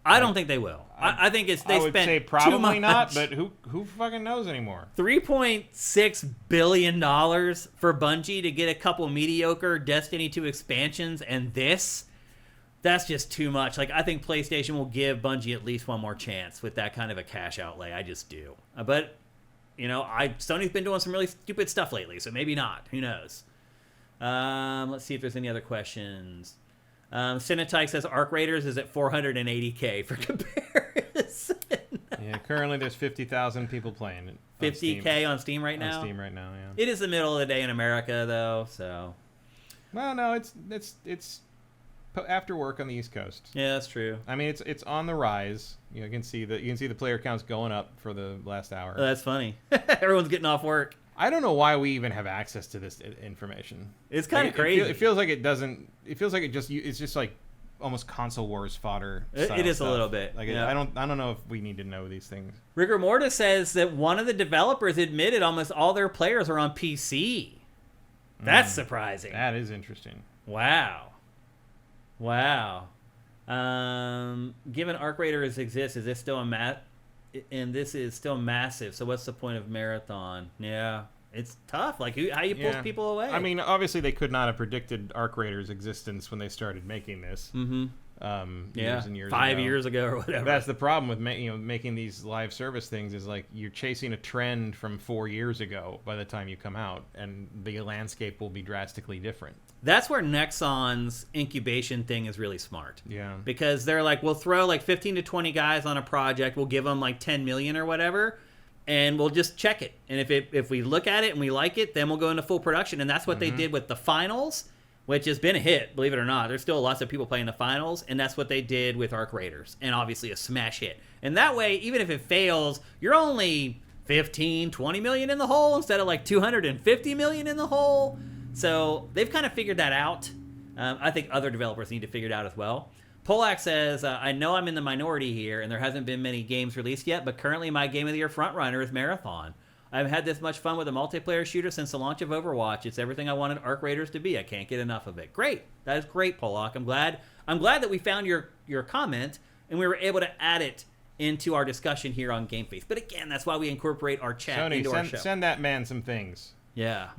I don't think they will. I think it's they I would spent say 2 probably months. not, but who fucking knows anymore? $3.6 billion for Bungie to get a couple mediocre Destiny 2 expansions, and that's just too much. Like, I think PlayStation will give Bungie at least one more chance with that kind of a cash outlay. I just do. But, Sony's been doing some really stupid stuff lately, so maybe not. Who knows? Let's see if there's any other questions. Cinetike says Arc Raiders is at 480K for comparison. Yeah, currently there's 50,000 people playing it. 50K on Steam right now? On Steam right now, yeah. It is the middle of the day in America, though, so. Well, no, it's after work on the East Coast. Yeah, that's true. I mean, it's on the rise. You can see the player counts going up for the last hour. Oh, that's funny. Everyone's getting off work. I don't know why we even have access to this information. It's kind of crazy. It feels like it doesn't. It feels like it's just like almost console wars fodder. It is stuff. a little bit. Like yeah. I don't know if we need to know these things. Rigor Mortis says that one of the developers admitted almost all their players are on PC. That's surprising. That is interesting. Wow. Given Arc Raiders exists, is this still and this is still massive, so what's the point of Marathon? Yeah, it's tough. Like, how you pull people away? I mean, obviously they could not have predicted Arc Raiders' existence when they started making this. Mm-hmm. Years and years 5 ago. years ago or whatever. That's the problem with making these live service things is like you're chasing a trend from 4 years ago by the time you come out, and the landscape will be drastically different. That's where Nexon's incubation thing is really smart. Yeah. Because they're like, we'll throw like 15 to 20 guys on a project, we'll give them like 10 million or whatever, and we'll just check it. And if we look at it and we like it, then we'll go into full production. And that's what they did with the finals. which has been a hit, believe it or not. There's still lots of people playing the finals, and that's what they did with Arc Raiders, and obviously a smash hit. And that way, even if it fails, you're only 15, 20 million in the hole instead of like 250 million in the hole. So they've kind of figured that out. I think other developers need to figure it out as well. Polak says, I know I'm in the minority here, and there hasn't been many games released yet, but currently my Game of the Year frontrunner is Marathon. I've had this much fun with a multiplayer shooter since the launch of Overwatch. It's everything I wanted Arc Raiders to be. I can't get enough of it. Great. That is great, Polak. I'm glad that we found your comment, and we were able to add it into our discussion here on GameFace. But again, that's why we incorporate our chat into our show. Send that man some things. Yeah.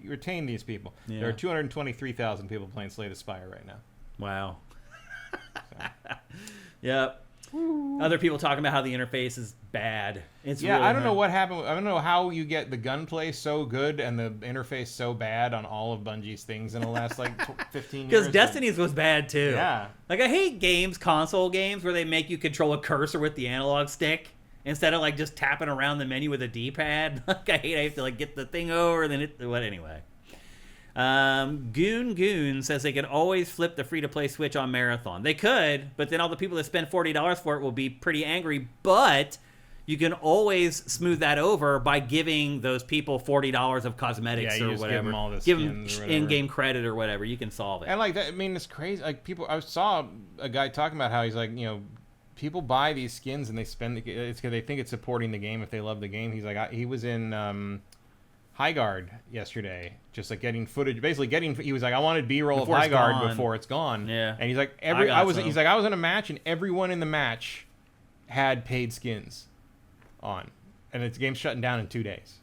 Retain these people. Yeah. There are 223,000 people playing Slay the Spire right now. Wow. So. Yep. Other people talking about how the interface is bad. It's really I don't know hard. what happened. I don't know how you get the gunplay so good and the interface so bad on all of Bungie's things in the last 15 years. Because Destiny's was bad too. Yeah. Like I hate console games where they make you control a cursor with the analog stick instead of just tapping around the menu with a D-pad. I have to get the thing over and then anyway. Goon says they can always flip the free-to-play switch on Marathon. They could, but then all the people that spend $40 for it will be pretty angry. But you can always smooth that over by giving those people $40 of cosmetics or whatever. Give them all the give skins them in-game credit or whatever. You can solve it. And that, it's crazy. I saw a guy talking about how he's people buy these skins and they spend it's because they think it's supporting the game if they love the game. He's he was in High Guard yesterday, just getting footage, he was I wanted B-roll of High Guard before it's gone. Yeah. And he's I was in a match and everyone in the match had paid skins on. And the game's shutting down in 2 days.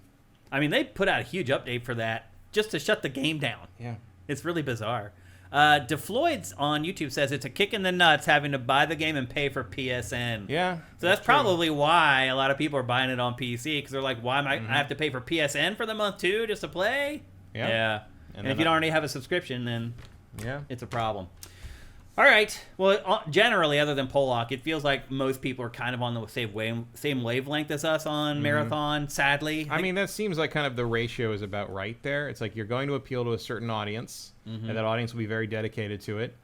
I mean, they put out a huge update for that just to shut the game down. Yeah. It's really bizarre. DeFloyd's on YouTube says it's a kick in the nuts having to buy the game and pay for PSN. Yeah. So that's probably why a lot of people are buying it on PC, because they're like, why am I have to pay for PSN for the month too just to play? Yeah. And if you don't already have a subscription, then it's a problem. All right. Well, generally, other than Polak, it feels like most people are kind of on the same wavelength as us on Marathon, sadly. I mean, that seems like kind of the ratio is about right there. It's you're going to appeal to a certain audience, and that audience will be very dedicated to it.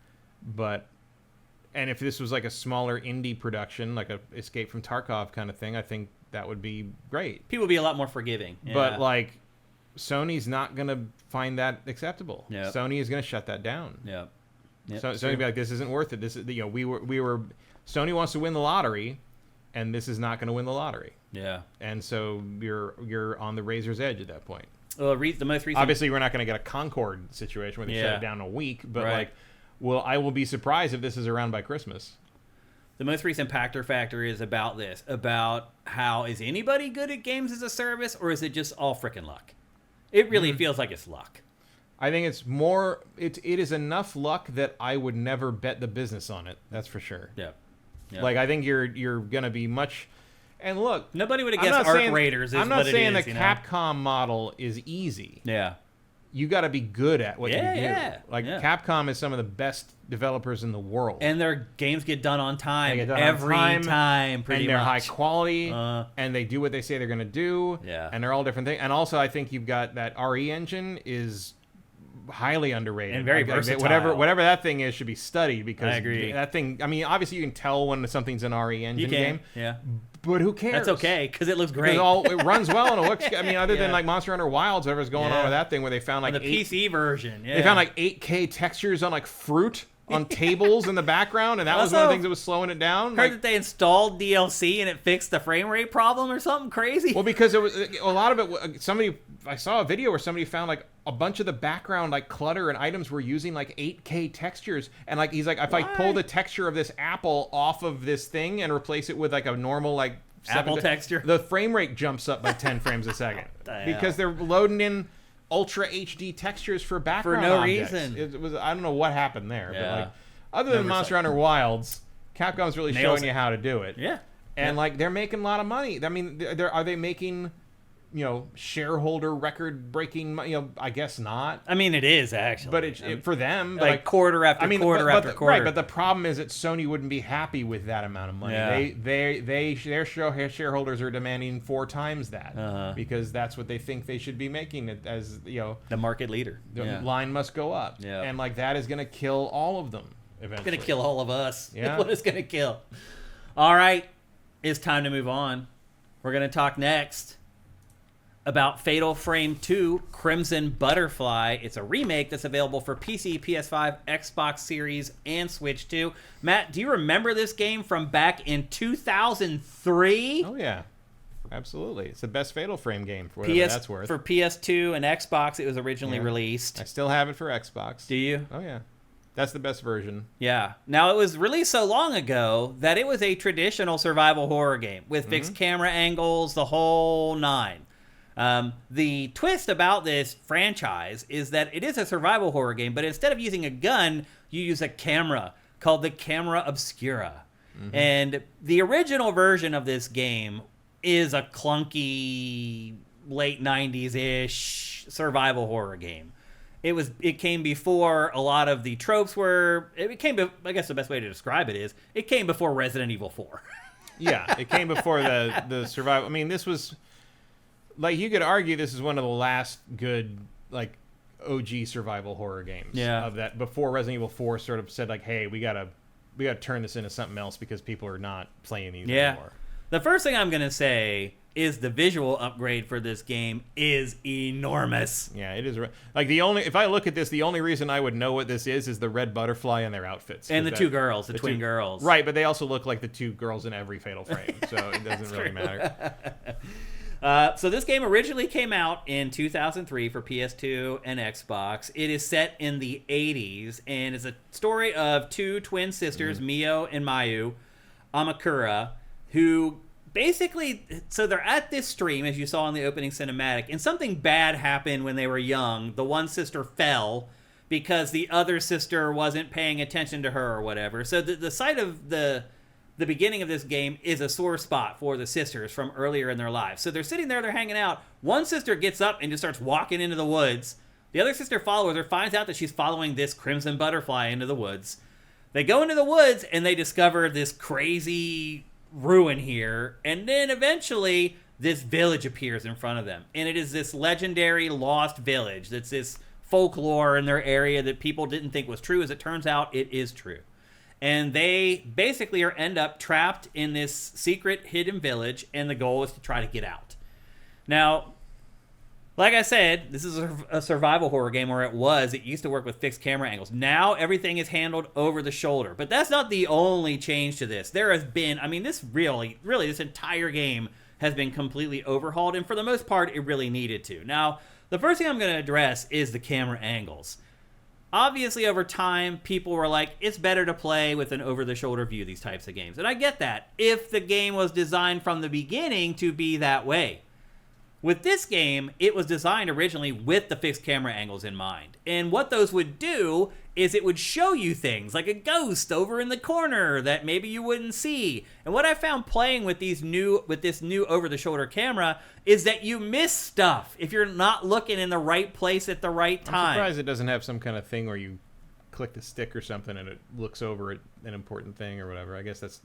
And if this was a smaller indie production, like a Escape from Tarkov kind of thing, I think that would be great. People would be a lot more forgiving. Yeah. But, Sony's not going to find that acceptable. Yep. Sony is going to shut that down. Yeah. Yep, So Sony be like, this isn't worth it. This is Sony wants to win the lottery, and this is not going to win the lottery. Yeah. And so you're on the razor's edge at that point. Well, the most recent. Obviously, we're not going to get a Concord situation where they shut it down in a week, but I will be surprised if this is around by Christmas. The most recent Pactor Factor is about how is anybody good at games as a service, or is it just all frickin' luck? It really feels like it's luck. I think it's more. It is enough luck that I would never bet the business on it. That's for sure. Yeah. I think you're gonna be much. And look, nobody would have guessed Arc Raiders. I'm not saying the Capcom model is easy. Yeah. You got to be good at what you do. Yeah. Capcom is some of the best developers in the world, and their games get done on time every time. Pretty and they're much high quality, and they do what they say they're gonna do. Yeah. And they're all different things. And also, I think you've got that RE engine is highly underrated and very versatile. Whatever that thing is should be studied, because I agree. That thing, I mean, obviously you can tell when something's an RE engine game. Yeah. But who cares? That's okay, because it looks great. It runs well and it looks. I mean, other than Monster Hunter Wilds, whatever's going on with that thing, where they found the PC version. Yeah. They found 8K textures on fruit on tables in the background, and that was one of the things that was slowing it down. Heard that they installed DLC and it fixed the frame rate problem or something crazy. Well, because it was a lot of it. I saw a video where somebody found a bunch of the background clutter and items were using 8K textures, and he's like, if I pull the texture of this apple off of this thing and replace it with a normal apple texture, the frame rate jumps up by 10 frames a second because they're loading in Ultra HD textures for background for no objects. reason. It was, I don't know what happened there, yeah. but other than Monster Hunter Wilds, Capcom's really showing you how to do it. Yeah. And they're making a lot of money. I mean, are they making shareholder record breaking, I guess not. I mean, it is actually. But for them, like quarter after quarter after quarter. Right, but the problem is that Sony wouldn't be happy with that amount of money. Yeah. Their shareholders are demanding 4 times that because that's what they think they should be making it as, the market leader. The line must go up. Yeah. And like that is going to kill all of them eventually. It's going to kill all of us. Yeah. What it's going to kill. All right. It's time to move on. We're going to talk next about Fatal Frame II Crimson Butterfly. It's a remake that's available for PC, PS5, Xbox Series, and Switch 2. Matt, do you remember this game from back in 2003? Oh, yeah. Absolutely. It's the best Fatal Frame game for whatever that's worth. For PS2 and Xbox, it was originally released. I still have it for Xbox. Do you? Oh, yeah. That's the best version. Yeah. Now, it was released so long ago that it was a traditional survival horror game with fixed camera angles, the whole 9. The twist about this franchise is that it is a survival horror game, but instead of using a gun, you use a camera called the Camera Obscura. And the original version of this game is a clunky late 90s-ish survival horror game. It came before a lot of the tropes I guess the best way to describe it is it came before Resident Evil 4. Yeah, it came before the survival. I mean, this was like, you could argue this is one of the last good like OG survival horror games. Yeah. Of that, before Resident Evil 4 sort of said like, hey, we gotta turn this into something else because people are not playing these anymore. The first thing I'm gonna say is the visual upgrade for this game is enormous. Yeah, it is. Like, if I look at this, the only reason I would know what this is the red butterfly and their outfits. And the 2 girls, the twin girls. Right, but they also look like the 2 girls in every Fatal Frame, so it doesn't really matter. So this game originally came out in 2003 for PS2 and Xbox. It is set in the 80s and is a story of 2 twin sisters, Mio and Mayu Amakura, who basically, so they're at this stream, as you saw in the opening cinematic, and something bad happened when they were young. The one sister fell because the other sister wasn't paying attention to her or whatever. So the site of the beginning of this game is a sore spot for the sisters from earlier in their lives. So they're sitting there, they're hanging out. One sister gets up and just starts walking into the woods. The other sister follows her, finds out that she's following this crimson butterfly into the woods. They go into the woods and they discover this crazy ruin here, and then eventually this village appears in front of them, and it is this legendary lost village that's this folklore in their area that people didn't think was true. As it turns out, it is true, and they basically end up trapped in this secret hidden village, and the goal is to try to get out. Now, like I said, this is a survival horror game where it used to work with fixed camera angles. Now everything is handled over the shoulder. But that's not the only change to this. There has been, this really, this entire game has been completely overhauled. And for the most part, it really needed to. Now, the first thing I'm going to address is the camera angles. Obviously, over time, people were like, it's better to play with an over-the-shoulder view, these types of games. And I get that, if the game was designed from the beginning to be that way. With this game, it was designed originally with the fixed camera angles in mind. And what those would do is it would show you things like a ghost over in the corner that maybe you wouldn't see. And what I found playing with this new over-the-shoulder camera is that you miss stuff if you're not looking in the right place at the right time. I'm surprised it doesn't have some kind of thing where you click the stick or something and it looks over an important thing or whatever. I guess that's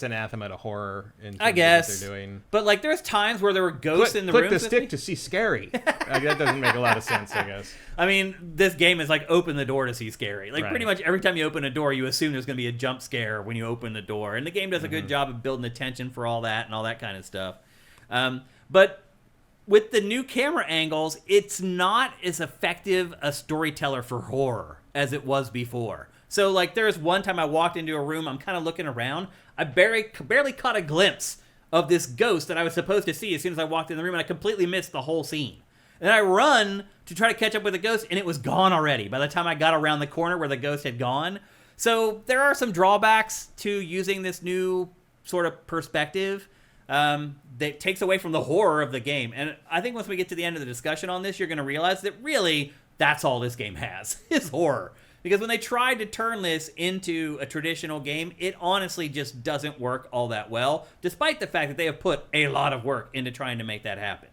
anathema to horror in terms of what they're doing. But like, there's times where there were ghosts in the room. Click the stick to see scary. That doesn't make a lot of sense, I guess. This game is like open the door to see scary. Like, pretty much every time you open a door, you assume there's going to be a jump scare when you open the door. And the game does a good job of building the tension for all that and all that kind of stuff. But with the new camera angles, it's not as effective a storyteller for horror as it was before. So, like, there's one time I walked into a room, I'm kind of looking around, I barely caught a glimpse of this ghost that I was supposed to see as soon as I walked in the room, and I completely missed the whole scene. And I run to try to catch up with the ghost, and it was gone already by the time I got around the corner where the ghost had gone. So there are some drawbacks to using this new sort of perspective that takes away from the horror of the game. And I think once we get to the end of the discussion on this, you're going to realize that really that's all this game has, is horror. Because when they tried to turn this into a traditional game, it honestly just doesn't work all that well, despite the fact that they have put a lot of work into trying to make that happen.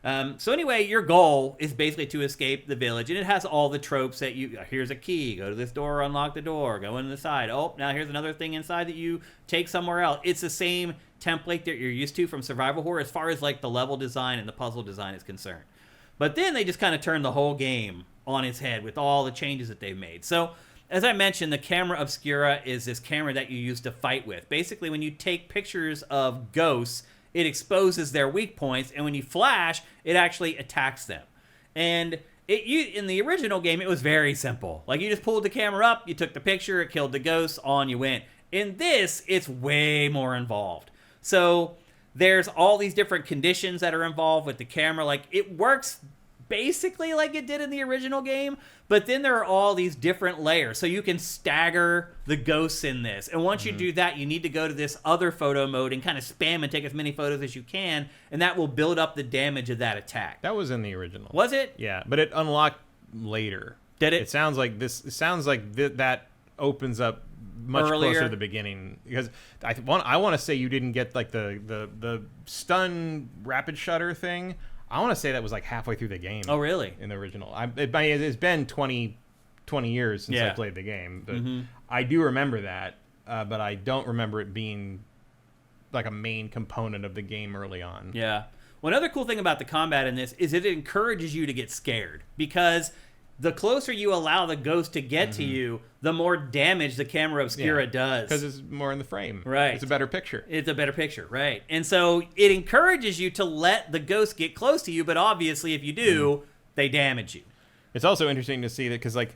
So anyway, your goal is basically to escape the village, and it has all the tropes that here's a key, go to this door, unlock the door, go in the side. Oh, now here's another thing inside that you take somewhere else. It's the same template that you're used to from survival horror as far as like the level design and the puzzle design is concerned. But then they just kind of turn the whole game on its head with all the changes that they've made. So as I mentioned, the camera obscura is this camera that you use to fight with. Basically, when you take pictures of ghosts, it exposes their weak points, and when you flash, it actually attacks them. And in the original game, it was very simple. Like, you just pulled the camera up, you took the picture, it killed the ghosts, on you went. In this, it's way more involved. So there's all these different conditions that are involved with the camera. Like, it works basically like it did in the original game, but then there are all these different layers. So you can stagger the ghosts in this. And once you do that, you need to go to this other photo mode and kind of spam and take as many photos as you can, and that will build up the damage of that attack. That was in the original. Was it? Yeah, but it unlocked later. Did it? It sounds like that opens up much Earlier. closer to the beginning, because I want to say you didn't get like the stun rapid shutter thing. I want to say that was like halfway through the game. Oh, really? In the original. It's been 20 years since I played the game. But I do remember that, but I don't remember it being like a main component of the game early on. Yeah. One other cool thing about the combat in this is it encourages you to get scared, because the closer you allow the ghost to get to you, the more damage the camera obscura does. Because it's more in the frame. Right. It's a better picture. It's a better picture, right. And so it encourages you to let the ghost get close to you, but obviously if you do, they damage you. It's also interesting to see that, because like,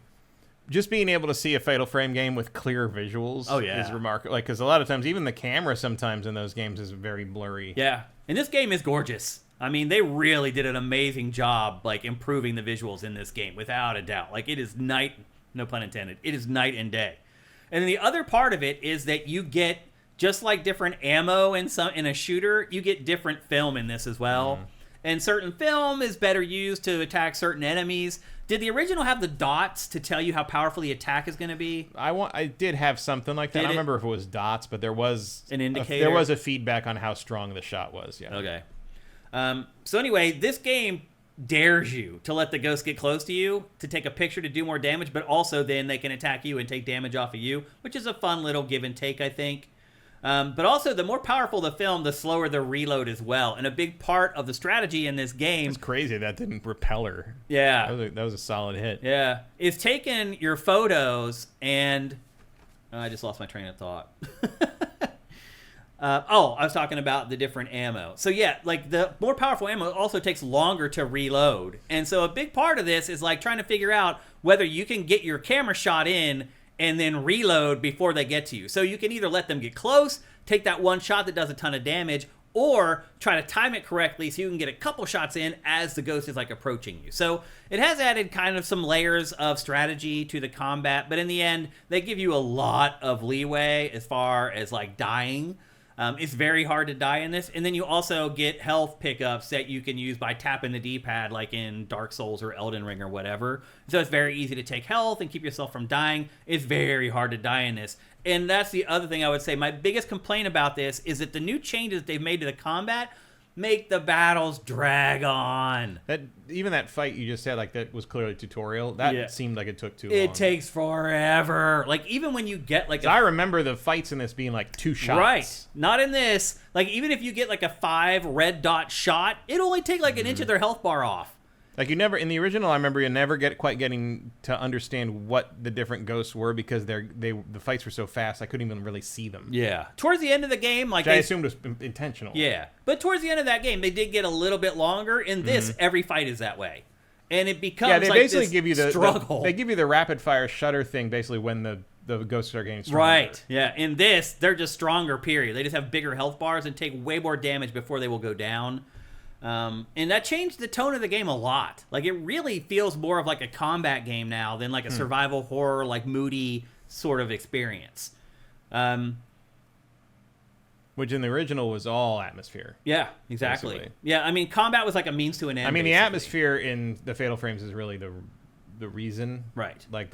just being able to see a Fatal Frame game with clear visuals is remarkable. Like, because a lot of times, even the camera sometimes in those games is very blurry. Yeah. And this game is gorgeous. I mean, they really did an amazing job, like, improving the visuals in this game, without a doubt. Like, it is night, no pun intended, it is night and day. And then the other part of it is that you get, just like different ammo in a shooter, you get different film in this as well. And certain film is better used to attack certain enemies. Did the original have the dots to tell you how powerful the attack is going to be? I did have something like that. I don't remember if it was dots, but there was an indicator. There was a feedback on how strong the shot was. Yeah. Okay. So anyway, this game dares you to let the ghost get close to you, to take a picture to do more damage, but also then they can attack you and take damage off of you, which is a fun little give and take, I think. But also, the more powerful the film, the slower the reload as well. And a big part of the strategy in this game... It's crazy that didn't repel her. Yeah. That was a solid hit. Yeah. Is taking your photos and... I just lost my train of thought. I was talking about the different ammo. So yeah, like the more powerful ammo also takes longer to reload. And so a big part of this is like trying to figure out whether you can get your camera shot in and then reload before they get to you. So you can either let them get close, take that one shot that does a ton of damage, or try to time it correctly so you can get a couple shots in as the ghost is like approaching you. So it has added kind of some layers of strategy to the combat, but in the end, they give you a lot of leeway as far as like dying. It's very hard to die in this. And then you also get health pickups that you can use by tapping the D-pad like in Dark Souls or Elden Ring or whatever. So it's very easy to take health and keep yourself from dying. It's very hard to die in this. And that's the other thing I would say. My biggest complaint about this is that the new changes they've made to the combat make the battles drag on. Even that fight you just said, like, that was clearly tutorial. That seemed like it took too long. It takes forever. Like, even when you get like I remember the fights in this being like 2 shots. Right. Not in this. Like, even if you get like a 5 red dot shot, it only take like an inch of their health bar off. Like, you never, in the original, I remember you never quite getting to understand what the different ghosts were, because the fights were so fast I couldn't even really see them. Yeah. Towards the end of the game, like, which I assumed was intentional. Yeah. But towards the end of that game, they did get a little bit longer. In this, every fight is that way. And it becomes they like basically this give you struggle. They give you the rapid fire shutter thing basically when the ghosts are getting stronger. Right. Yeah. In this, they're just stronger, period. They just have bigger health bars and take way more damage before they will go down. And that changed the tone of the game a lot. Like, it really feels more of like a combat game now than like a survival horror, like moody sort of experience. Which in the original was all atmosphere. Yeah, exactly. Basically. Yeah, I mean, combat was like a means to an end. I mean, basically. the atmosphere in the Fatal Frames is really the reason. Right. Like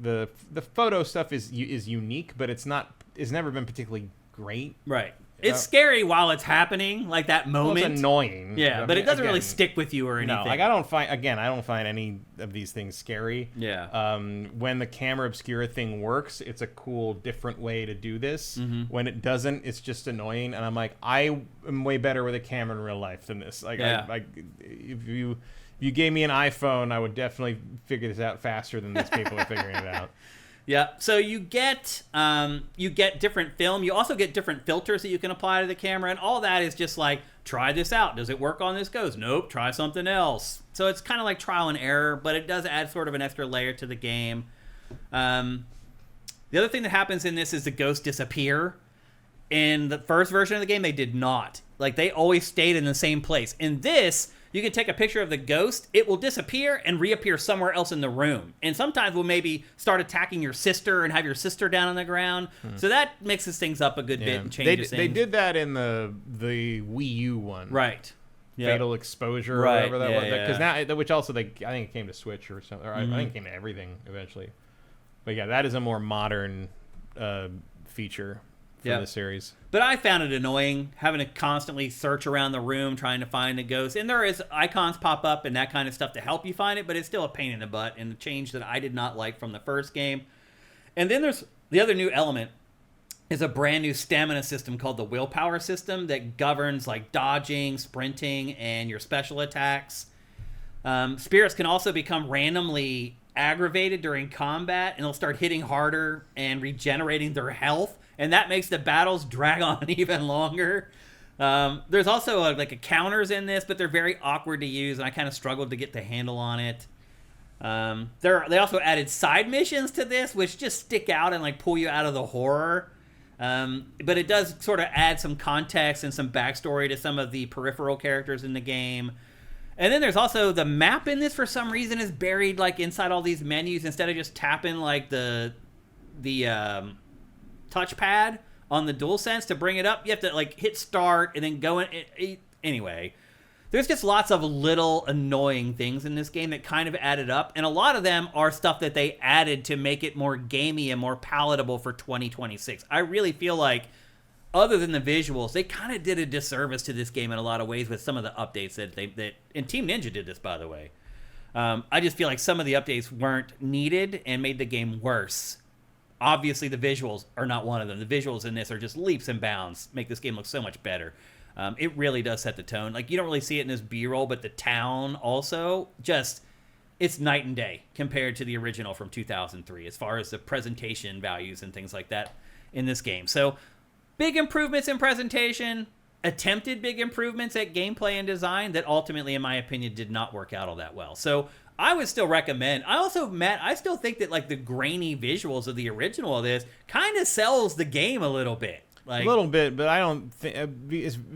the photo stuff is unique, but it's never been particularly great. Right. It's scary while it's happening, like that moment. Well, it's annoying. Yeah, but it doesn't really stick with you or anything. No, like I don't find any of these things scary. Yeah. When the camera obscura thing works, it's a cool, different way to do this. When it doesn't, it's just annoying. And I'm like, I am way better with a camera in real life than this. Like, if you gave me an iPhone, I would definitely figure this out faster than these people are figuring it out. Yeah, so you get different film. You also get different filters that you can apply to the camera, and all that is just like, try this out. Does it work on this Ghost? Nope, try something else. So it's kind of like trial and error, but it does add sort of an extra layer to the game. The other thing that happens in this is the ghosts disappear. In the first version of the game, they did not. Like, they always stayed in the same place. In this, you can take a picture of the ghost, it will disappear and reappear somewhere else in the room. And sometimes we'll maybe start attacking your sister and have your sister down on the ground. So that mixes things up a good bit and changes things. They did that in the Wii U one. Right. Fatal Exposure or whatever that was. Because now, which also, I think it came to Switch or something. Or I think it came to everything eventually. But yeah, that is a more modern feature for the series. But I found it annoying having to constantly search around the room trying to find the ghost. And there is icons pop up and that kind of stuff to help you find it, but it's still a pain in the butt and a change that I did not like from the first game. And then there's the other new element is a brand new stamina system called the willpower system that governs like dodging, sprinting, and your special attacks. Spirits can also become randomly aggravated during combat, and they'll start hitting harder and regenerating their health, and that makes the battles drag on even longer. There's also a counters in this, but they're very awkward to use, and I kind of struggled to get the handle on it. They also added side missions to this, which just stick out and like pull you out of the horror. But it does sort of add some context and some backstory to some of the peripheral characters in the game. And then there's also the map in this, for some reason, is buried like inside all these menus. Instead of just tapping like the touchpad on the DualSense to bring it up, you have to like hit start and then go in. Anyway, there's just lots of little annoying things in this game that kind of added up. And a lot of them are stuff that they added to make it more gamey and more palatable for 2026. I really feel like, other than the visuals, they kind of did a disservice to this game in a lot of ways with some of the updates that and Team Ninja did this, by the way. I just feel like some of the updates weren't needed and made the game worse. Obviously, the visuals are not one of them. The visuals in this are just leaps and bounds, make this game look so much better. It really does set the tone. Like, you don't really see it in this B-roll, but the town also just, it's night and day compared to the original from 2003 as far as the presentation values and things like that in this game. So, big improvements in presentation, attempted big improvements at gameplay and design that ultimately, in my opinion, did not work out all that well. So I would still recommend. I also, Matt, I still think that like the grainy visuals of the original of this kind of sells the game a little bit. Like, a little bit, but I don't think it'd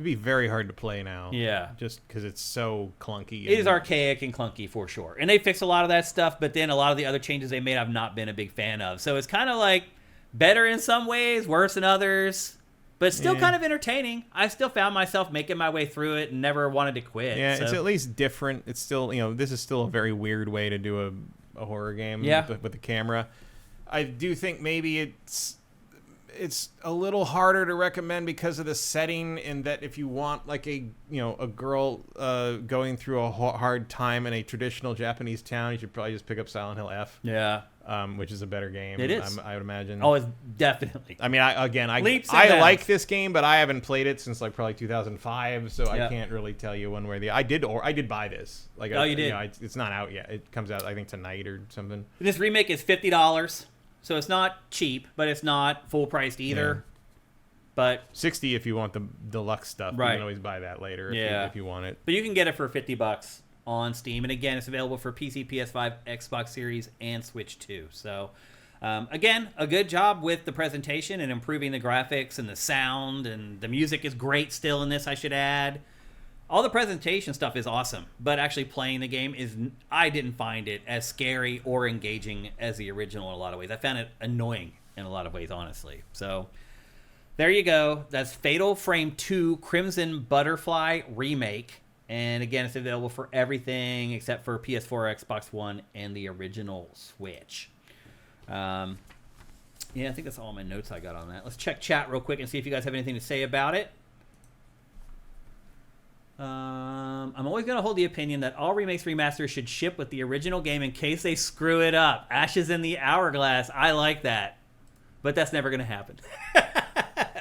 be very hard to play now. Yeah, just because it's so clunky. It is archaic and clunky for sure, and they fixed a lot of that stuff. But then a lot of the other changes they made, I've not been a big fan of. So it's kind of like better in some ways, worse in others. But still kind of entertaining. I still found myself making my way through it and never wanted to quit. Yeah, so. It's at least different. It's still, this is still a very weird way to do a horror game with the camera. I do think maybe it's a little harder to recommend because of the setting, in that if you want like a girl going through a hard time in a traditional Japanese town, you should probably just pick up Silent Hill F. Yeah. Which is a better game. It is. I would imagine. Oh, it's definitely. I mean, I like this game, but I haven't played it since like probably 2005, so I can't really tell you one way or the other. I did buy this. Like, you did. It's not out yet. It comes out, I think, tonight or something. This remake is $50, so it's not cheap, but it's not full priced either. Yeah. But $60 if you want the deluxe stuff. Right. You can always buy that later if you want it. But you can get it for $50 on Steam, and again, it's available for PC, PS5, Xbox Series, and Switch 2. So, again, a good job with the presentation and improving the graphics and the sound, and the music is great still in this, I should add. All the presentation stuff is awesome, but actually playing the game I didn't find it as scary or engaging as the original in a lot of ways. I found it annoying in a lot of ways, honestly. So, there you go. That's Fatal Frame II Crimson Butterfly Remake. And again, it's available for everything except for PS4, Xbox One, and the original Switch. Yeah, I think that's all my notes I got on that. Let's check chat real quick and see if you guys have anything to say about it. I'm always going to hold the opinion that all remakes remasters should ship with the original game in case they screw it up. Ashes in the Hourglass. I like that. But that's never going to happen.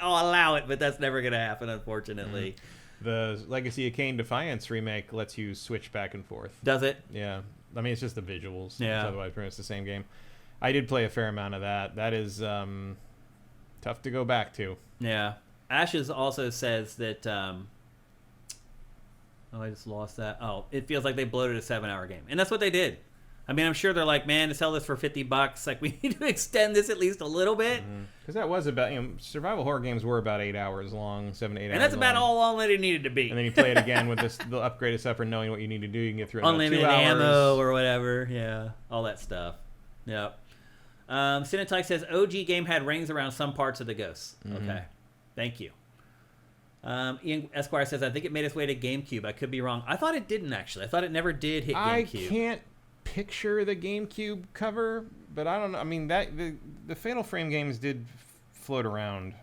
I'll allow it, but that's never going to happen, unfortunately. The Legacy of Kain Defiance remake lets you switch back and forth. Does it? Yeah. I mean, it's just the visuals. Yeah. It's otherwise, pretty much the same game. I did play a fair amount of that. That is tough to go back to. Yeah. Ashes also says that... I just lost that. Oh, it feels like they bloated a 7-hour game. And that's what they did. I mean, I'm sure they're like, man, to sell this for $50, like, we need to extend this at least a little bit. Because that was about, survival horror games were about 8 hours long, 7 to 8 hours long. And that's about all long that it needed to be. And then you play it again with the upgraded stuff or knowing what you need to do. You can get through it in unlimited 2 hours. ammo or whatever. Yeah, all that stuff. Yep. Cinetyke says, OG game had rings around some parts of the ghosts. Okay. Thank you. Ian Esquire says, I think it made its way to GameCube. I could be wrong. I thought it didn't, actually. I thought it never did hit GameCube. I can't picture the GameCube cover, but I don't know. I mean, that the Fatal Frame games did float around.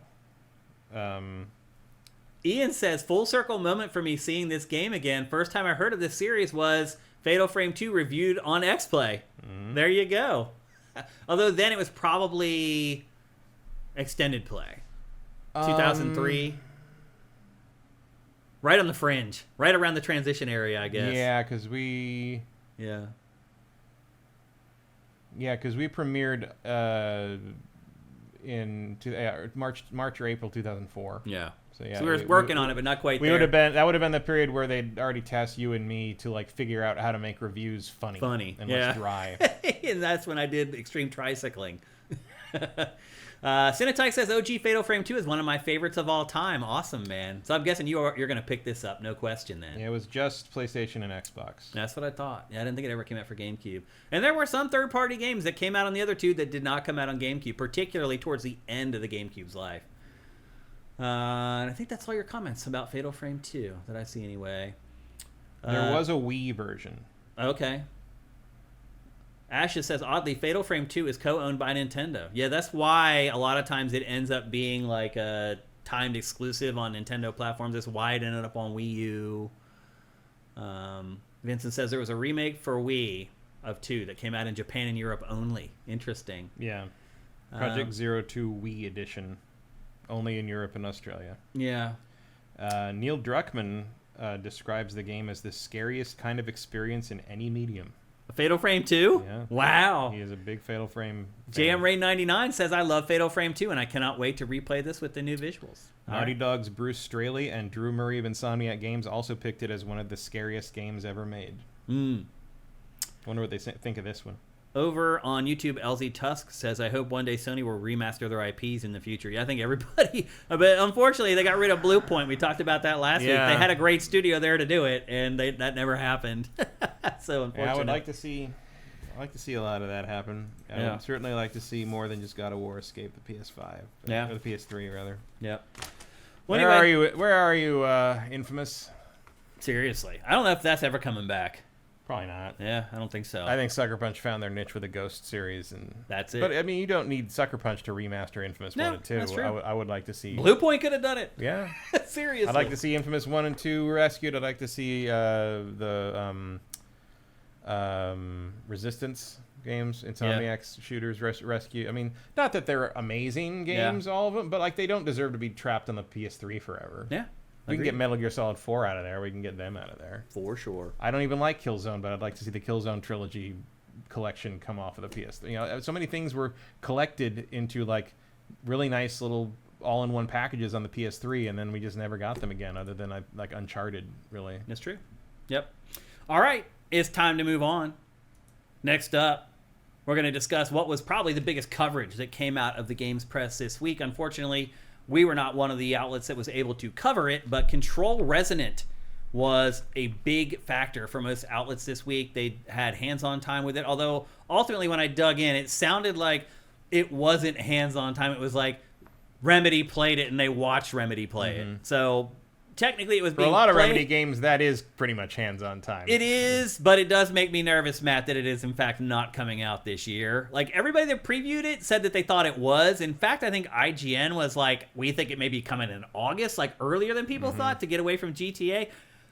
Ian says, full circle moment for me seeing this game again. First time I heard of this series was Fatal Frame 2 reviewed on X-Play. There you go. Although then it was probably extended play. 2003. Right on the fringe. Right around the transition area, I guess. Yeah, because we... Yeah. Yeah, because we premiered in March or April 2004. Yeah. So yeah, so we were working on it, but not quite there. That would have been the period where they'd already tasked you and me to like figure out how to make reviews funny and less dry. And that's when I did extreme tricycling. Cinetyke says OG Fatal Frame 2 is one of my favorites of all time. Awesome, man. So I'm guessing you're going to pick this up, no question then. Yeah, it was just PlayStation and Xbox. That's what I thought. Yeah, I didn't think it ever came out for GameCube. And there were some third-party games that came out on the other two that did not come out on GameCube, particularly towards the end of the GameCube's life. And I think that's all your comments about Fatal Frame 2 that I see anyway. There was a Wii version. Okay. Ashes says, oddly, Fatal Frame 2 is co-owned by Nintendo. Yeah, that's why a lot of times it ends up being like a timed exclusive on Nintendo platforms. That's why it ended up on Wii U. Vincent says there was a remake for Wii of 2 that came out in Japan and Europe only. Interesting. Yeah. Project 02 Wii Edition. Only in Europe and Australia. Yeah. Neil Druckmann describes the game as the scariest kind of experience in any medium. Fatal Frame 2? Yeah. Wow. He is a big Fatal Frame JM fan. Ray 99 says, I love Fatal Frame 2, and I cannot wait to replay this with the new visuals. Naughty Dog's Bruce Straley and Drew Murray of Insomniac Games also picked it as one of the scariest games ever made. Wonder what they think of this one. Over on YouTube, LZ Tusk says, I hope one day Sony will remaster their IPs in the future. Yeah, I think everybody... But unfortunately, they got rid of Bluepoint. We talked about that last week. They had a great studio there to do it, and that never happened. So unfortunate. Yeah, I would like to see... a lot of that happen. I would certainly like to see more than just God of War escape the PS5. Yeah. Or the PS3, rather. Yep. Well, Where are you, Infamous? Seriously. I don't know if that's ever coming back. Probably not. Yeah, I don't think so. I think Sucker Punch found their niche with the Ghost series, and that's it. But I mean, you don't need Sucker Punch to remaster Infamous 1 and 2. That's true. I would like to see Bluepoint could have done it. Yeah. Seriously. I'd like to see Infamous 1 and 2 rescued. I'd like to see the Resistance games, Insomniac's shooters rescue. I mean, not that they're amazing games, all of them, but like they don't deserve to be trapped on the PS3 forever. Yeah. We can get Metal Gear Solid 4 out of there. We can get them out of there. For sure. I don't even like Killzone, but I'd like to see the Killzone trilogy collection come off of the PS3. You know, so many things were collected into like really nice little all-in-one packages on the PS3, and then we just never got them again, other than like Uncharted, really. That's true. Yep. All right, it's time to move on. Next up, we're going to discuss what was probably the biggest coverage that came out of the games press this week. Unfortunately, we were not one of the outlets that was able to cover it, but Control Resonant was a big factor for most outlets this week. They had hands-on time with it, although ultimately when I dug in, it sounded like it wasn't hands-on time. It was like Remedy played it and they watched Remedy play it. So technically it was For being a lot of played. Remedy games, that is pretty much hands-on time. It is, but it does make me nervous, Matt, that it is in fact not coming out this year. Like, everybody that previewed it said that they thought it was. In fact, I think IGN was like, we think it may be coming in August, like earlier than people thought, to get away from GTA.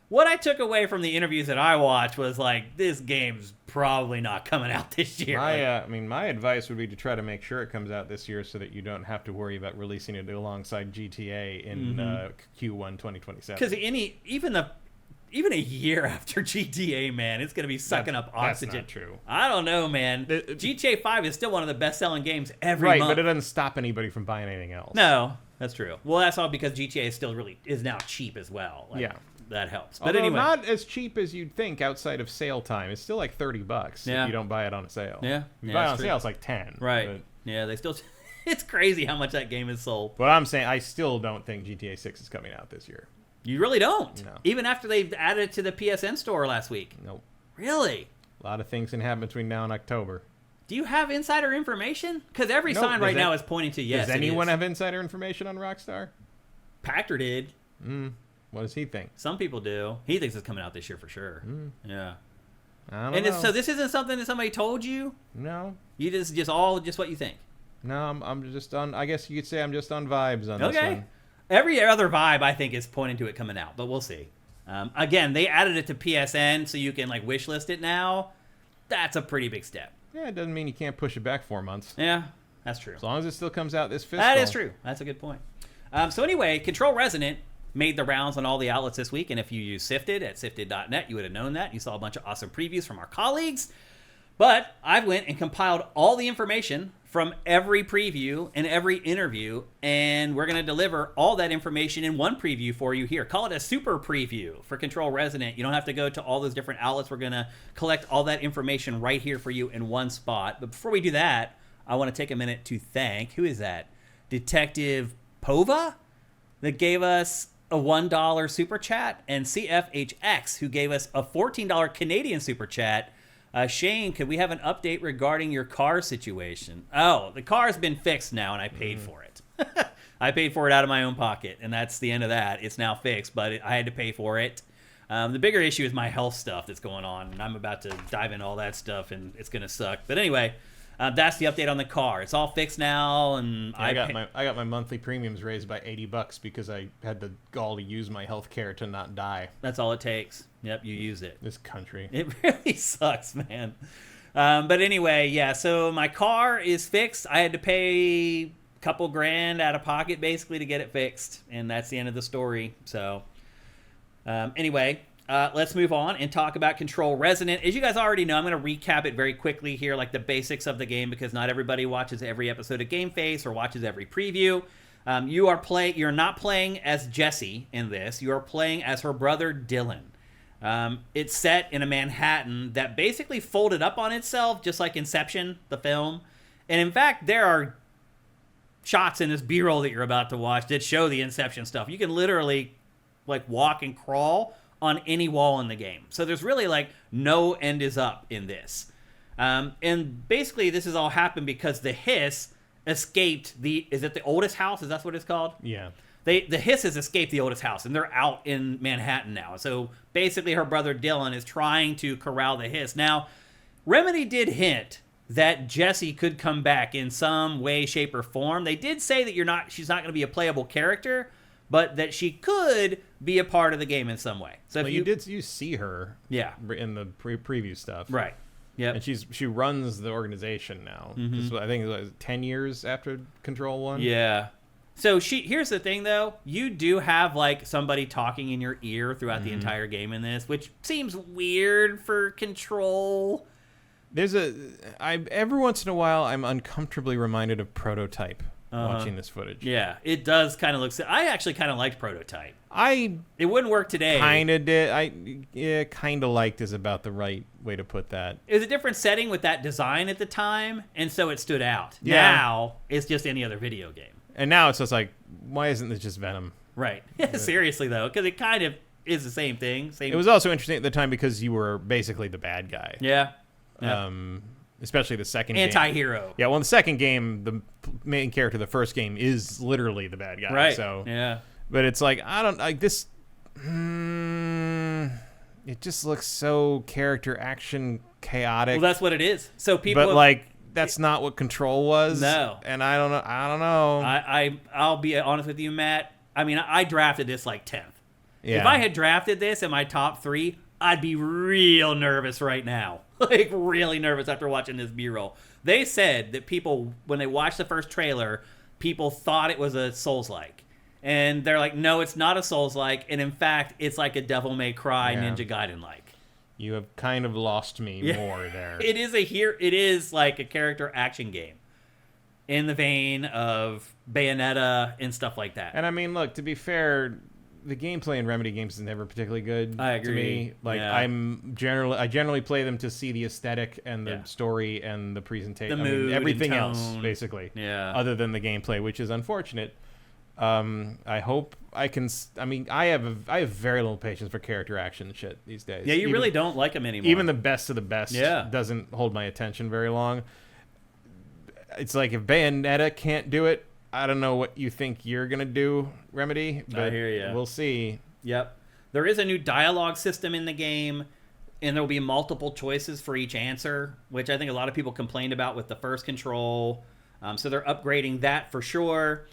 What I took away from the interviews that I watched was like, this game's probably not coming out this year. My advice would be to try to make sure it comes out this year so that you don't have to worry about releasing it alongside GTA in Q1 2027. Because even a year after GTA, man, it's going to be sucking up oxygen. That's not true. I don't know, man. GTA 5 is still one of the best-selling games every month. Right, but it doesn't stop anybody from buying anything else. No, that's true. Well, that's all because GTA is now cheap as well. Like, yeah. That helps. But Although anyway. not as cheap as you'd think outside of sale time. It's still like $30 if you don't buy it on a sale. Yeah. If you buy it on sale, it's like 10. Right. But Yeah, they still... It's crazy how much that game is sold. what I'm saying, I still don't think GTA 6 is coming out this year. You really don't? No. Even after they've added it to the PSN store last week? Nope. Really? A lot of things can happen between now and October. Do you have insider information? Because every Nope. sign right now is pointing to yes. Does anyone have insider information on Rockstar? Pachter did. What does he think? Some people do. He thinks it's coming out this year for sure. Yeah. I don't know. So this isn't something that somebody told you? No. You just what you think? No, I'm just on, I guess you could say I'm just on vibes on this one. Every other vibe, I think, is pointing to it coming out, but we'll see. Again, they added it to PSN, so you can like wish list it now. That's a pretty big step. Yeah, it doesn't mean you can't push it back 4 months. Yeah, that's true. As long as it still comes out this fiscal. That is true. That's a good point. So anyway, Control Resonant made the rounds on all the outlets this week, and if you use Sifted at sifted.net, you would have known that. You saw a bunch of awesome previews from our colleagues. But I went and compiled all the information from every preview and every interview, and we're going to deliver all that information in one preview for you here. Call it a super preview for Control Resonant. You don't have to go to all those different outlets. We're going to collect all that information right here for you in one spot. But before we do that, I want to take a minute to thank, who is that? Detective Pova, that gave us a $1 super chat, and CFHX, who gave us a $14 Canadian super chat. Shane, could we have an update regarding your car situation? Oh, the car's been fixed now, and I paid for it. I paid for it out of my own pocket, and that's the end of that. It's now fixed, but I had to pay for it. The bigger issue is my health stuff that's going on, and I'm about to dive into all that stuff, and it's going to suck. But anyway, that's the update on the car. It's all fixed now, and I got my monthly premiums raised by $80 because I had the gall to use my health care to not die. That's all it takes. Yep, you use it. This country. It really sucks, man. But anyway, yeah, so my car is fixed. I had to pay a couple grand out of pocket, basically, to get it fixed, and that's the end of the story. So anyway, let's move on and talk about Control Resonant. As you guys already know, I'm going to recap it very quickly here, like the basics of the game, because not everybody watches every episode of GameFace or watches every preview. You're not playing as Jessie in this. You are playing as her brother Dylan. It's set in a Manhattan that basically folded up on itself, just like Inception, the film. And in fact, there are shots in this B-roll that you're about to watch that show the Inception stuff. You can literally like walk and crawl on any wall in the game. So there's really like no end is up in this. And basically this has all happened because the Hiss escaped is it the oldest house? Is that what it's called? Yeah. The Hiss has escaped the oldest house, and they're out in Manhattan now. So basically her brother Dylan is trying to corral the Hiss. Now, Remedy did hint that Jessie could come back in some way, shape, or form. They did say that she's not going to be a playable character, but that she could be a part of the game in some way. So well, you see her in the preview stuff. Right. Yep. And she runs the organization now. I think it was 10 years after Control 1. Yeah. So here's the thing, though. You do have like somebody talking in your ear throughout the entire game in this, which seems weird for Control. Every once in a while, I'm uncomfortably reminded of Prototype watching this footage. Yeah, it does kind of look... I actually kind of liked Prototype. It wouldn't work today. Kind of did. Kind of liked is about the right way to put that. It was a different setting with that design at the time, and so it stood out. Yeah. Now, it's just any other video game. And now it's just like, why isn't this just Venom? Right. Seriously, though, because it kind of is the same thing. It was also interesting at the time because you were basically the bad guy. Yeah. Especially the second game. Anti-hero. Yeah, well, in the second game, the main character of the first game is literally the bad guy. Right. So, yeah. But it's like, I don't like this. It just looks so character action chaotic. Well, that's what it is. So people, but like that's not what Control was. No, and I don't know. I'll be honest with you, Matt. I mean, I drafted this like 10th. Yeah. If I had drafted this in my top 3, I'd be real nervous right now. Like really nervous after watching this B-roll. They said that people, when they watched the first trailer, people thought it was a Souls-like. And they're like, no, it's not a Souls-like. And in fact, it's like a Devil May Cry Ninja Gaiden-like. You have kind of lost me more there. It is like a character action game in the vein of Bayonetta and stuff like that. And I mean, look, to be fair, the gameplay in Remedy games is never particularly good. I agree. To me. Like I generally play them to see the aesthetic and the story and the presentation, the mood, everything and else basically. Yeah. Other than the gameplay, which is unfortunate. I hope I can. I mean, I have very little patience for character action shit these days. Yeah, you really don't like them anymore. Even the best of the best doesn't hold my attention very long. It's like if Bayonetta can't do it, I don't know what you think you're gonna do, Remedy. But I hear you. We'll see. Yep. There is a new dialogue system in the game, and there will be multiple choices for each answer, which I think a lot of people complained about with the first Control. So they're upgrading that for sure.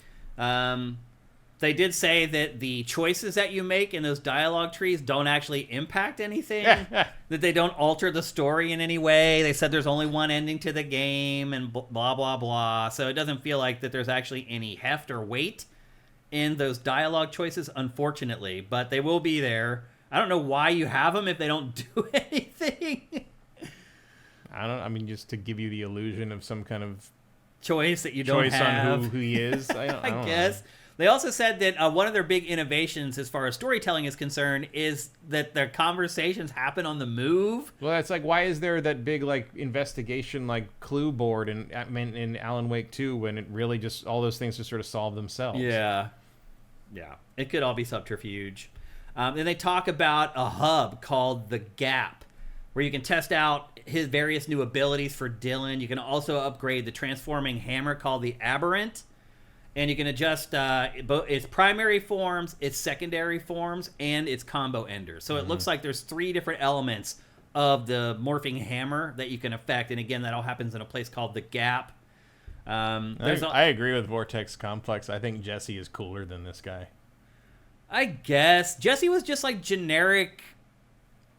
They did say that the choices that you make in those dialogue trees don't actually impact anything, that they don't alter the story in any way. They said there's only one ending to the game and blah, blah, blah. So it doesn't feel like that there's actually any heft or weight in those dialogue choices, unfortunately, but they will be there. I don't know why you have them if they don't do anything. I mean, just to give you the illusion of some kind of choice that you don't have. On who he is. I guess. Know. They also said that one of their big innovations as far as storytelling is concerned is that their conversations happen on the move. Well, that's like, why is there that big like investigation like clue board in Alan Wake 2 when it really just all those things just sort of solve themselves? Yeah. It could all be subterfuge. Then they talk about a hub called the Gap, where you can test out his various new abilities for Dylan. You can also upgrade the transforming hammer called the Aberrant. And you can adjust its primary forms, its secondary forms, and its combo enders. So it looks like there's 3 different elements of the morphing hammer that you can affect. And again, that all happens in a place called the Gap. I agree with Vortex Complex. I think Jesse is cooler than this guy. I guess. Jesse was just like generic...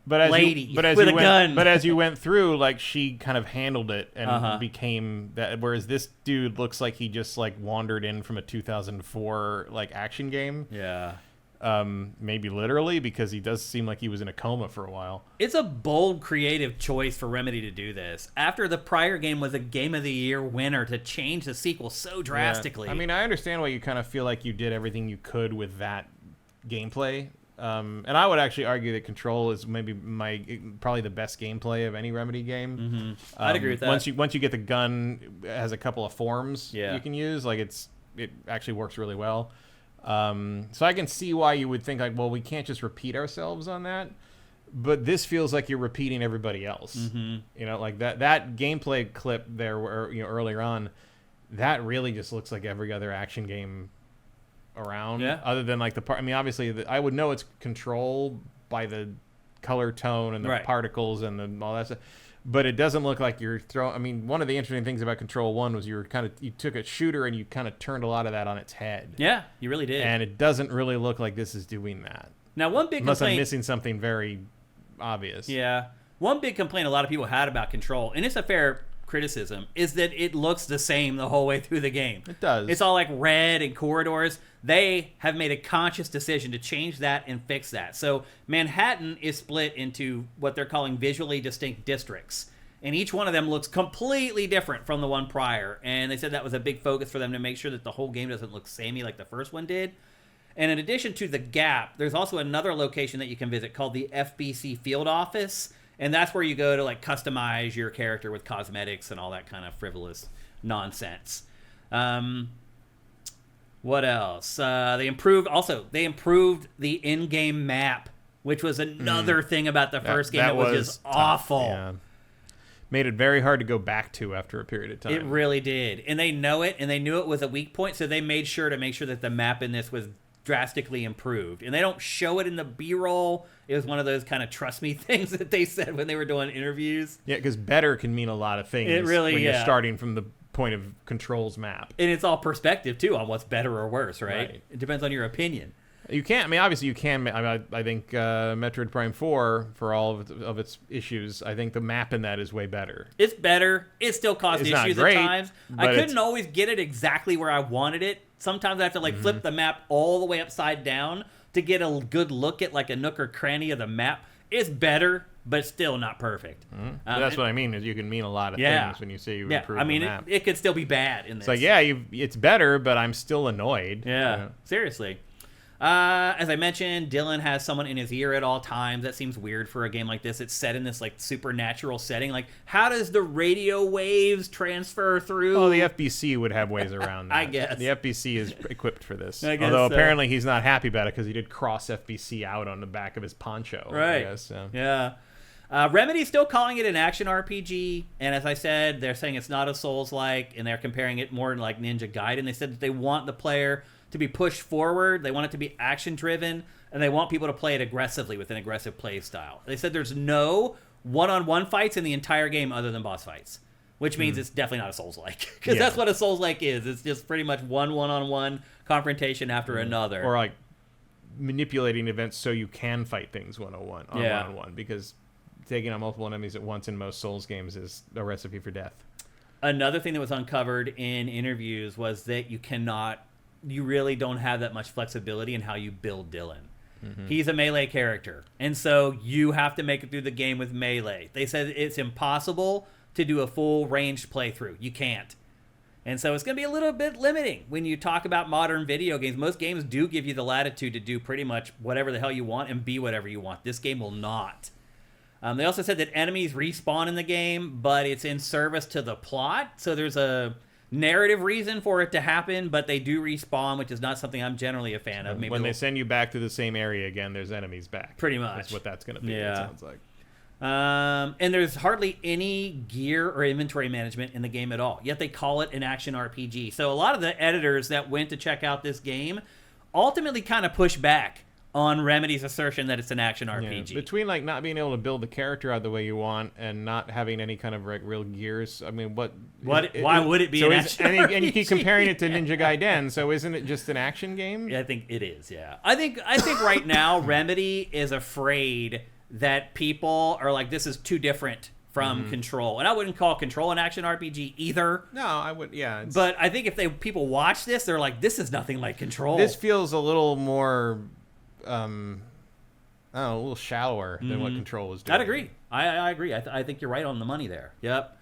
But as lady with a gun. But as you went through, like she kind of handled it and became that. Whereas this dude looks like he just like wandered in from a 2004 like action game. Yeah. Maybe literally, because he does seem like he was in a coma for a while. It's a bold, creative choice for Remedy to do this. After the prior game was a Game of the Year winner, to change the sequel so drastically. Yeah. I mean, I understand why you kind of feel like you did everything you could with that gameplay. And I would actually argue that Control is maybe probably the best gameplay of any Remedy game. Mm-hmm. I'd agree with that. Once you get the gun, it has a couple of forms you can use. Like it actually works really well. So I can see why you would think like, well, we can't just repeat ourselves on that. But this feels like you're repeating everybody else. Mm-hmm. You know, like that gameplay clip there, where earlier on, that really just looks like every other action game around, other than like the part. I mean, obviously, I would know it's Control by the color tone and the particles and all that stuff. But it doesn't look like you're throwing. I mean, one of the interesting things about Control 1 was you took a shooter and you kind of turned a lot of that on its head. Yeah, you really did. And it doesn't really look like this is doing that. Now, one big unless complaint, I'm missing something very obvious. Yeah, one big complaint a lot of people had about Control, and it's a fair criticism, is that it looks the same the whole way through the game. It does. It's all like red and corridors. They have made a conscious decision to change that and fix that. So Manhattan is split into what they're calling visually distinct districts, and each one of them looks completely different from the one prior. And they said that was a big focus for them to make sure that the whole game doesn't look samey like the first one did. And in addition to the Gap, there's also another location that you can visit called the FBC Field Office. And that's where you go to like customize your character with cosmetics and all that kind of frivolous nonsense. What else? They improved the in-game map, which was another thing about the first game that was just tough. Awful. Yeah. Made it very hard to go back to after a period of time. It really did. And they know it, and they knew it was a weak point, so they made sure that the map in this was drastically improved. And they don't show it in the B-roll. It was one of those kind of trust me things that they said when they were doing interviews. Yeah, because better can mean a lot of things. It really, when you're starting from the point of controls map. And it's all perspective, too, on what's better or worse, right? It depends on your opinion. You can't. I mean, obviously, you can. I think Metroid Prime 4, for all of its issues, I think the map in that is way better. It's better. It still caused It's issues not great, at times. I couldn't always get it exactly where I wanted it. Sometimes I have to flip the map all the way upside down to get a good look at like a nook or cranny of the map. It's better, but still not perfect. That's what I mean. Is you can mean a lot of things when you say you improve the map. It could still be bad in this. So it's better, but I'm still annoyed. Yeah. Seriously. As I mentioned, Dylan has someone in his ear at all times. That seems weird for a game like this. It's set in this like supernatural setting. Like, how does the radio waves transfer through? Oh, the FBC would have ways around that. I guess. The FBC is equipped for this. Although apparently he's not happy about it because he did cross FBC out on the back of his poncho. Right. I guess, so. Yeah. Remedy's still calling it an action RPG, and as I said, they're saying it's not a Souls-like, and they're comparing it more to like Ninja Gaiden. They said that they want the player to be pushed forward, they want it to be action-driven, and they want people to play it aggressively with an aggressive play style. They said there's no one-on-one fights in the entire game other than boss fights, which means it's definitely not a Souls-like, because that's what a Souls-like is. It's just pretty much one-on-one confrontation after another. Or like manipulating events so you can fight things one-on-one, because taking on multiple enemies at once in most Souls games is a recipe for death. Another thing that was uncovered in interviews was that you really don't have that much flexibility in how you build Dylan. He's a melee character, and so you have to make it through the game with melee. They said it's impossible to do a full ranged playthrough. You can't. And so it's going to be a little bit limiting when you talk about modern video games. Most games do give you the latitude to do pretty much whatever the hell you want and be whatever you want. This game will not. They also said that enemies respawn in the game, but it's in service to the plot. So there's a narrative reason for it to happen, but they do respawn, which is not something I'm generally a fan of. Maybe when they send you back to the same area again, there's enemies back. Pretty much. That's what that's going to be, Yeah. it sounds like. And there's hardly any gear or inventory management in the game at all, yet they call it an action RPG. So a lot of the editors that went to check out this game ultimately kind of push back on Remedy's assertion that it's an action RPG. Yeah. Between like not being able to build the character out the way you want and not having any kind of like real gears, I mean, why would it be an action RPG? And you keep comparing it to Ninja Gaiden, so isn't it just an action game? Yeah, I think it is. Yeah, I think right now Remedy is afraid that people are like, this is too different from Control, and I wouldn't call Control an action RPG either. No, I would. Yeah, but I think if people watch this, they're like, this is nothing like Control. This feels a little more. I don't know, a little shallower than what Control was doing. I'd agree. I agree. I think you're right on the money there. Yep.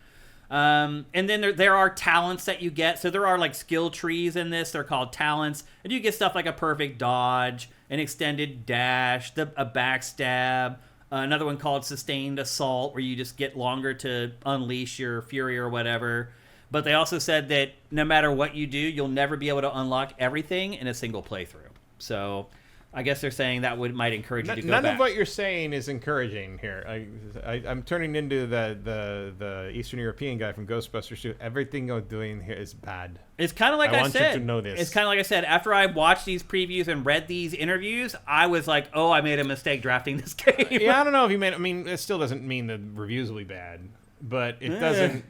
And then there are talents that you get. So there are like skill trees in this. They're called talents. And you get stuff like a perfect dodge, an extended dash, a backstab, another one called sustained assault, where you just get longer to unleash your fury or whatever. But they also said that no matter what you do, you'll never be able to unlock everything in a single playthrough. So I guess they're saying that might encourage you to go back. None of what you're saying is encouraging here. I'm turning into the Eastern European guy from Ghostbusters 2. Everything I'm doing here is bad. It's kind of like I said. I want you to know this. It's kind of like I said. After I watched these previews and read these interviews, I was like, oh, I made a mistake drafting this game. Yeah, I don't know if you made. I mean, it still doesn't mean the reviews will be bad, but it doesn't.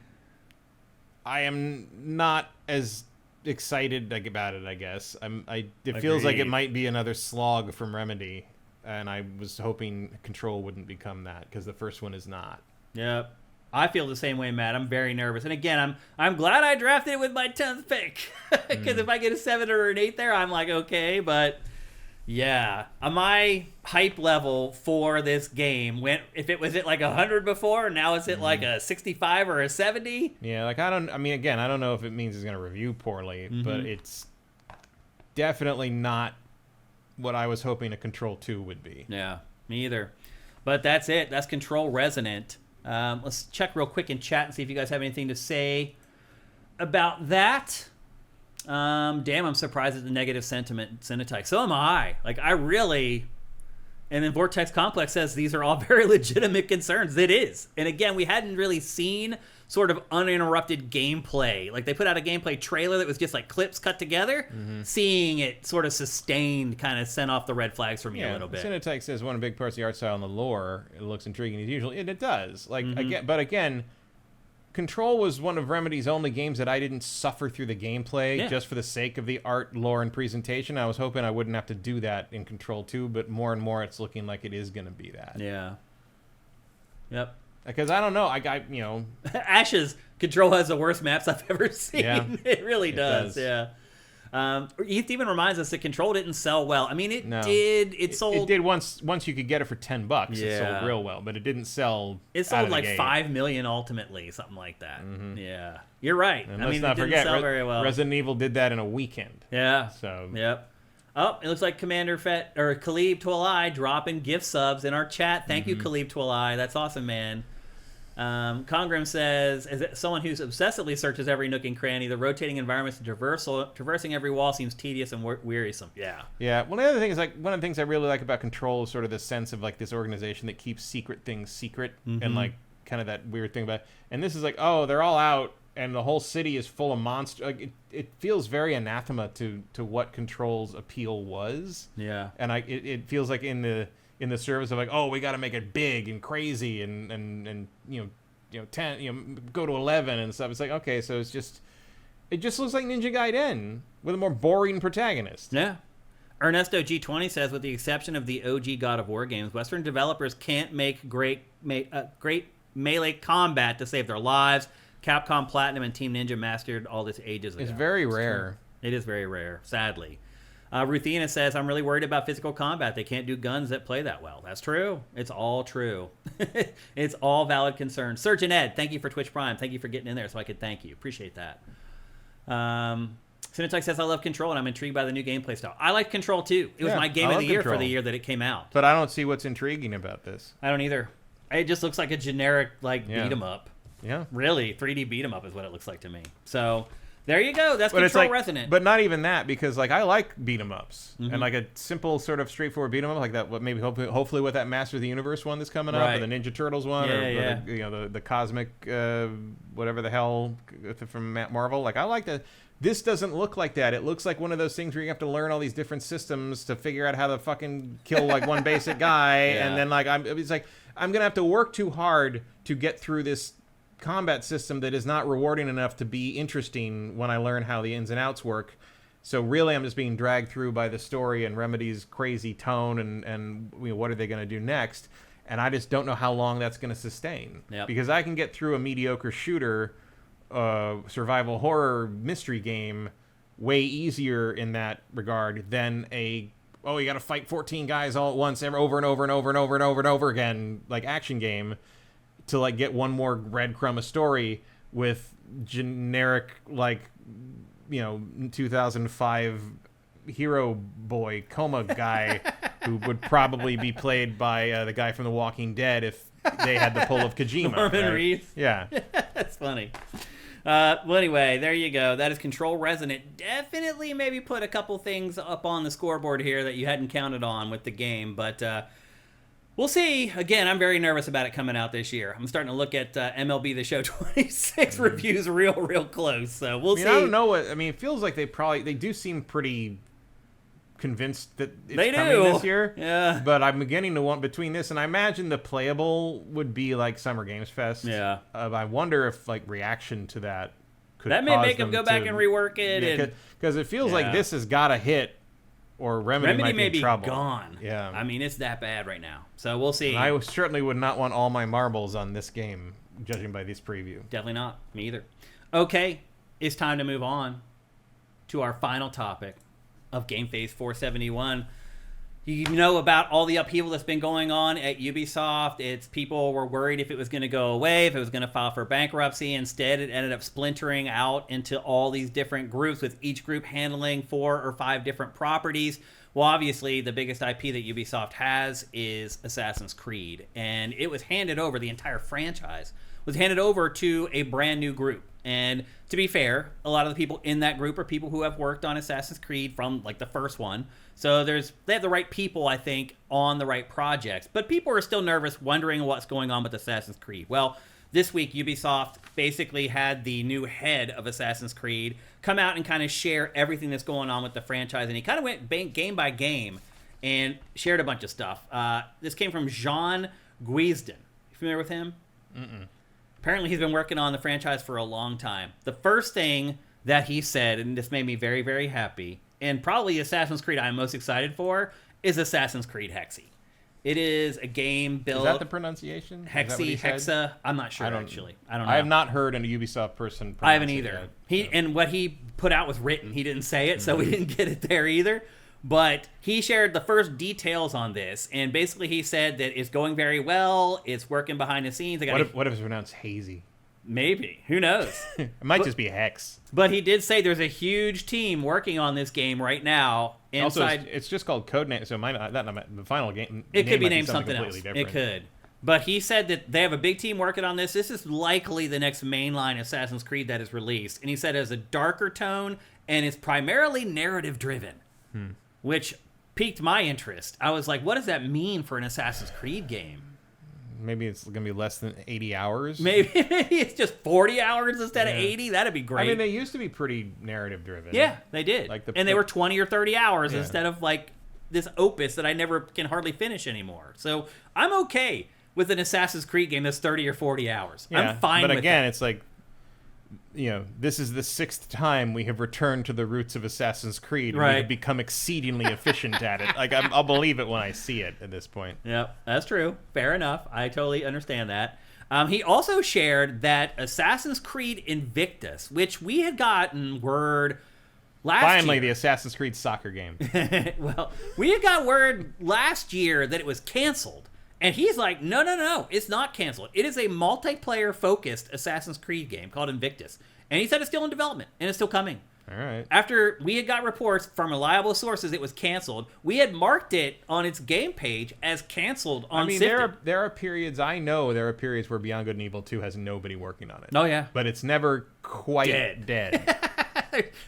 I am not as excited about it, I guess. It feels like it might be another slog from Remedy, and I was hoping Control wouldn't become that, because the first one is not. Yep. I feel the same way, Matt. I'm very nervous. And again, I'm glad I drafted it with my 10th pick, because if I get a 7 or an 8 there, I'm like, okay, but yeah. My hype level for this game went, if it was at like 100 before, now it's at like a 65 or a 70. Yeah, like I don't know if it means it's going to review poorly, but it's definitely not what I was hoping a Control 2 would be. Yeah, me either. But that's it. That's Control Resonant. Let's check real quick in chat and see if you guys have anything to say about that. Damn, I'm surprised at the negative sentiment, Cinetike. So am I. Like, I really... And then Vortex Complex says these are all very legitimate concerns. It is. And again, we hadn't really seen sort of uninterrupted gameplay. Like they put out a gameplay trailer that was just like clips cut together. Seeing it sort of sustained kind of sent off the red flags for me a little bit. Cinetech says one of the big parts of the art style and the lore, it looks intriguing as usual. It does. Like again, Control was one of Remedy's only games that I didn't suffer through the gameplay just for the sake of the art, lore, and presentation. I was hoping I wouldn't have to do that in Control 2, but more and more it's looking like it is going to be that. Yeah. Yep. Because I don't know, Ashes, Control has the worst maps I've ever seen. Yeah, it really does. Yeah. Heath even reminds us that Control didn't sell well. I mean, it did. It sold. It did once you could get it for $10. Yeah. It sold real well, but it didn't sell. It sold like 5 million ultimately, something like that. Yeah, you're right. And let's not forget, didn't sell very well. Resident Evil did that in a weekend. Yeah. So. Yep. Oh, it looks like Commander Khalib Twilai dropping gift subs in our chat. Thank you, Khalib Twilai. That's awesome, man. Congram says, as someone who's obsessively searches every nook and cranny, the rotating environments and traversing every wall seems tedious and wearisome. Yeah. Yeah. Well, the other thing is, like, one of the things I really like about Control is sort of the sense of, like, this organization that keeps secret things secret and, like, kind of that weird thing about it. And this is like, oh, they're all out and the whole city is full of monsters. Like, it feels very anathema to what Control's appeal was. Yeah. And it feels like in the service of like, oh, we got to make it big and crazy and 10, go to 11 and stuff. It's like, okay, so it just looks like Ninja Gaiden with a more boring protagonist. Yeah. Ernesto G20 says, with the exception of the OG God of War games, Western developers can't make great melee combat to save their lives. Capcom Platinum and Team Ninja mastered all this ages ago. It's very rare. It is very rare, sadly. Ruthina says, I'm really worried about physical combat. They can't do guns that play that well. That's true. It's all true. It's all valid concerns. Surgeon Ed, thank you for Twitch Prime. Thank you for getting in there so I could thank you. Appreciate that. Cinetech says, I love Control and I'm intrigued by the new gameplay style. I like Control too. It was my game of the year for the year that it came out. But I don't see what's intriguing about this. I don't either. It just looks like a generic beat 'em up. Yeah. Really, 3D beat 'em up is what it looks like to me. So there you go. That's Control Resonant. But not even that, because like I like beat 'em ups and like a simple sort of straightforward beat 'em up like that. What maybe hopefully with that Master of the Universe one that's coming up, or the Ninja Turtles one, or the cosmic whatever the hell from Marvel. Like I like that. This doesn't look like that. It looks like one of those things where you have to learn all these different systems to figure out how to fucking kill like one basic guy, and then like I'm gonna have to work too hard to get through this combat system that is not rewarding enough to be interesting when I learn how the ins and outs work. So really I'm just being dragged through by the story and Remedy's crazy tone and what are they going to do next, and I just don't know how long that's going to sustain. Because I can get through a mediocre shooter survival horror mystery game way easier in that regard than you got to fight 14 guys all at once over and over and over and over and over and over again like action game to like get one more breadcrumb of story with generic 2005 hero boy coma guy who would probably be played by the guy from The Walking Dead if they had the pull of Kojima. Norman Reedus. Yeah. That's funny. Well, anyway, there you go. That is Control Resonant. Definitely maybe put a couple things up on the scoreboard here that you hadn't counted on with the game, but we'll see. Again, I'm very nervous about it coming out this year. I'm starting to look at MLB The Show 26 reviews real close, so we'll see. I don't know it feels like they do seem pretty convinced that it's coming this year. Yeah. But I'm beginning to want between this and I imagine the playable would be like Summer Games Fest. Yeah. I wonder if like reaction to that could that may make them go back and rework it. Because it feels like this has got to hit or Remedy might may be in trouble. Gone. Yeah. I mean, it's that bad right now. So we'll see. And I certainly would not want all my marbles on this game, judging by this preview. Definitely not. Me either. Okay. It's time to move on to our final topic of GameFace 471. You know about all the upheaval that's been going on at Ubisoft. It's people were worried if it was going to go away, if it was going to file for bankruptcy. Instead, it ended up splintering out into all these different groups, with each group handling 4 or 5 different properties. Well, obviously, the biggest IP that Ubisoft has is Assassin's Creed, and it was handed over, the entire franchise was handed over to a brand new group. And to be fair, a lot of the people in that group are people who have worked on Assassin's Creed from like the first one. So they have the right people, I think, on the right projects. But people are still nervous, wondering what's going on with Assassin's Creed. Well, this week Ubisoft basically had the new head of Assassin's Creed come out and kind of share everything that's going on with the franchise, and he kind of went game by game and shared a bunch of stuff. This came from Jean Guisden. You familiar with him? Mm-mm. Apparently he's been working on the franchise for a long time. The first thing that he said, and this made me very, very happy, and probably Assassin's Creed I'm most excited for, is Assassin's Creed Hexy. It is a game built... Is that the pronunciation? Hexy, Hexa? I'm not sure, actually. I don't know. I have not heard a Ubisoft person pronounce I haven't it either. yet. And what he put out was written. He didn't say it, so we didn't get it there either. But he shared the first details on this, and basically he said that it's going very well. It's working behind the scenes. What if it's pronounced hazy? Maybe. Who knows? It might just be Hex. But he did say there's a huge team working on this game right now. Inside, also, it's just called Codename, so the final game. It could be named something else. different. It could. But he said that they have a big team working on this. This is likely the next mainline Assassin's Creed that is released. And he said it has a darker tone, and it's primarily narrative-driven, which piqued my interest. I was like, what does that mean for an Assassin's Creed game? Maybe it's going to be less than 80 hours. Maybe it's just 40 hours instead of 80. That'd be great. I mean, they used to be pretty narrative-driven. Yeah, they did. And they were 20 or 30 hours instead of like this opus that I never can hardly finish anymore. So I'm okay with an Assassin's Creed game that's 30 or 40 hours. Yeah, I'm fine with it. But again, it's like, this is the 6th time we have returned to the roots of Assassin's Creed. Right. We have become exceedingly efficient at it. Like, I'll believe it when I see it at this point. Yep, that's true. Fair enough. I totally understand that. He also shared that Assassin's Creed Invictus, which we had gotten word last year. Finally, the Assassin's Creed soccer game. Well, we had got word last year that it was canceled. And he's like, no, it's not canceled. It is a multiplayer-focused Assassin's Creed game called Invictus. And he said it's still in development, and it's still coming. All right. After we had got reports from reliable sources it was canceled, we had marked it on its game page as canceled on SIFTD. There are periods, where Beyond Good and Evil 2 has nobody working on it. Oh, yeah. But it's never quite dead.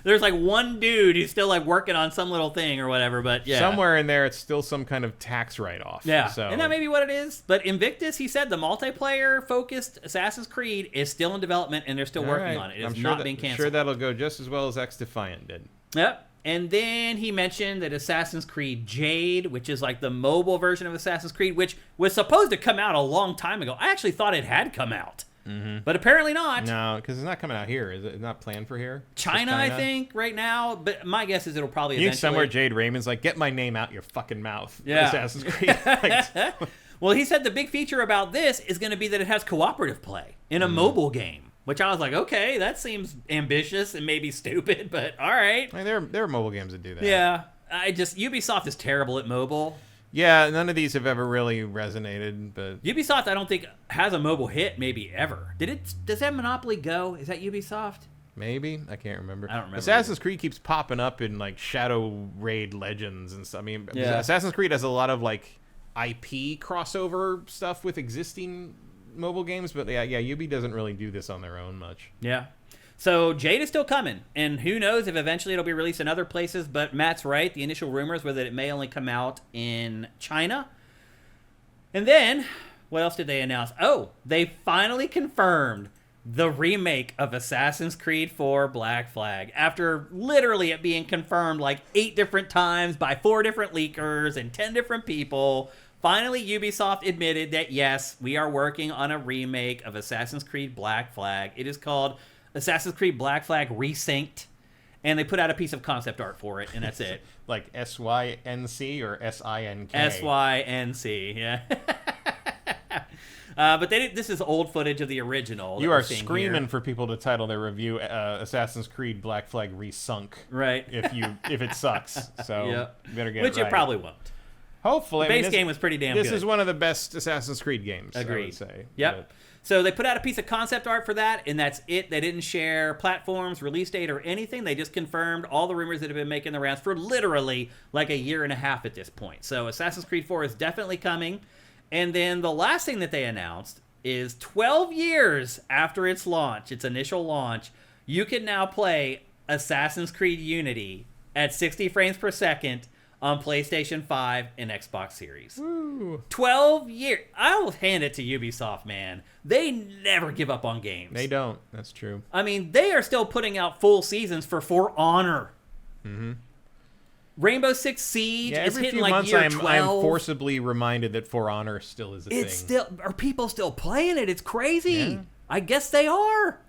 There's like one dude who's still like working on some little thing or whatever, but yeah. Somewhere in there, it's still some kind of tax write-off. Yeah, so. And that may be what it is. But Invictus, he said, the multiplayer-focused Assassin's Creed is still in development, and they're still working on it. It's not being canceled. I'm sure that'll go just as well as X-Defiant did. Yep. And then he mentioned that Assassin's Creed Jade, which is like the mobile version of Assassin's Creed, which was supposed to come out a long time ago. I actually thought it had come out. Mm-hmm. But apparently not. No, because it's not coming out here. Is it? It's not planned for here? China, I think, right now. But my guess is it'll probably eventually... somewhere Jade Raymond's like, get my name out your fucking mouth. Yeah. Assassin's Creed. Well, he said the big feature about this is going to be that it has cooperative play in a mobile game. Which I was like, okay, that seems ambitious and maybe stupid, but all right. I mean, there are mobile games that do that. Yeah. Ubisoft is terrible at mobile. Yeah, none of these have ever really resonated, but... Ubisoft, I don't think, has a mobile hit, maybe ever. Does that Monopoly Go? Is that Ubisoft? Maybe? I can't remember. I don't remember. Assassin's Creed keeps popping up in, like, Shadow Raid Legends and stuff. I mean, Assassin's Creed has a lot of, like, IP crossover stuff with existing mobile games, but yeah, Ubi doesn't really do this on their own much. Yeah. So Jade is still coming, and who knows if eventually it'll be released in other places, but Matt's right. The initial rumors were that it may only come out in China. And then, what else did they announce? Oh, they finally confirmed the remake of Assassin's Creed 4 Black Flag. After literally it being confirmed like 8 different times by 4 different leakers and 10 different people, finally Ubisoft admitted that yes, we are working on a remake of Assassin's Creed Black Flag. It is called Assassin's Creed Black Flag Resynced, and they put out a piece of concept art for it, and that's it. Like SYNC or SINK? SYNC, yeah. But this is old footage of the original. You are screaming for people to title their review Assassin's Creed Black Flag Resunk. Right. If it sucks. So you better get it right. Which it probably won't. Hopefully. The base game was pretty damn good. This is one of the best Assassin's Creed games, Agreed. I would say. Yep. But so they put out a piece of concept art for that, and that's it. They didn't share platforms, release date, or anything. They just confirmed all the rumors that have been making the rounds for literally like a year and a half at this point. So Assassin's Creed 4 is definitely coming. And then the last thing that they announced is 12 years after its launch, its initial launch, you can now play Assassin's Creed Unity at 60 frames per second on PlayStation 5 and Xbox Series. Woo. 12 years. I'll hand it to Ubisoft, man. They never give up on games. They don't. That's true. I mean, they are still putting out full seasons For Honor. Mm-hmm. Rainbow Six Siege is every hitting few like months year I'm 12. forcibly reminded that For Honor still is a thing. It's still, are people still playing it? It's crazy. Yeah. I guess they are.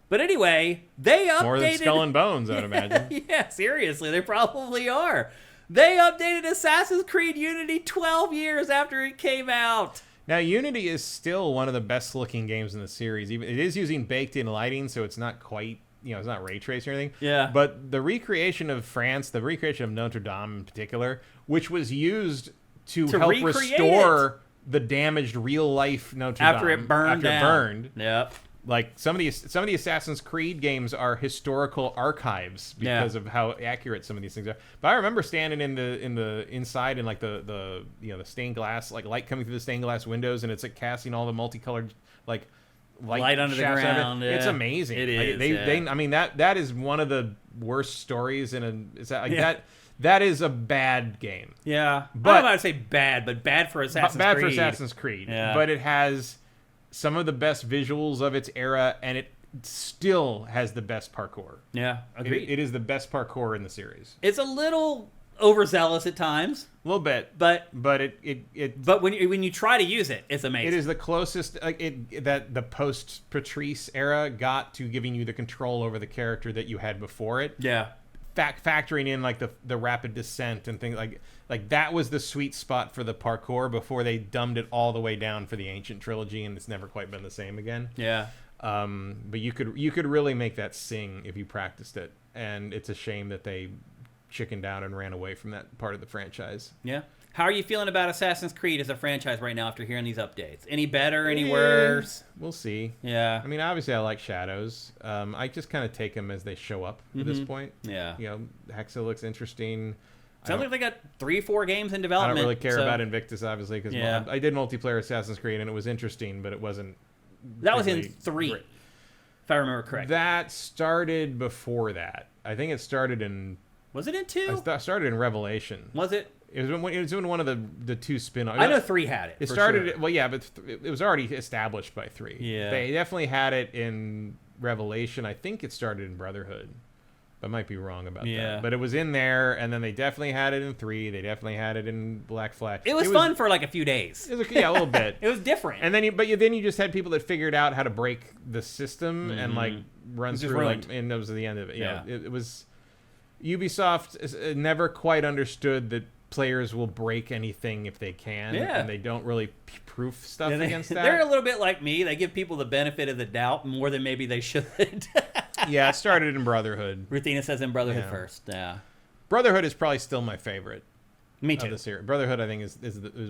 But anyway, they updated... More than Skull and Bones, I'd imagine. Yeah, seriously, they probably are. They updated Assassin's Creed Unity 12 years after it came out. Now, Unity is still one of the best-looking games in the series. It is using baked-in lighting, so it's not quite, it's not ray tracing or anything. Yeah. But the recreation of France, the recreation of Notre Dame in particular, which was used to help restore the damaged real-life Notre Dame after it burned. Yep. Like some of the Assassin's Creed games are historical archives because of how accurate some of these things are. But I remember standing in the inside and like the stained glass, like light coming through the stained glass windows, and it's like casting all the multicolored like light under the ground. Yeah. It's amazing. It is. They I mean that is one of the worst stories that is a bad game. Yeah. But I don't know how to say bad, but bad for Assassin's Creed. Bad for Assassin's Creed. Yeah. But it has some of the best visuals of its era, and it still has the best parkour. Yeah, agreed. It is the best parkour in the series. It's a little overzealous at times. A little bit, but when you try to use it, it's amazing. It is the closest that the post Patrice era got to giving you the control over the character that you had before it. Yeah. Factoring in like the rapid descent and things like that was the sweet spot for the parkour before they dumbed it all the way down for the Ancient Trilogy, and it's never quite been the same again. Yeah. But you could really make that sing if you practiced it, and it's a shame that they chickened out and ran away from that part of the franchise. Yeah. How are you feeling about Assassin's Creed as a franchise right now after hearing these updates? Any better, any worse? We'll see. Yeah. I mean, obviously I like Shadows. I just kind of take them as they show up at this point. Yeah. Hexa looks interesting. Sounds like they got 3-4 games in development. I don't really care about Invictus, obviously, because yeah. I did multiplayer Assassin's Creed, and it was interesting, but it wasn't... That was in 3, if I remember correctly. That started before that. I think it started in... Was it in 2? It started in Revelation. Was it? It was in one of the 2 spin-offs. I know 3 had it. It started... Sure. Well, yeah, but it was already established by 3. Yeah. They definitely had it in Revelation. I think it started in Brotherhood. I might be wrong about that. But it was in there, and then they definitely had it in 3. They definitely had it in Black Flag. It was fun for like a few days. It was, a little bit. It was different. And then you just had people that figured out how to break the system and like run through and that was the end of it. Yeah. It was... Ubisoft never quite understood that players will break anything if they can, and they don't really proof stuff against that. They're a little bit like me. They give people the benefit of the doubt more than maybe they should. Yeah, it started in Brotherhood. Ruthina says in Brotherhood first. Yeah, Brotherhood is probably still my favorite. Me too. Of the series. Brotherhood, I think,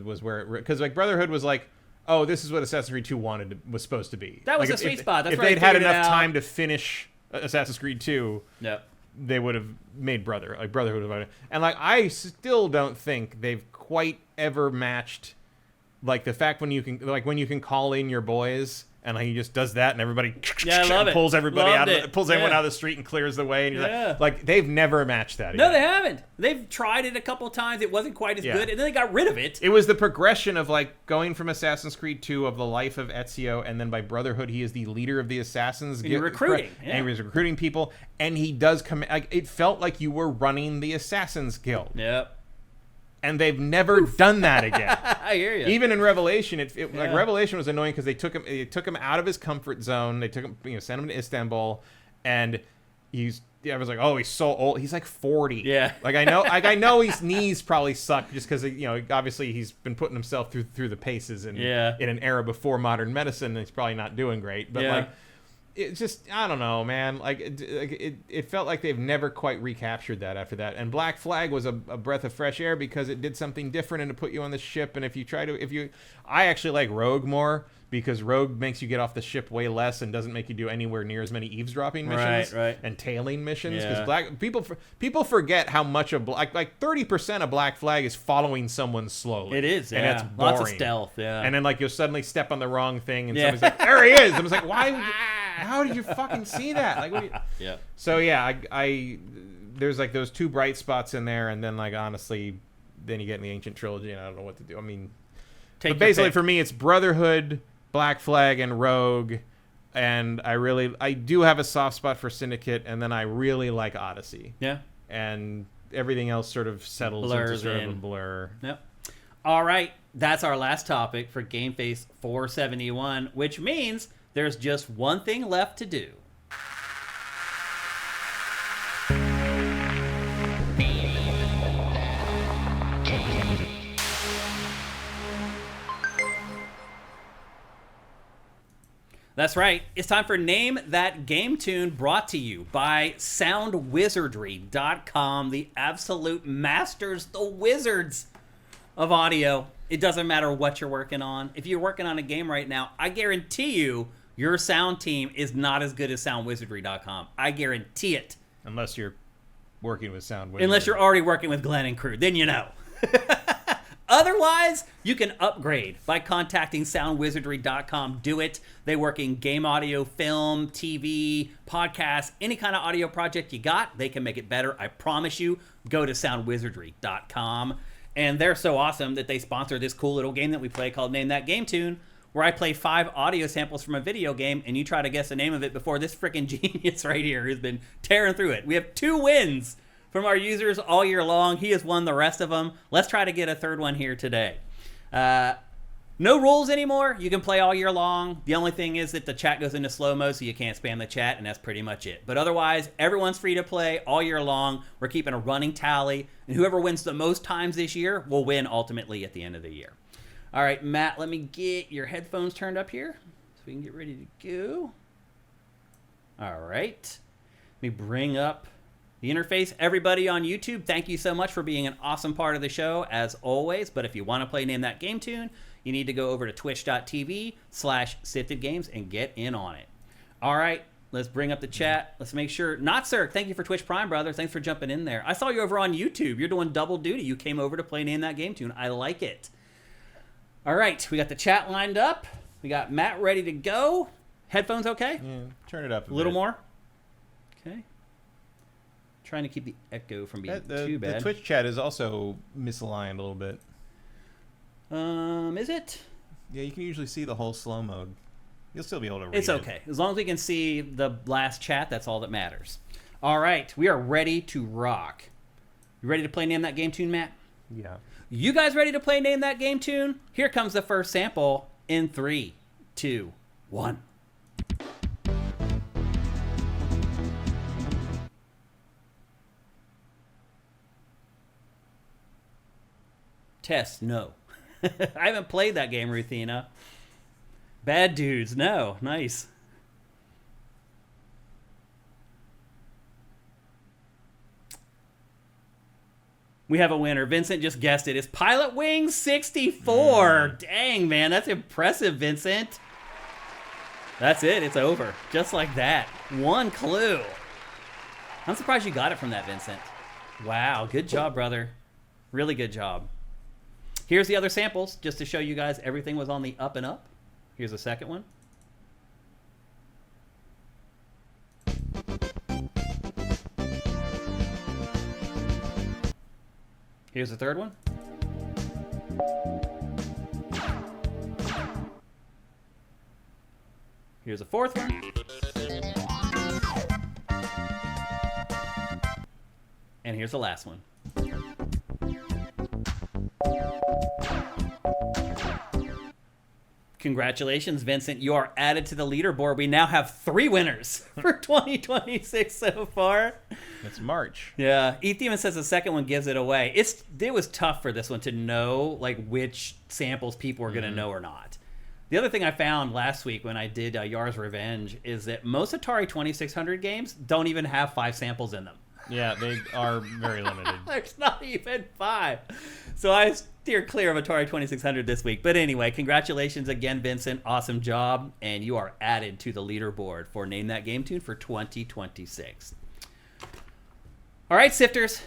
was where it, because like Brotherhood was like, oh, this is what Assassin's Creed 2 was supposed to be. That was like a sweet spot. That's if where they'd had enough time to finish Assassin's Creed 2. Yep. They would have made Brotherhood, and like I still don't think they've quite ever matched like the fact when you can call in your boys and like he just does that and everybody pulls everybody pulls everyone out of the street and clears the way, and you're like they've never matched that. No, they haven't. They've tried it a couple times. It wasn't quite as good, and then they got rid of it. It was the progression of like going from Assassin's Creed 2 of the life of Ezio, and then by Brotherhood he is the leader of the assassins. And you're recruiting, and he was recruiting people, and he does come. Like it felt like you were running the Assassins Guild. Yep. And they've never done that again. I hear you. Even in Revelation, like Revelation was annoying because they took him out of his comfort zone. They took him, sent him to Istanbul, and I was like, oh, he's so old. He's like 40. Yeah. Like I know his knees probably suck just because obviously he's been putting himself through the paces in an era before modern medicine, and he's probably not doing great. But like. It's just, I don't know, man. Like it felt like they've never quite recaptured that after that. And Black Flag was a breath of fresh air because it did something different and to put you on the ship. And I actually like Rogue more because Rogue makes you get off the ship way less and doesn't make you do anywhere near as many eavesdropping missions and tailing missions. Because people forget how much of like 30% of Black Flag is following someone slowly. It is, and that's boring. Lots of stealth, And then like you'll suddenly step on the wrong thing and somebody's like, there he is. I was like, why would you? How did you fucking see that? Like, what do you... Yeah. So yeah, there's like those two bright spots in there, and then like honestly, then you get in the Ancient Trilogy, and I don't know what to do. I mean, but basically for me, it's Brotherhood, Black Flag, and Rogue, and I do have a soft spot for Syndicate, and then I really like Odyssey. Yeah. And everything else sort of settles into sort of a blur. Yep. All right, that's our last topic for GameFace 471, which means there's just one thing left to do. That's right. It's time for Name That Game Tune, brought to you by Soundwizardry.com, the absolute masters, the wizards of audio. It doesn't matter what you're working on. If you're working on a game right now, I guarantee you your sound team is not as good as Soundwizardry.com. I guarantee it. Unless you're working with Soundwizardry. Unless you're already working with Glenn and crew. Then you know. Otherwise, you can upgrade by contacting soundwizardry.com. Do it. They work in game audio, film, TV, podcasts, any kind of audio project you got, they can make it better. I promise you. Go to soundwizardry.com. And they're so awesome that they sponsor this cool little game that we play called Name That Game Tune, where I play 5 audio samples from a video game, and you try to guess the name of it before this freaking genius right here who's been tearing through it. We have 2 wins from our users all year long. He has won the rest of them. Let's try to get a third one here today. No rules anymore. You can play all year long. The only thing is that the chat goes into slow-mo, so you can't spam the chat, and that's pretty much it. But otherwise, everyone's free to play all year long. We're keeping a running tally, and whoever wins the most times this year will win ultimately at the end of the year. All right, Matt, let me get your headphones turned up here so we can get ready to go. All right. Let me bring up the interface. Everybody on YouTube, thank you so much for being an awesome part of the show, as always. But if you want to play Name That Game Tune, you need to go over to twitch.tv/SiftedGames and get in on it. All right, let's bring up the chat. Let's make sure. Not Sir, thank you for Twitch Prime, brother. Thanks for jumping in there. I saw you over on YouTube. You're doing double duty. You came over to play Name That Game Tune. I like it. All right, we got the chat lined up. We got Matt ready to go. Headphones okay? Yeah, turn it up a little more. Okay. Trying to keep the echo from being too bad. The Twitch chat is also misaligned a little bit. Is it? Yeah, you can usually see the whole slow mode. You'll still be able to read it. It's okay. As long as we can see the last chat, that's all that matters. All right, we are ready to rock. You ready to play Name That Game Tune, Matt? Yeah. You guys ready to play Name That Game Tune? Here comes the first sample in 3, 2, 1. Test, no. I haven't played that game, Ruthina. Bad Dudes, no. Nice. We have a winner. Vincent just guessed it. It's Pilot Wings 64. Dang, man. That's impressive, Vincent. That's it. It's over. Just like that. One clue. I'm surprised you got it from that, Vincent. Wow. Good job, brother. Really good job. Here's the other samples, just to show you guys everything was on the up and up. Here's the second one. Here's the third one. Here's the fourth one. And here's the last one. Congratulations, Vincent. You are added to the leaderboard. We now have 3 winners for 2026 so far. It's March. Yeah. E-Demon says the second one gives it away. It was tough for this one to know like which samples people were going to know or not. The other thing I found last week when I did Yar's Revenge is that most Atari 2600 games don't even have 5 samples in them. Yeah, they are very limited. There's not even 5. So I steer clear of Atari 2600 this week. But anyway, congratulations again, Vincent. Awesome job. And you are added to the leaderboard for Name That Game Tune for 2026. All right, Sifters.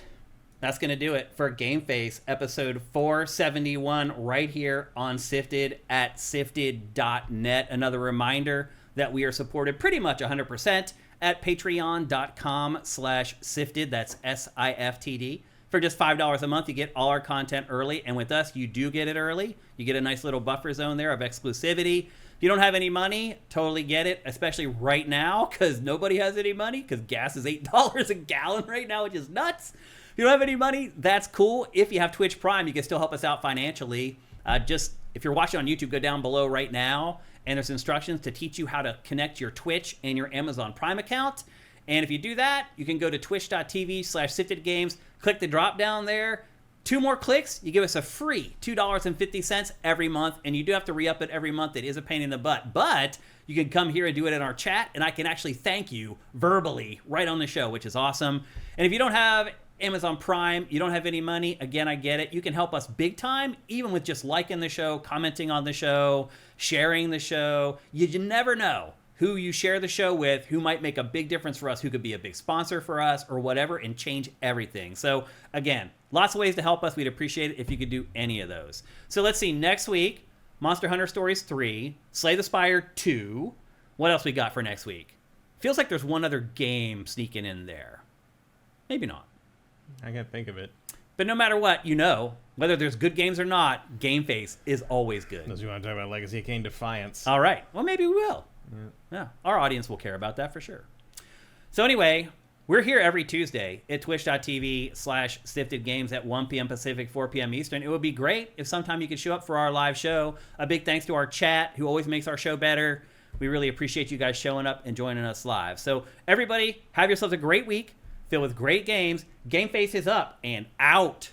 That's going to do it for GameFace episode 471 right here on Sifted at sifted.net. Another reminder that we are supported pretty much 100% at patreon.com/SIFTD. That's SIFTD. For just $5 a month, you get all our content early. And with us, you do get it early. You get a nice little buffer zone there of exclusivity. If you don't have any money, totally get it, especially right now, because nobody has any money, because gas is $8 a gallon right now, which is nuts. If you don't have any money, that's cool. If you have Twitch Prime, you can still help us out financially. Just if you're watching on YouTube, go down below right now, and there's instructions to teach you how to connect your Twitch and your Amazon Prime account. And if you do that, you can go to twitch.tv/SiftedGames, click the drop down there. 2 more clicks, you give us a free $2.50 every month, and you do have to re-up it every month. It is a pain in the butt, but you can come here and do it in our chat, and I can actually thank you verbally right on the show, which is awesome. And if you don't have Amazon Prime, you don't have any money, again, I get it. You can help us big time, even with just liking the show, commenting on the show, sharing the show. You never know who you share the show with, who might make a big difference for us, who could be a big sponsor for us or whatever, and change everything. So again, lots of ways to help us. We'd appreciate it if you could do any of those. So let's see, next week, Monster Hunter Stories 3, Slay the Spire 2. What else we got for next week? Feels like there's one other game sneaking in there. Maybe not. I can't think of it. But no matter what, you know, whether there's good games or not, GameFace is always good. Unless you want to talk about Legacy of Kain Defiance. All right. Well, maybe we will. Yeah, our audience will care about that for sure. So anyway, we're here every Tuesday at twitch.tv/SiftedGames at 1 p.m. Pacific, 4 p.m. Eastern. It would be great if sometime you could show up for our live show. A big thanks to our chat, who always makes our show better. We really appreciate you guys showing up and joining us live. So everybody, have yourselves a great week filled with great games. GameFace is up and out.